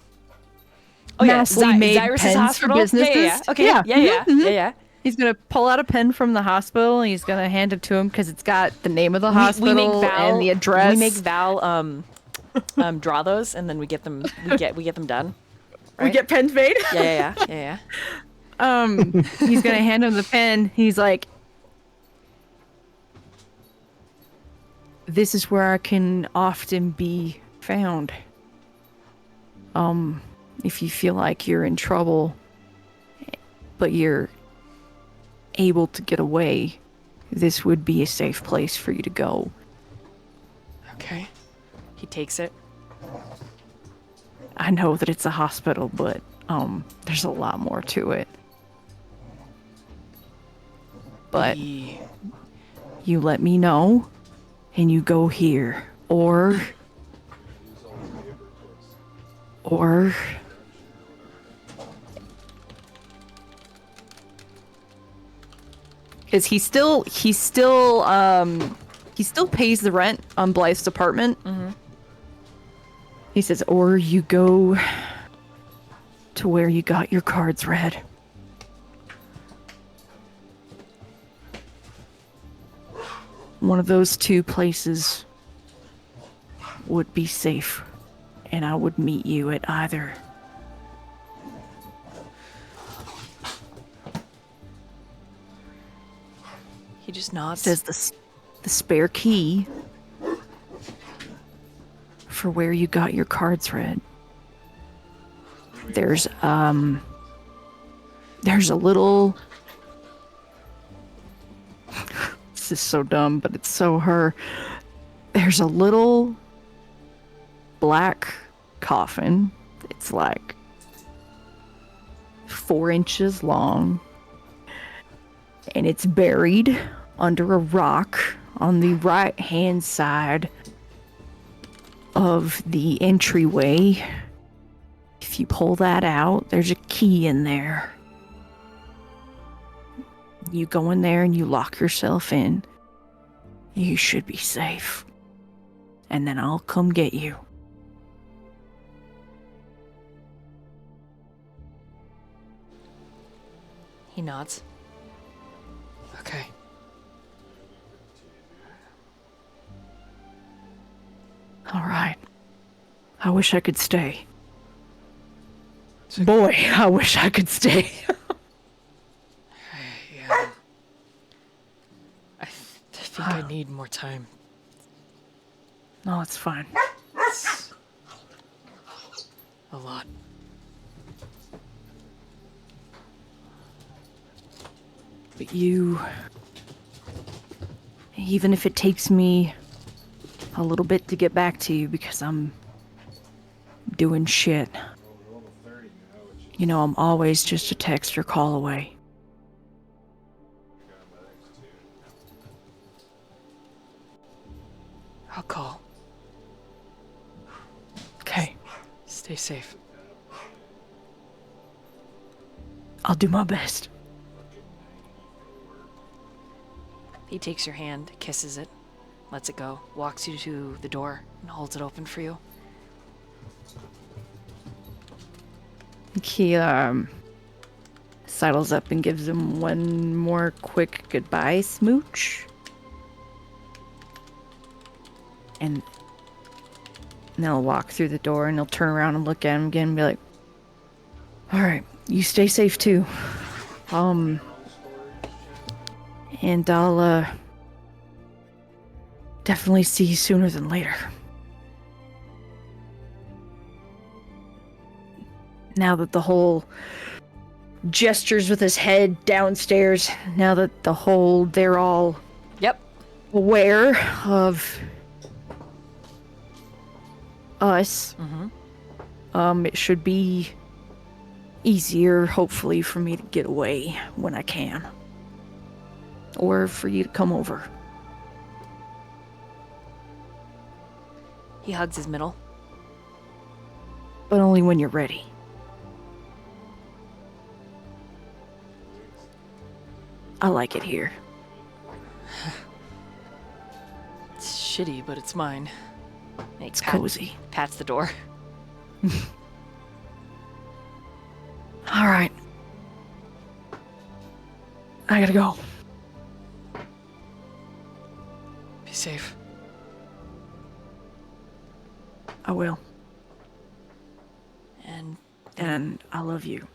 massively made Xirus' pens hospital? for businesses. Yeah. Okay. Yeah. He's gonna pull out a pen from the hospital and he's gonna hand it to him because it's got the name of the hospital and the address. We make Val draw those, and then we get them. We get them done. Right? We get pens made. Yeah. He's gonna hand him the pen. He's like, "This is where I can often be found. If you feel like you're in trouble, but you're able to get away, this would be a safe place for you to go." Okay. He takes it. I know that it's a hospital, but there's a lot more to it. But you let me know, and you go here, or because he still pays the rent on Blythe's apartment. He says, or you go to where you got your cards read. One of those two places would be safe, and I would meet you at either. He just nods. Says the spare key for where you got your cards read. There's a little... This is so dumb, but it's so her. there's a little black coffin. It's like 4 inches long, and it's buried under a rock on the right hand side of the entryway. If you pull that out, there's a key in there. You go in there and you lock yourself in. You should be safe. And then I'll come get you. He nods. Okay. All right. I wish I could stay. Boy, I wish I could stay. Yeah. I think I need more time. No, it's fine. It's a lot. But you... Even if it takes me a little bit to get back to you because I'm doing shit. You know, I'm always just a text or call away. I'll call. Okay. Stay safe. I'll do my best. He takes your hand, kisses it, lets it go, walks you to the door, and holds it open for you. He sidles up and gives him one more quick goodbye smooch. And then he'll walk through the door and he'll turn around and look at him again and be like, all right, you stay safe too. And I'll definitely see you sooner than later. Now that the whole gestures with his head downstairs, now that they're all aware of us, it should be easier, hopefully, for me to get away when I can. Or for you to come over. He hugs his middle. But only when you're ready. I like it here. It's shitty, but it's mine. It's cozy. Pats the door. All right. I gotta go. Be safe. I will. And I love you.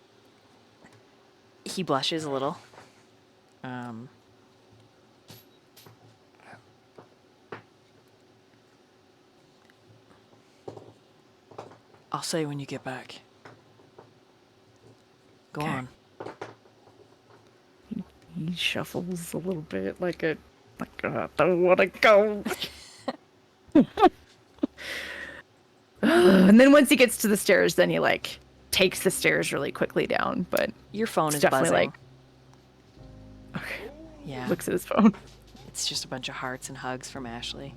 he blushes a little. I'll say when you get back. Go Okay. on. He shuffles a little bit like I don't want to go. And then once he gets to the stairs, then he like takes the stairs really quickly down. But your phone it's is definitely buzzing. like, okay. Yeah. Looks at his phone. It's just a bunch of hearts and hugs from Ashley.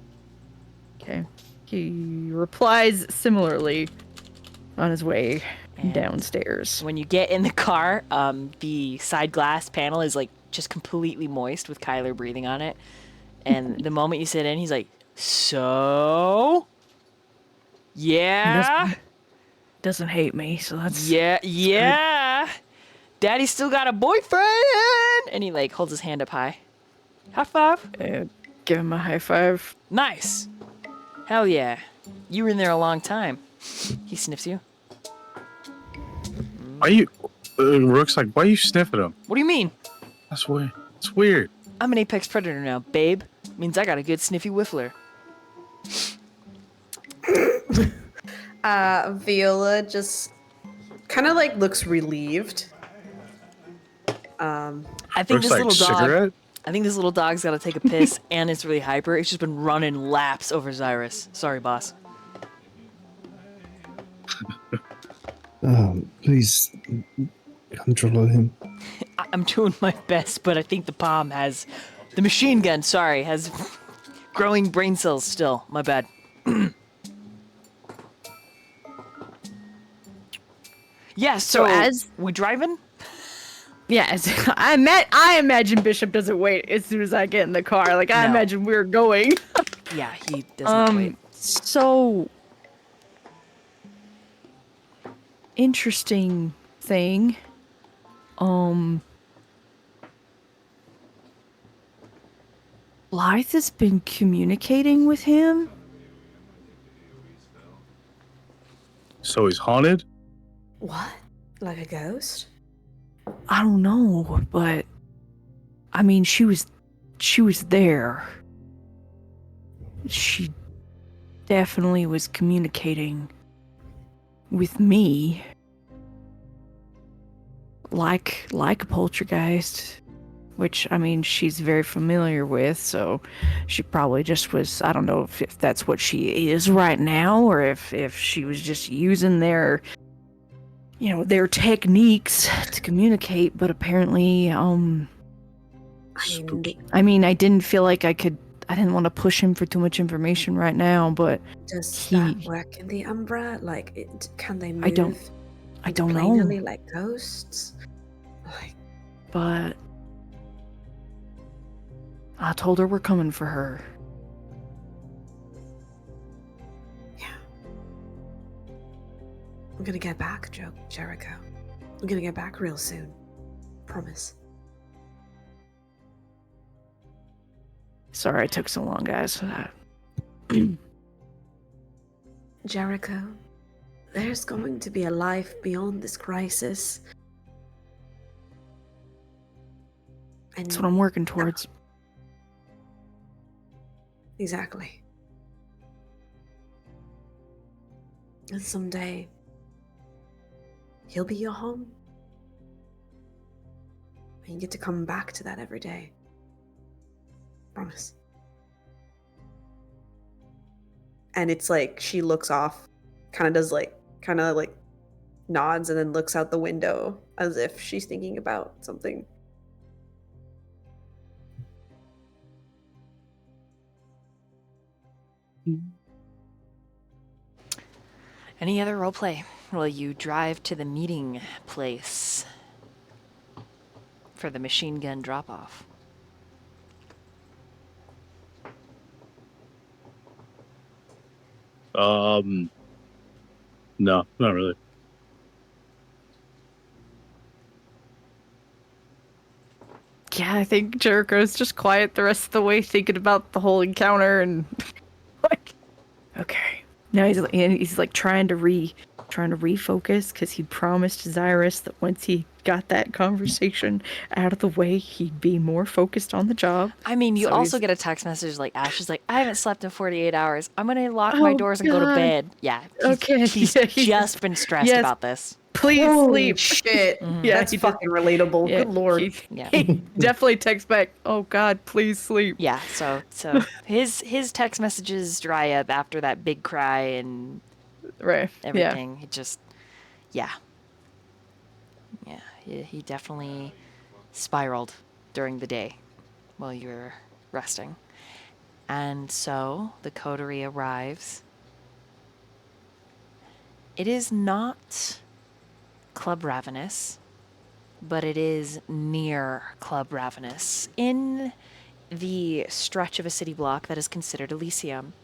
Okay. He replies similarly on his way And downstairs. When you get in the car, the side glass panel is like just completely moist with Kyler breathing on it. And the moment you sit in, he's like, "So, yeah, doesn't hate me, so that's yeah. Daddy still got a boyfriend." And he like holds his hand up high. High five. Give him a high five. Nice. Hell yeah. You were in there a long time. He sniffs you. Why you? Rook's like, why are you sniffing him? What do you mean? That's weird. It's weird. I'm an apex predator now, babe. Means I got a good sniffy whiffler. Viola just kind of like looks relieved. I think Rook's this like, little dog. cigarette? I think this little dog's got to take a piss, and it's really hyper. It's just been running laps over Xirus. Sorry, boss. Please control him. I'm doing my best, but I think the palm has... The machine gun, sorry, has growing brain cells still. My bad. Yeah, so as we driving? Yes, I imagine Bishop doesn't wait as soon as I get in the car. Like I No. imagine we're going. Yeah, he doesn't wait. So interesting thing. Blythe has been communicating with him. So he's haunted? What? Like a ghost? I don't know, but I mean, she was there. She definitely was communicating with me, like a poltergeist, which I mean, she's very familiar with. So she probably just was. I don't know if that's what she is right now, or if she was just using their techniques to communicate, but apparently, I didn't feel like I didn't want to push him for too much information right now, but does that work in the Umbra? Like, can they move? I don't know. Plainly like ghosts? Like, but I told her we're coming for her. I'm gonna get back, Jericho. I'm gonna get back real soon. Promise. Sorry it took so long, guys. Jericho, there's going to be a life beyond this crisis. And That's what I'm working towards. Exactly. And someday, he'll be your home. And you get to come back to that every day. Promise. And it's like she looks off, kind of nods and then looks out the window as if she's thinking about something. Any other roleplay? Will you drive to the meeting place for the machine gun drop-off? No, not really. Yeah, I think Jericho's just quiet the rest of the way, thinking about the whole encounter and like, okay. Now he's like trying to refocus because he promised Xirus that once he got that conversation out of the way, he'd be more focused on the job. I mean, you So also he's- get a text message like Ash is like, I haven't slept in 48 hours. I'm gonna lock my doors and go to God. bed. Yeah. Okay, He's yeah, he's- just been stressed yes. about this. Please Holy sleep. shit. Yeah, That's he did- fucking relatable. Yeah, Good lord. He definitely texts back, "Oh God, please sleep." Yeah, so his text messages dry up after that big cry and Right. everything. It just, yeah, he definitely spiraled during the day while you were resting. And so the coterie arrives. It is not Club Ravenous, but it is near Club Ravenous in the stretch of a city block that is considered Elysium.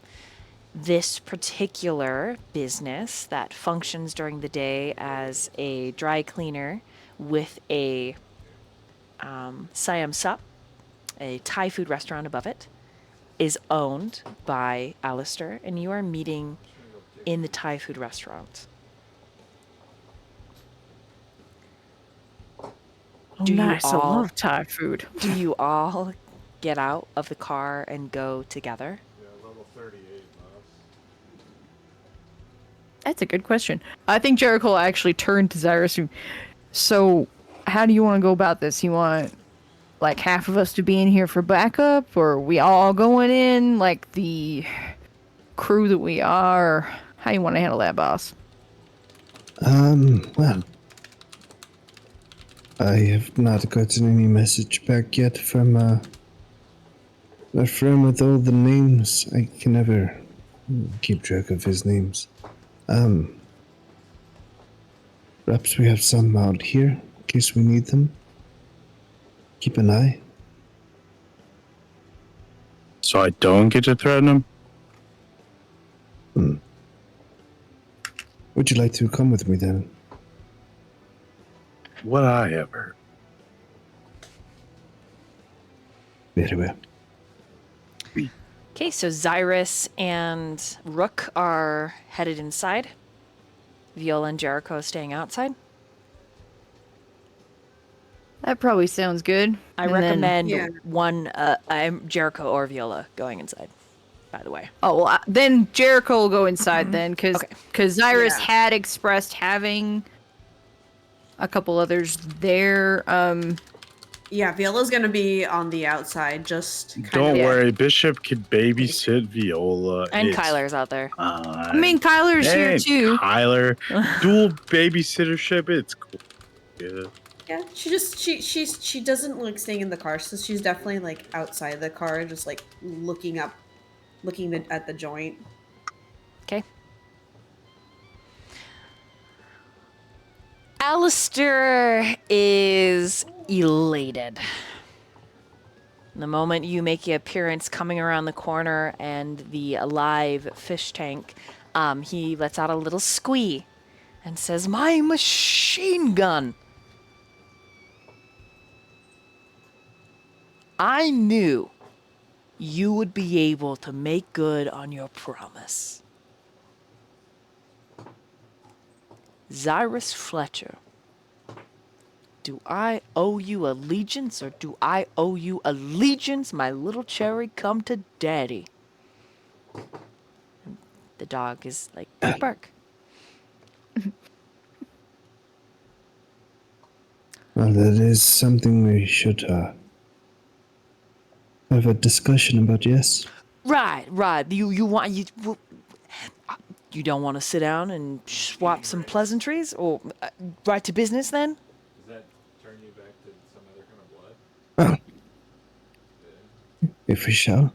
This particular business that functions during the day as a dry cleaner with a Siam Sup, a Thai food restaurant above it, is owned by Alistair, and you are meeting in the Thai food restaurant. Oh, Do you nice. I all- love Thai food. Do you all get out of the car and go together? That's a good question. I think Jericho actually turned to Xirus. So, how do you want to go about this? You want like half of us to be in here for backup, or are we all going in like the crew that we are? How you want to handle that, boss? Well, I have not gotten any message back yet from, my friend with all the names. I can never keep track of his names. Perhaps we have some out here, in case we need them. Keep an eye. So I don't get to threaten him? Would you like to come with me then? Would I ever? Very well. Okay, so Xirus and Rook are headed inside. Viola and Jericho staying outside. That probably sounds good. I And then- recommend one, I'm Jericho or Viola going inside, by the way. Oh, well, then Jericho will go inside then, because Xirus had expressed having a couple others there. Yeah, Viola's gonna be on the outside, just kind Don't of. worry, Bishop could babysit Viola. And It's Kyler's out there. I mean, Kyler's here Hey, too. Kyler, dual babysittership. It's cool. Yeah. Yeah, she doesn't like staying in the car, so she's definitely like outside the car, just like looking at the joint. Okay. Alistair is elated. The moment you make your appearance coming around the corner and the alive fish tank, he lets out a little squee and says, "My machine gun!" I knew you would be able to make good on your promise. Xirus Fletcher, do I owe you allegiance or do I owe you allegiance, my little cherry come to daddy? And the dog is like, bark. Well, that is something we should, have a discussion about, yes? Right. You don't want to sit down and swap some pleasantries or right to business then? Does that turn you back to some other kind of blood? Well, if we shall.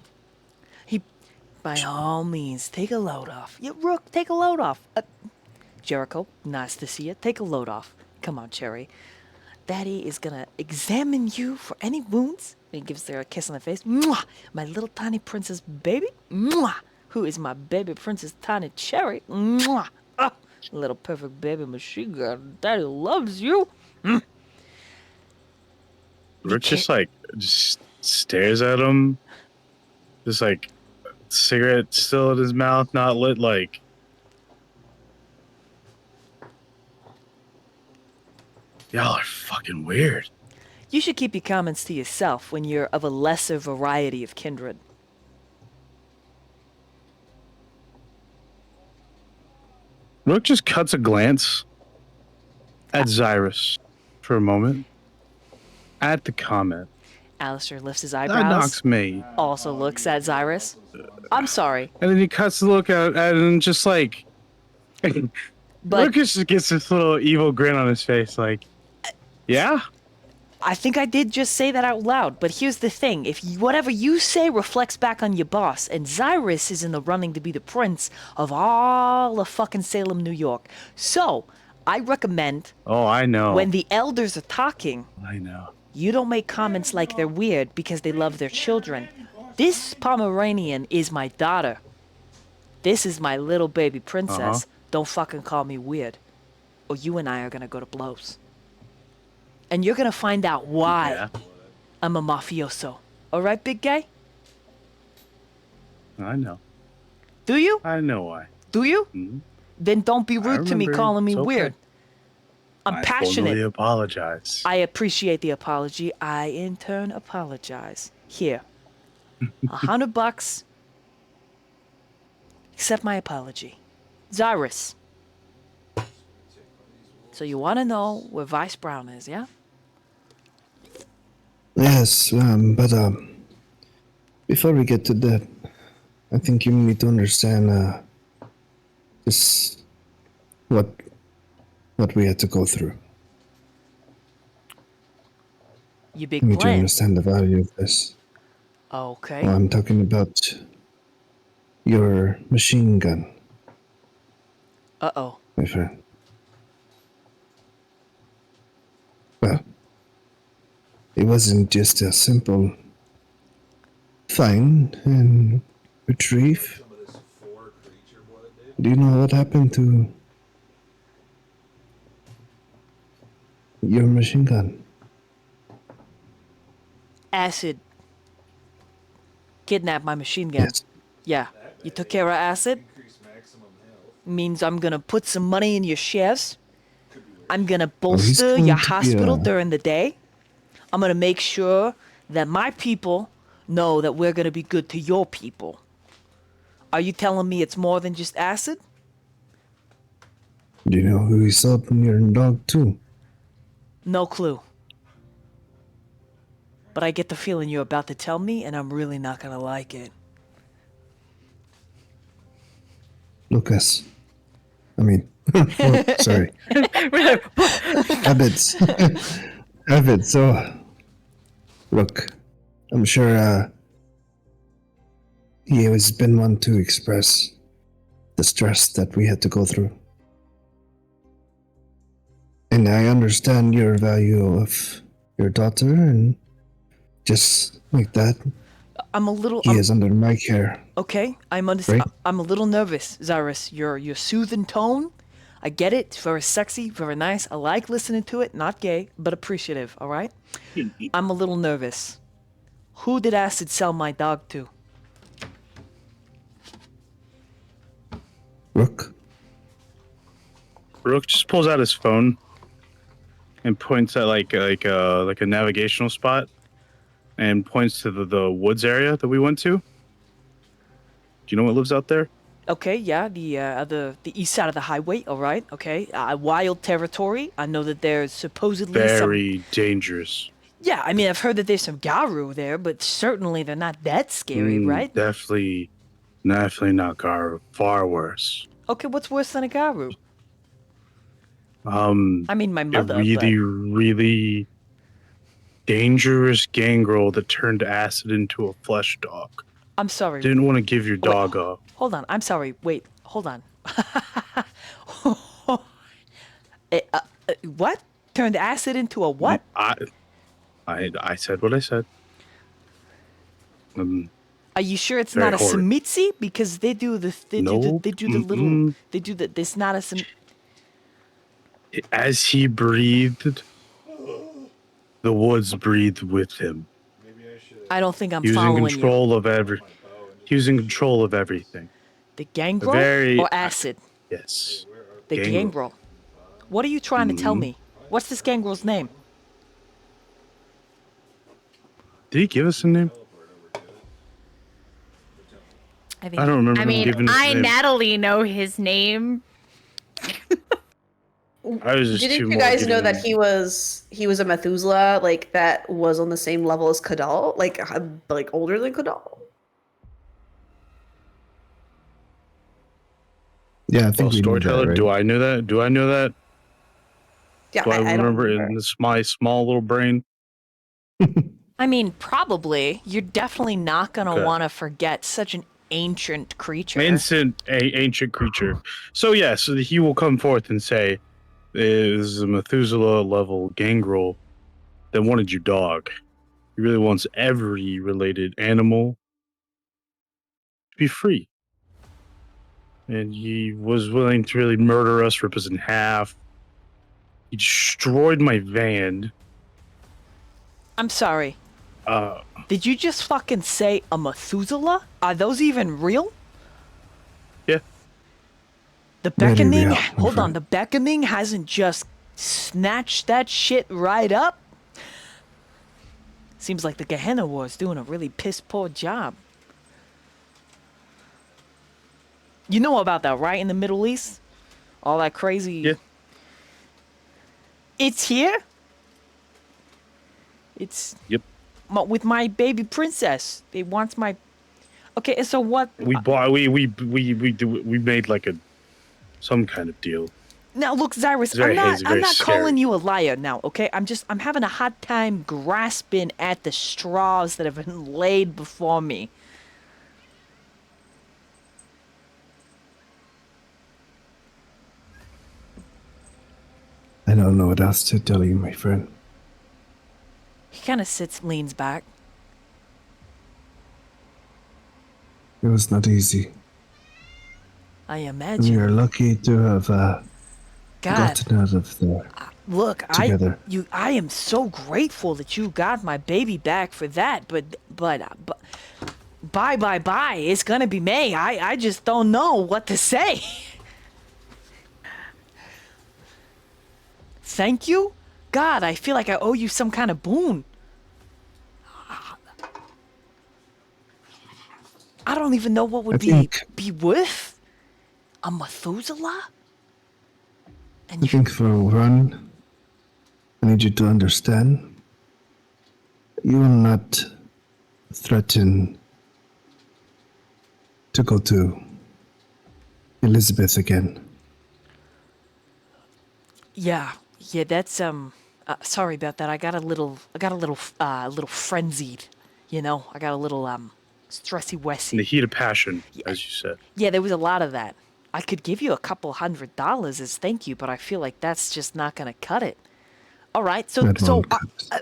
By all means, take a load off. Yeah, Rook, take a load off. Jericho, nice to see you. Take a load off. Come on, Cherry. Daddy is gonna examine you for any wounds. And he gives her a kiss on the face. Mwah! My little tiny princess baby. Mwah! Who is my baby princess tiny Cherry? Mwah! Ah, little perfect baby machine gun. Daddy loves you. Rook just stares at him. Just like cigarette still in his mouth, not lit, like. Y'all are fucking weird. You should keep your comments to yourself when you're of a lesser variety of kindred. Rook just cuts a glance at Xirus for a moment. At the comment. Alistair lifts his That eyebrows. knocks me. Also looks at Xirus. I'm sorry. And then he cuts the look at it and just like. But Rook just gets this little evil grin on his face, like, yeah? I think I did just say that out loud, but here's the thing. If whatever you say reflects back on your boss, and Xirus is in the running to be the prince of all of fucking Salem, New York. So, I recommend Oh, I know. when the elders are talking, I know. you don't make comments like they're weird because they love their children. This Pomeranian is my daughter. This is my little baby princess. Don't fucking call me weird, or you and I are gonna go to blows. And you're gonna find out why I'm a mafioso. All right, big guy? I know. Do you? I know why. Do you? Mhm. Then don't be rude to me remember. calling me It's okay. weird. I'm I passionate. totally apologize. I appreciate the apology. I, in turn, apologize. Here. $100. Accept my apology. Xirus. So you want to know where Vice Brown is, yeah? Yes, but before we get to that, I think you need to understand this what we had to go through. Your big You need to plan. understand the value of this. Okay. Well, I'm talking about your machine gun, Uh-oh. my friend. Well, it wasn't just a simple find and retrieve. Do you know what happened to your machine gun? Acid. Kidnapped my machine gun. Yes. Yeah. You took care of Acid? Means I'm gonna put some money in your shares. I'm gonna bolster going your to be hospital a- during the day. I'm gonna make sure that my people know that we're gonna be good to your people. Are you telling me it's more than just Acid? Do you know who he sold your dog to? No clue. But I get the feeling you're about to tell me, and I'm really not gonna like it. Lucas. I mean, sorry. Habits. Habits. So, look, I'm sure he has been one to express the stress that we had to go through. And I understand your value of your daughter, and just like that, I'm a little. he is under my care. Okay, I'm Right? I'm a little nervous, Xirus. Your soothing tone, I get it. It's very sexy, very nice. I like listening to it. Not gay, but appreciative. All right. I'm a little nervous. Who did Acid sell my dog to? Rook. Rook just pulls out his phone and points at like a navigational spot, and points to the woods area that we went to. Do you know what lives out there? Okay, yeah, the east side of the highway. All right, okay, wild territory. I know that there's supposedly Very dangerous. Yeah, I mean, I've heard that there's some Garu there, but certainly they're not that scary, right? Definitely not Gar. Far worse. Okay, what's worse than a Garu? I mean, my a mother, really dangerous gangrel that turned Acid into a flesh dog. I'm sorry. Didn't want to give your dog up. Hold on. I'm sorry. Wait. Hold on. What? Turned Acid into a what? I said what I said. Are you sure it's very not a horrid. Samitsi? Because they do the There's not a As he breathed, the woods breathed with him. I don't think I'm He was in following control of He was in control of everything. you. The Gangrel or Acid? Yes. The Gangrel. What are you trying to tell me? What's this Gangrel's name? Did he give us a name? I don't remember him giving us a name. Natalie, know his name. I was just Didn't too you more guys giving know him- that he was a Methuselah, like that was on the same level as Kadal, like older than Kadal? Yeah, I think we knew that, storyteller. right? Do I know that? Do I know that? Yeah, Do I don't remember remember. in my small little brain? I mean, probably. You're definitely not going to Okay. want to forget such an ancient creature. Ancient creature. So yes, he will come forth and say, "This is a Methuselah level gangrel that wanted your dog. He really wants every related animal to be free, and he was willing to really murder us, rip us in half. He destroyed my van. I'm sorry. Did you just fucking say a Methuselah? Are those even real? Yeah. The Very beckoning. real, Hold on. The beckoning hasn't just snatched that shit right up. Seems like the Gehenna War is doing a really piss poor job. You know about that, right? In the Middle East, all that crazy. Yeah. It's here. It's. Yep. with my baby princess. They wants my. Okay, so what? We made like some kind of deal. Now look, Xirus, It's very hazy, I'm very not scary. calling you a liar now, okay? I'm having a hard time grasping at the straws that have been laid before me. I don't know what else to tell you, my friend. He kind of leans back. It was not easy. I We imagine. are lucky to have God, gotten out of there look, together. I am so grateful that you got my baby back for that, but bye. It's gonna be May. I just don't know what to say. Thank you? God, I feel like I owe you some kind of boon. I don't even know what would be worth a Methuselah. I think for a run, I need you to understand. You will not threaten to go to Elizabeth again. Yeah, that's sorry about that. I got a little frenzied, you know. I got a little stressy wessy. In the heat of passion, as you said. Yeah, there was a lot of that. I could give you a couple $100 as thank you, but I feel like that's just not gonna cut it. All right, so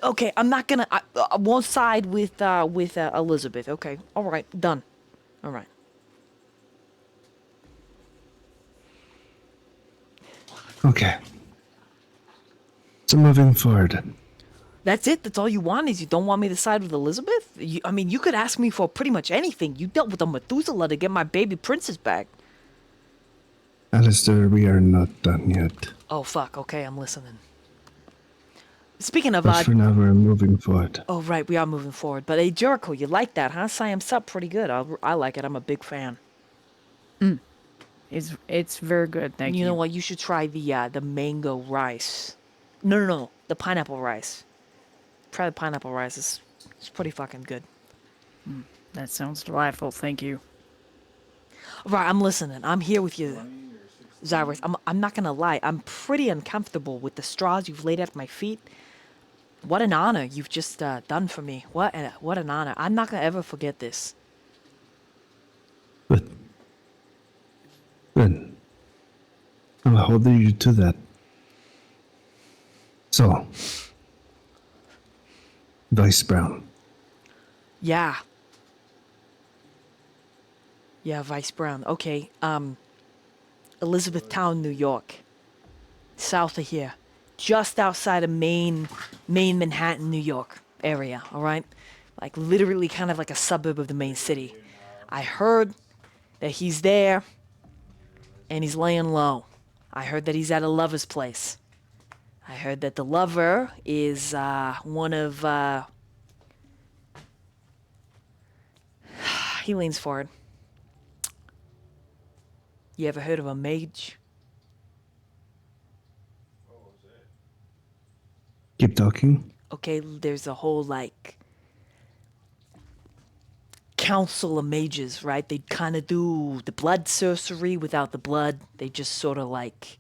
okay, I'm not gonna. I won't side with Elizabeth. Okay, all right, done. All right. Okay. So moving forward. That's it? That's all you want? Is you don't want me to side with Elizabeth? I mean, you could ask me for pretty much anything. You dealt with a Methuselah to get my baby princess back. Alistair, we are not done yet. Oh, fuck. Okay, I'm listening. Speaking of... But for now, we're moving forward. Oh, right, we are moving forward. But hey, Jericho, you like that, huh? Siam's up pretty good. I like it. I'm a big fan. It's very good, thank you. You know what? You should try the mango rice. No. The pineapple rice. Try the pineapple rice. It's pretty fucking good. That sounds delightful, thank you. Right, I'm listening. I'm here with you, Xirus. I'm not gonna lie. I'm pretty uncomfortable with the straws you've laid at my feet. What an honor you've just done for me. What an honor. I'm not gonna ever forget this. Good. I'm holding you to that. So, Vice Brown. Yeah. Yeah, Vice Brown. Okay. Elizabethtown, New York. South of here. Just outside of main Manhattan, New York area, all right? Like literally kind of like a suburb of the main city. I heard that he's there and he's laying low. I heard that he's at a lover's place. I heard that the lover is one of... He leans forward. You ever heard of a mage? Keep talking. Okay, there's a whole, like, council of mages, right? They kind of do the blood sorcery without the blood. They just sort of, like...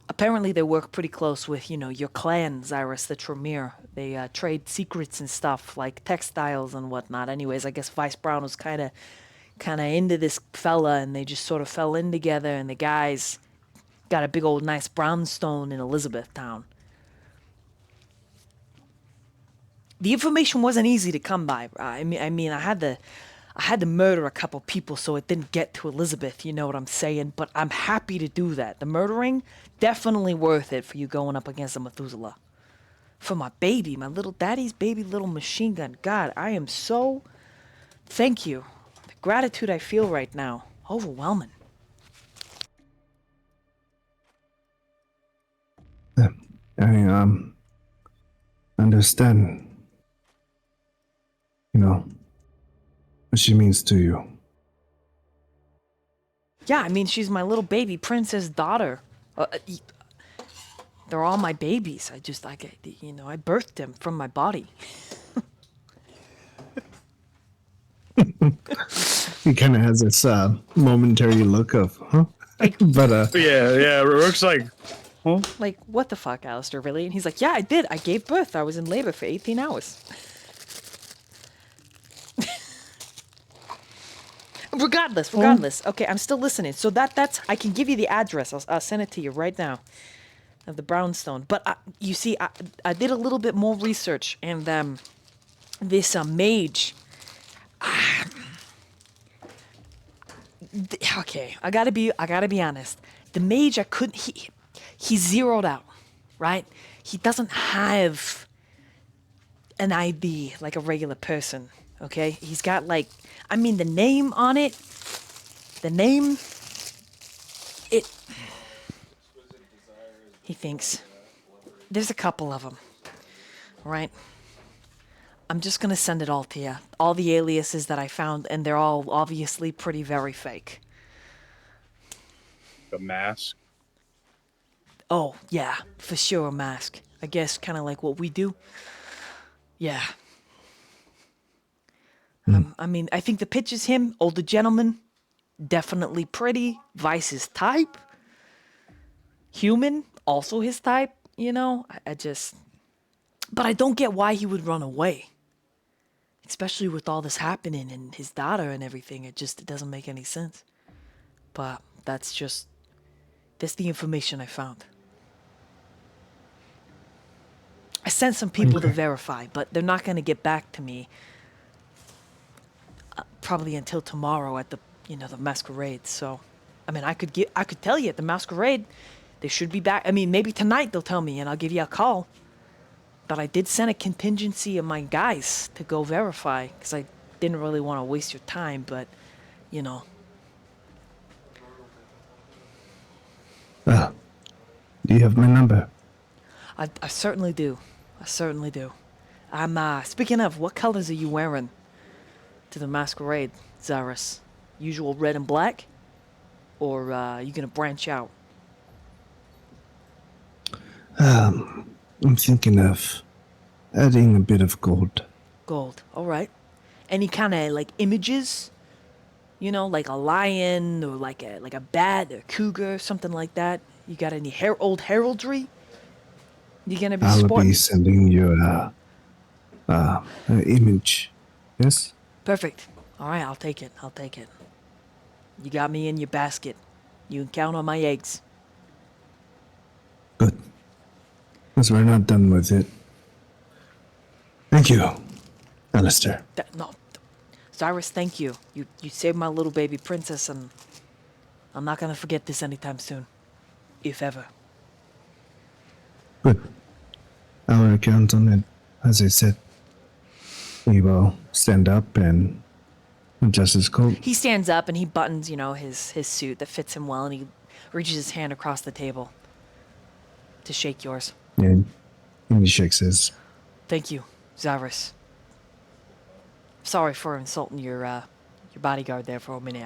Apparently they work pretty close with, you know, your clan, Xirus, the Tremere. They trade secrets and stuff, like textiles and whatnot. Anyways, I guess Vice Brown was kind of into this fella, and they just sort of fell in together, and the guy's got a big old nice brownstone in Elizabethtown. The information wasn't easy to come by. I mean, I had to murder a couple people so it didn't get to Elizabeth, you know what I'm saying? But I'm happy to do that. The murdering, definitely worth it for you going up against a Methuselah. For my baby, my little daddy's baby little machine gun. God, I am so... Thank you. The gratitude I feel right now. Overwhelming. I understand, you know, what she means to you. Yeah, I mean, she's my little baby princess daughter. They're all my babies. I birthed them from my body. He kind of has this momentary look of, huh? But Yeah. Rook's like, huh? Like, what the fuck, Alistair, really? And he's like, yeah, I did. I gave birth. I was in labor for 18 hours. Regardless. Okay, I'm still listening. So that's I can give you the address. I'll send it to you right now of the brownstone. But you see, I did a little bit more research, and this mage. Okay, I gotta be honest. The mage, I couldn't. He zeroed out, right? He doesn't have an ID like a regular person. Okay, he's got like, I mean, the name on it. The name. It. He thinks. There's a couple of them, right? I'm just gonna send it all to you. All the aliases that I found, and they're all obviously pretty very fake. A mask. Oh, yeah, for sure a mask. I guess kind of like what we do. Yeah. I mean, I think the picture's him, older gentleman, definitely pretty, Vice's type. Human, also his type, you know? I just... But I don't get why he would run away. Especially with all this happening and his daughter and everything. It doesn't make any sense. But that's the information I found. I sent some people to verify, but they're not going to get back to me probably until tomorrow at the Masquerade. So, I mean, I could tell you at the Masquerade, they should be back. I mean, maybe tonight they'll tell me and I'll give you a call. But I did send a contingency of my guys to go verify because I didn't really want to waste your time, but, you know. do you have my number? I certainly do. I'm, speaking of, what colors are you wearing to the Masquerade, Xirus? Usual red and black? Or, you gonna branch out? I'm thinking of adding a bit of gold. Gold, alright. Any kind of, like, images? You know, like a lion, or like a bat, a cougar, something like that? You got any old heraldry? You gonna be I'll sporting? be sending you an image. Yes? Perfect. Alright, I'll take it. You got me in your basket. You can count on my eggs. Good. Because we're not done with it. Thank you, Alistair. No. Xirus, thank you. You saved my little baby princess, and I'm not gonna forget this anytime soon. If ever. Good. I'll count on it. As I said, he will stand up and adjust his coat. He stands up and he buttons, his suit that fits him well, and he reaches his hand across the table to shake yours. And he shakes his. Thank you, Xirus. Sorry for insulting your bodyguard there for a minute.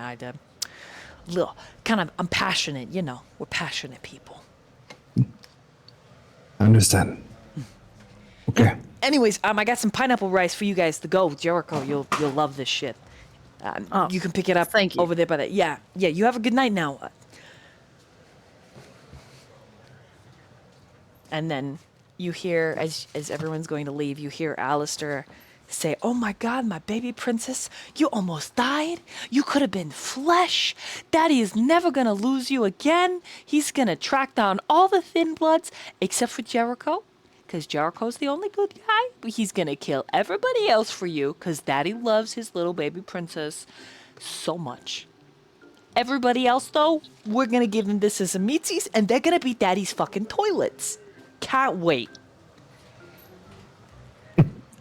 I'm passionate, we're passionate people. I understand. Okay. Anyways, I got some pineapple rice for you guys to go. Jericho, you'll love this shit. You can pick it up thank you. over there by the... Yeah, you have a good night now. And then you hear, as everyone's going to leave, you hear Alistair say, "Oh my god, my baby princess, you almost died. You could have been flesh. Daddy is never gonna lose you again. He's gonna track down all the Thin Bloods, except for Jericho, because Jericho's the only good guy. But he's gonna kill everybody else for you, because Daddy loves his little baby princess so much. Everybody else, though, we're gonna give them this as a meatsies, and they're gonna be Daddy's fucking toilets. Can't wait."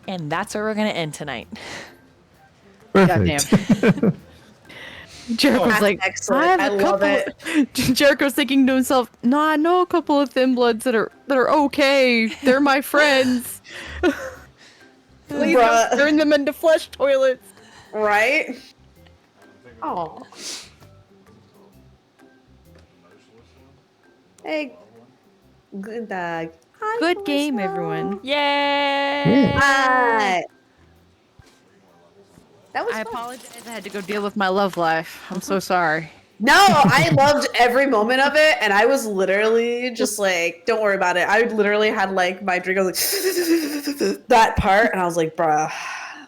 And that's where we're gonna end tonight. Perfect. Goddamn. Jericho's That's like, excellent. I love it. Jericho's thinking to himself, "No, I know a couple of Thin Bloods that are okay. They're my friends. Please don't turn them into flesh toilets." Right? Oh. Hey, good dog. Hi, Good game, everyone. Yay! Hi. That That was I fun. apologize. I had to go deal with my love life. I'm so sorry. No, I loved every moment of it, and I was literally just like, "Don't worry about it." I literally had like my drink. I was like, that part, and I was like, "Bruh, I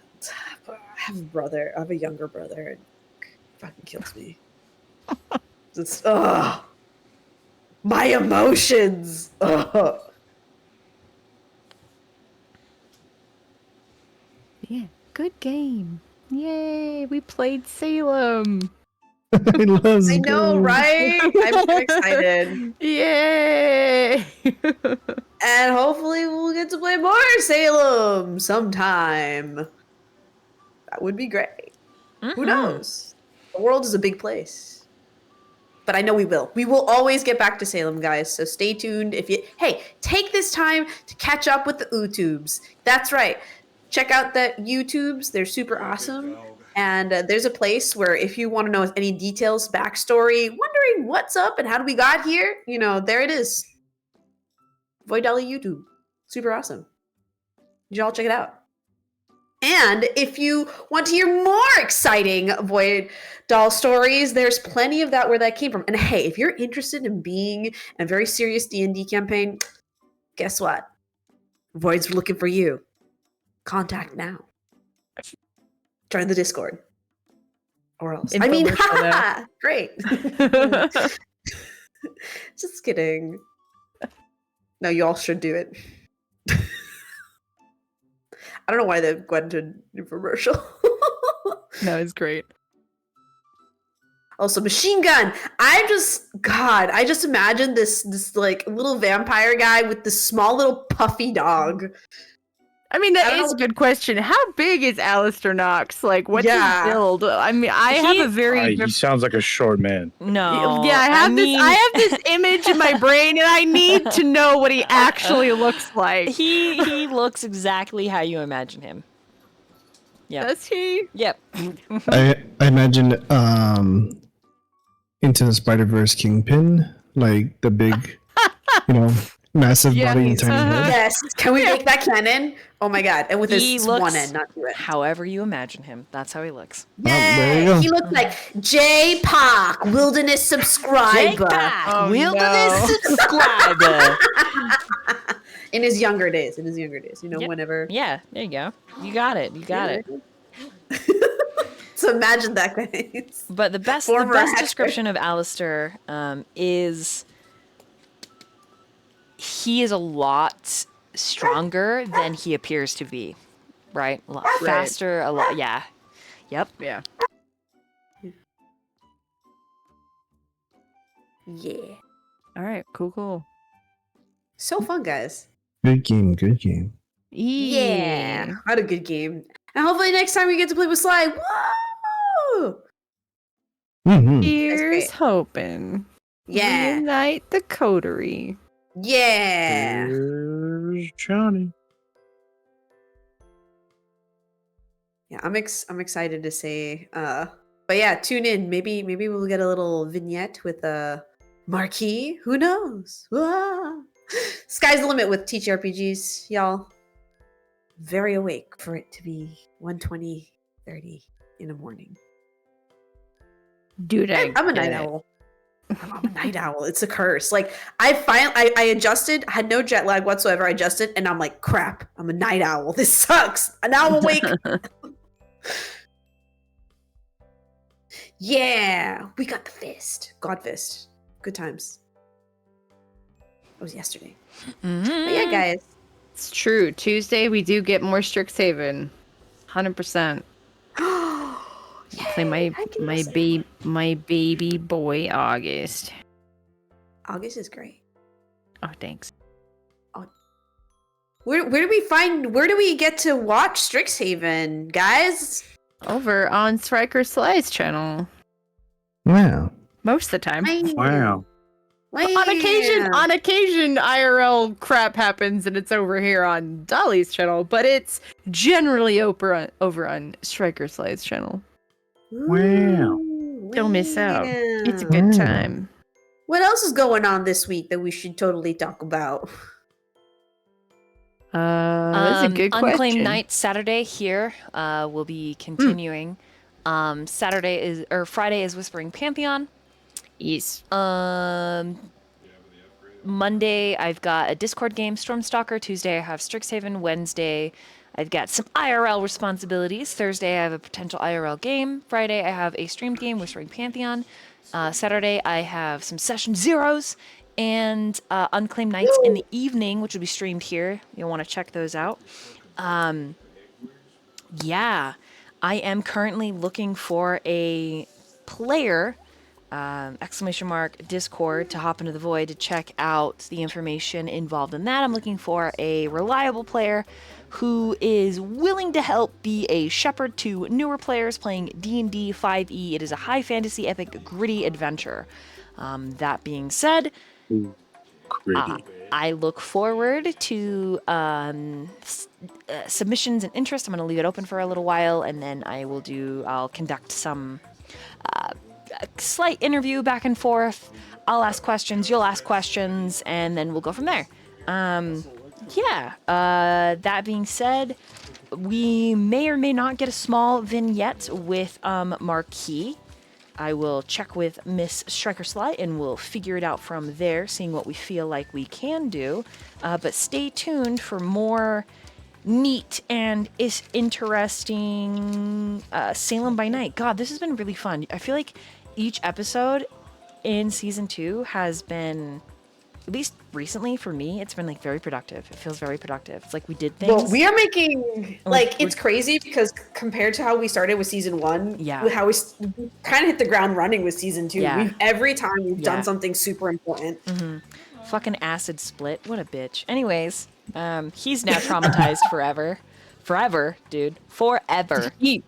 have a brother. I have a younger brother, and it fucking kills me." Just my emotions. Ugh. Yeah, good game. Yay, we played Salem. Let's I know, go. right? I'm so excited. Yay! And hopefully we'll get to play more Salem sometime. That would be great. Who knows? The world is a big place. But I know we will. We will always get back to Salem, guys. So stay tuned. Hey, take this time to catch up with the YouTubes. That's right. Check out the YouTubes. They're super awesome. And there's a place where if you want to know any details, backstory, wondering what's up and how do we got here, there it is. Void Dolly YouTube. Super awesome. You should all check it out. And if you want to hear more exciting Void Doll stories, there's plenty of that where that came from. And hey, if you're interested in being in a very serious D&D campaign, guess what? Void's looking for you. Contact now. Join the Discord. Or else. I mean, great. Just kidding. No, you all should do it. I don't know why they went into infomercial. No, it's great. Also, machine gun. I just imagine this like little vampire guy with this small little puffy dog. I mean, that is a good question. How big is Alistair Knox? Like, what's his build? I mean, I have a very... He sounds like a short man. No. Yeah, I have this image in my brain, and I need to know what he actually looks like. He looks exactly how you imagine him. Yeah. Does he? Yep. I imagine Into the Spider-Verse Kingpin, like the big, massive body and tiny head. Yes. Can we make that canon? Oh my god. And with He his looks one end, not two end. however you imagine him. That's how he looks. there you go. He looks like J-Park, Wilderness Subscriber. Wilderness subscriber. In his younger days. Whenever. Yeah, there you go. You got it. So imagine that, guys. But the best description of Alistair is he is a lot stronger than he appears to be, right? A lot faster, a lot, yeah. Yep. Yeah. Yeah. All right, cool. So fun, guys. Good game. Yeah. What a good game. And hopefully next time we get to play with Sly. Whoa! Mm-hmm. Here's hoping. Yeah. Reunite the coterie. Yeah. Here's Johnny. Yeah, I'm excited to say. But yeah, tune in. Maybe we'll get a little vignette with Marquis. Who knows? Whoa. Sky's the limit with TTRPGs, y'all. Very awake for it to be 1:20-30 in the morning. Dude, I'm a night owl. I'm a night owl. It's a curse. Like I adjusted, had no jet lag whatsoever. I adjusted, and I'm like, crap. I'm a night owl. This sucks. And now I'm awake. Yeah, we got the fist. God fist. Good times. That was yesterday. But yeah, guys. It's true. Tuesday we do get more Strixhaven. 100%. Play my baby boy August. August is great. Oh, thanks. Oh. Where do we get to watch Strixhaven, guys? Over on Striker Sly's channel. Wow. Most of the time. Wow. On occasion, IRL crap happens and it's over here on Dolly's channel, but it's generally over on Striker Sly's channel. Wow. Don't miss out. It's a good time. What else is going on this week that we should totally talk about? That's a good Unclaimed question. Night Saturday here will be continuing. Friday is Whispering Pantheon. Yes. Monday I've got a Discord game, Stormstalker. Tuesday I have Strixhaven. Wednesday I've got some IRL responsibilities. Thursday I have a potential IRL game. Friday I have a streamed game, Whispering Pantheon. Saturday I have some session zeros and Unclaimed Nights in the evening, which will be streamed here. You'll want to check those out. Yeah, I am currently looking for a player, !Discord, to hop into the void to check out the information involved in that. I'm looking for a reliable player who is willing to help be a shepherd to newer players playing D&D 5e. It is a high fantasy, epic, gritty adventure. That being said, I look forward to submissions and interest. I'm going to leave it open for a little while, and then I'll conduct some a slight interview back and forth. I'll ask questions, you'll ask questions, and then we'll go from there. That being said, we may or may not get a small vignette with Marquis. I will check with Miss Striker Sly and we'll figure it out from there, seeing what we feel like we can do. But stay tuned for more neat and interesting Salem by Night. God, this has been really fun. I feel like each episode in season 2 has been, at least recently for me, it's been like very productive. It feels very productive. It's like we did things. Well, we are making it's crazy because compared to how we started with season 1, with how we kind of hit the ground running with season 2. Yeah. Every time we've done something super important. Mm-hmm. Fucking acid split. What a bitch. Anyways, he's now traumatized forever. Forever, dude. Forever. He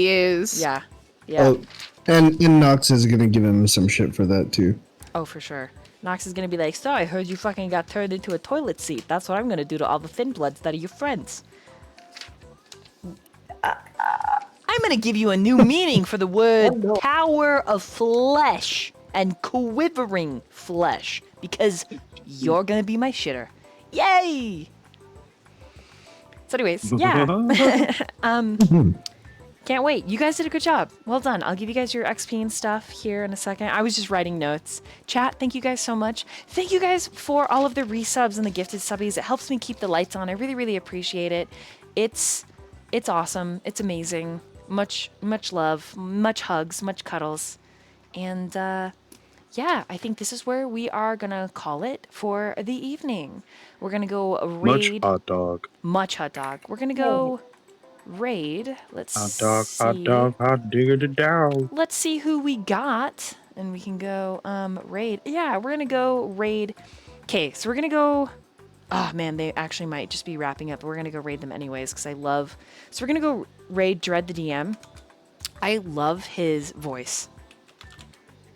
is. Yeah. Oh, and Nox is gonna give him some shit for that too. Oh, for sure. Nox is gonna be like, so I heard you fucking got turned into a toilet seat. That's what I'm gonna do to all the thin bloods that are your friends. I'm gonna give you a new meaning for the word power of flesh and quivering flesh, because you're gonna be my shitter. Yay! So anyways, yeah. Can't wait. You guys did a good job. Well done. I'll give you guys your XP and stuff here in a second. I was just writing notes. Chat, thank you guys so much. Thank you guys for all of the resubs and the gifted subbies. It helps me keep the lights on. I really, really appreciate it. It's awesome. It's amazing. Much love, much hugs, much cuddles. And yeah, I think this is where we are going to call it for the evening. We're going to go raid. Much hot dog. Much hot dog. We're going to go raid. Let's see. Hot dog, hot digger down. Let's see who we got, and we can go raid. Yeah, we're gonna go raid. Okay, so we're gonna go. Oh man, they actually might just be wrapping up. But we're gonna go raid them anyways because I love. So we're gonna go raid Dread the DM. I love his voice.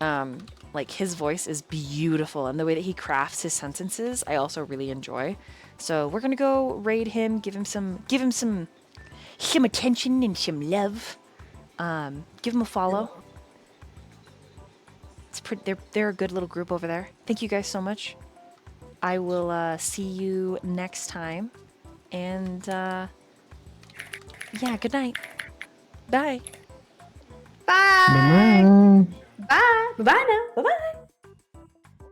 Like his voice is beautiful, and the way that he crafts his sentences, I also really enjoy. So we're gonna go raid him, give him some attention and some love. Give them a follow. It's they're a good little group over there. Thank you guys so much. I will see you next time. And yeah, good night. Bye. Bye. Bye. Bye now. Bye-bye.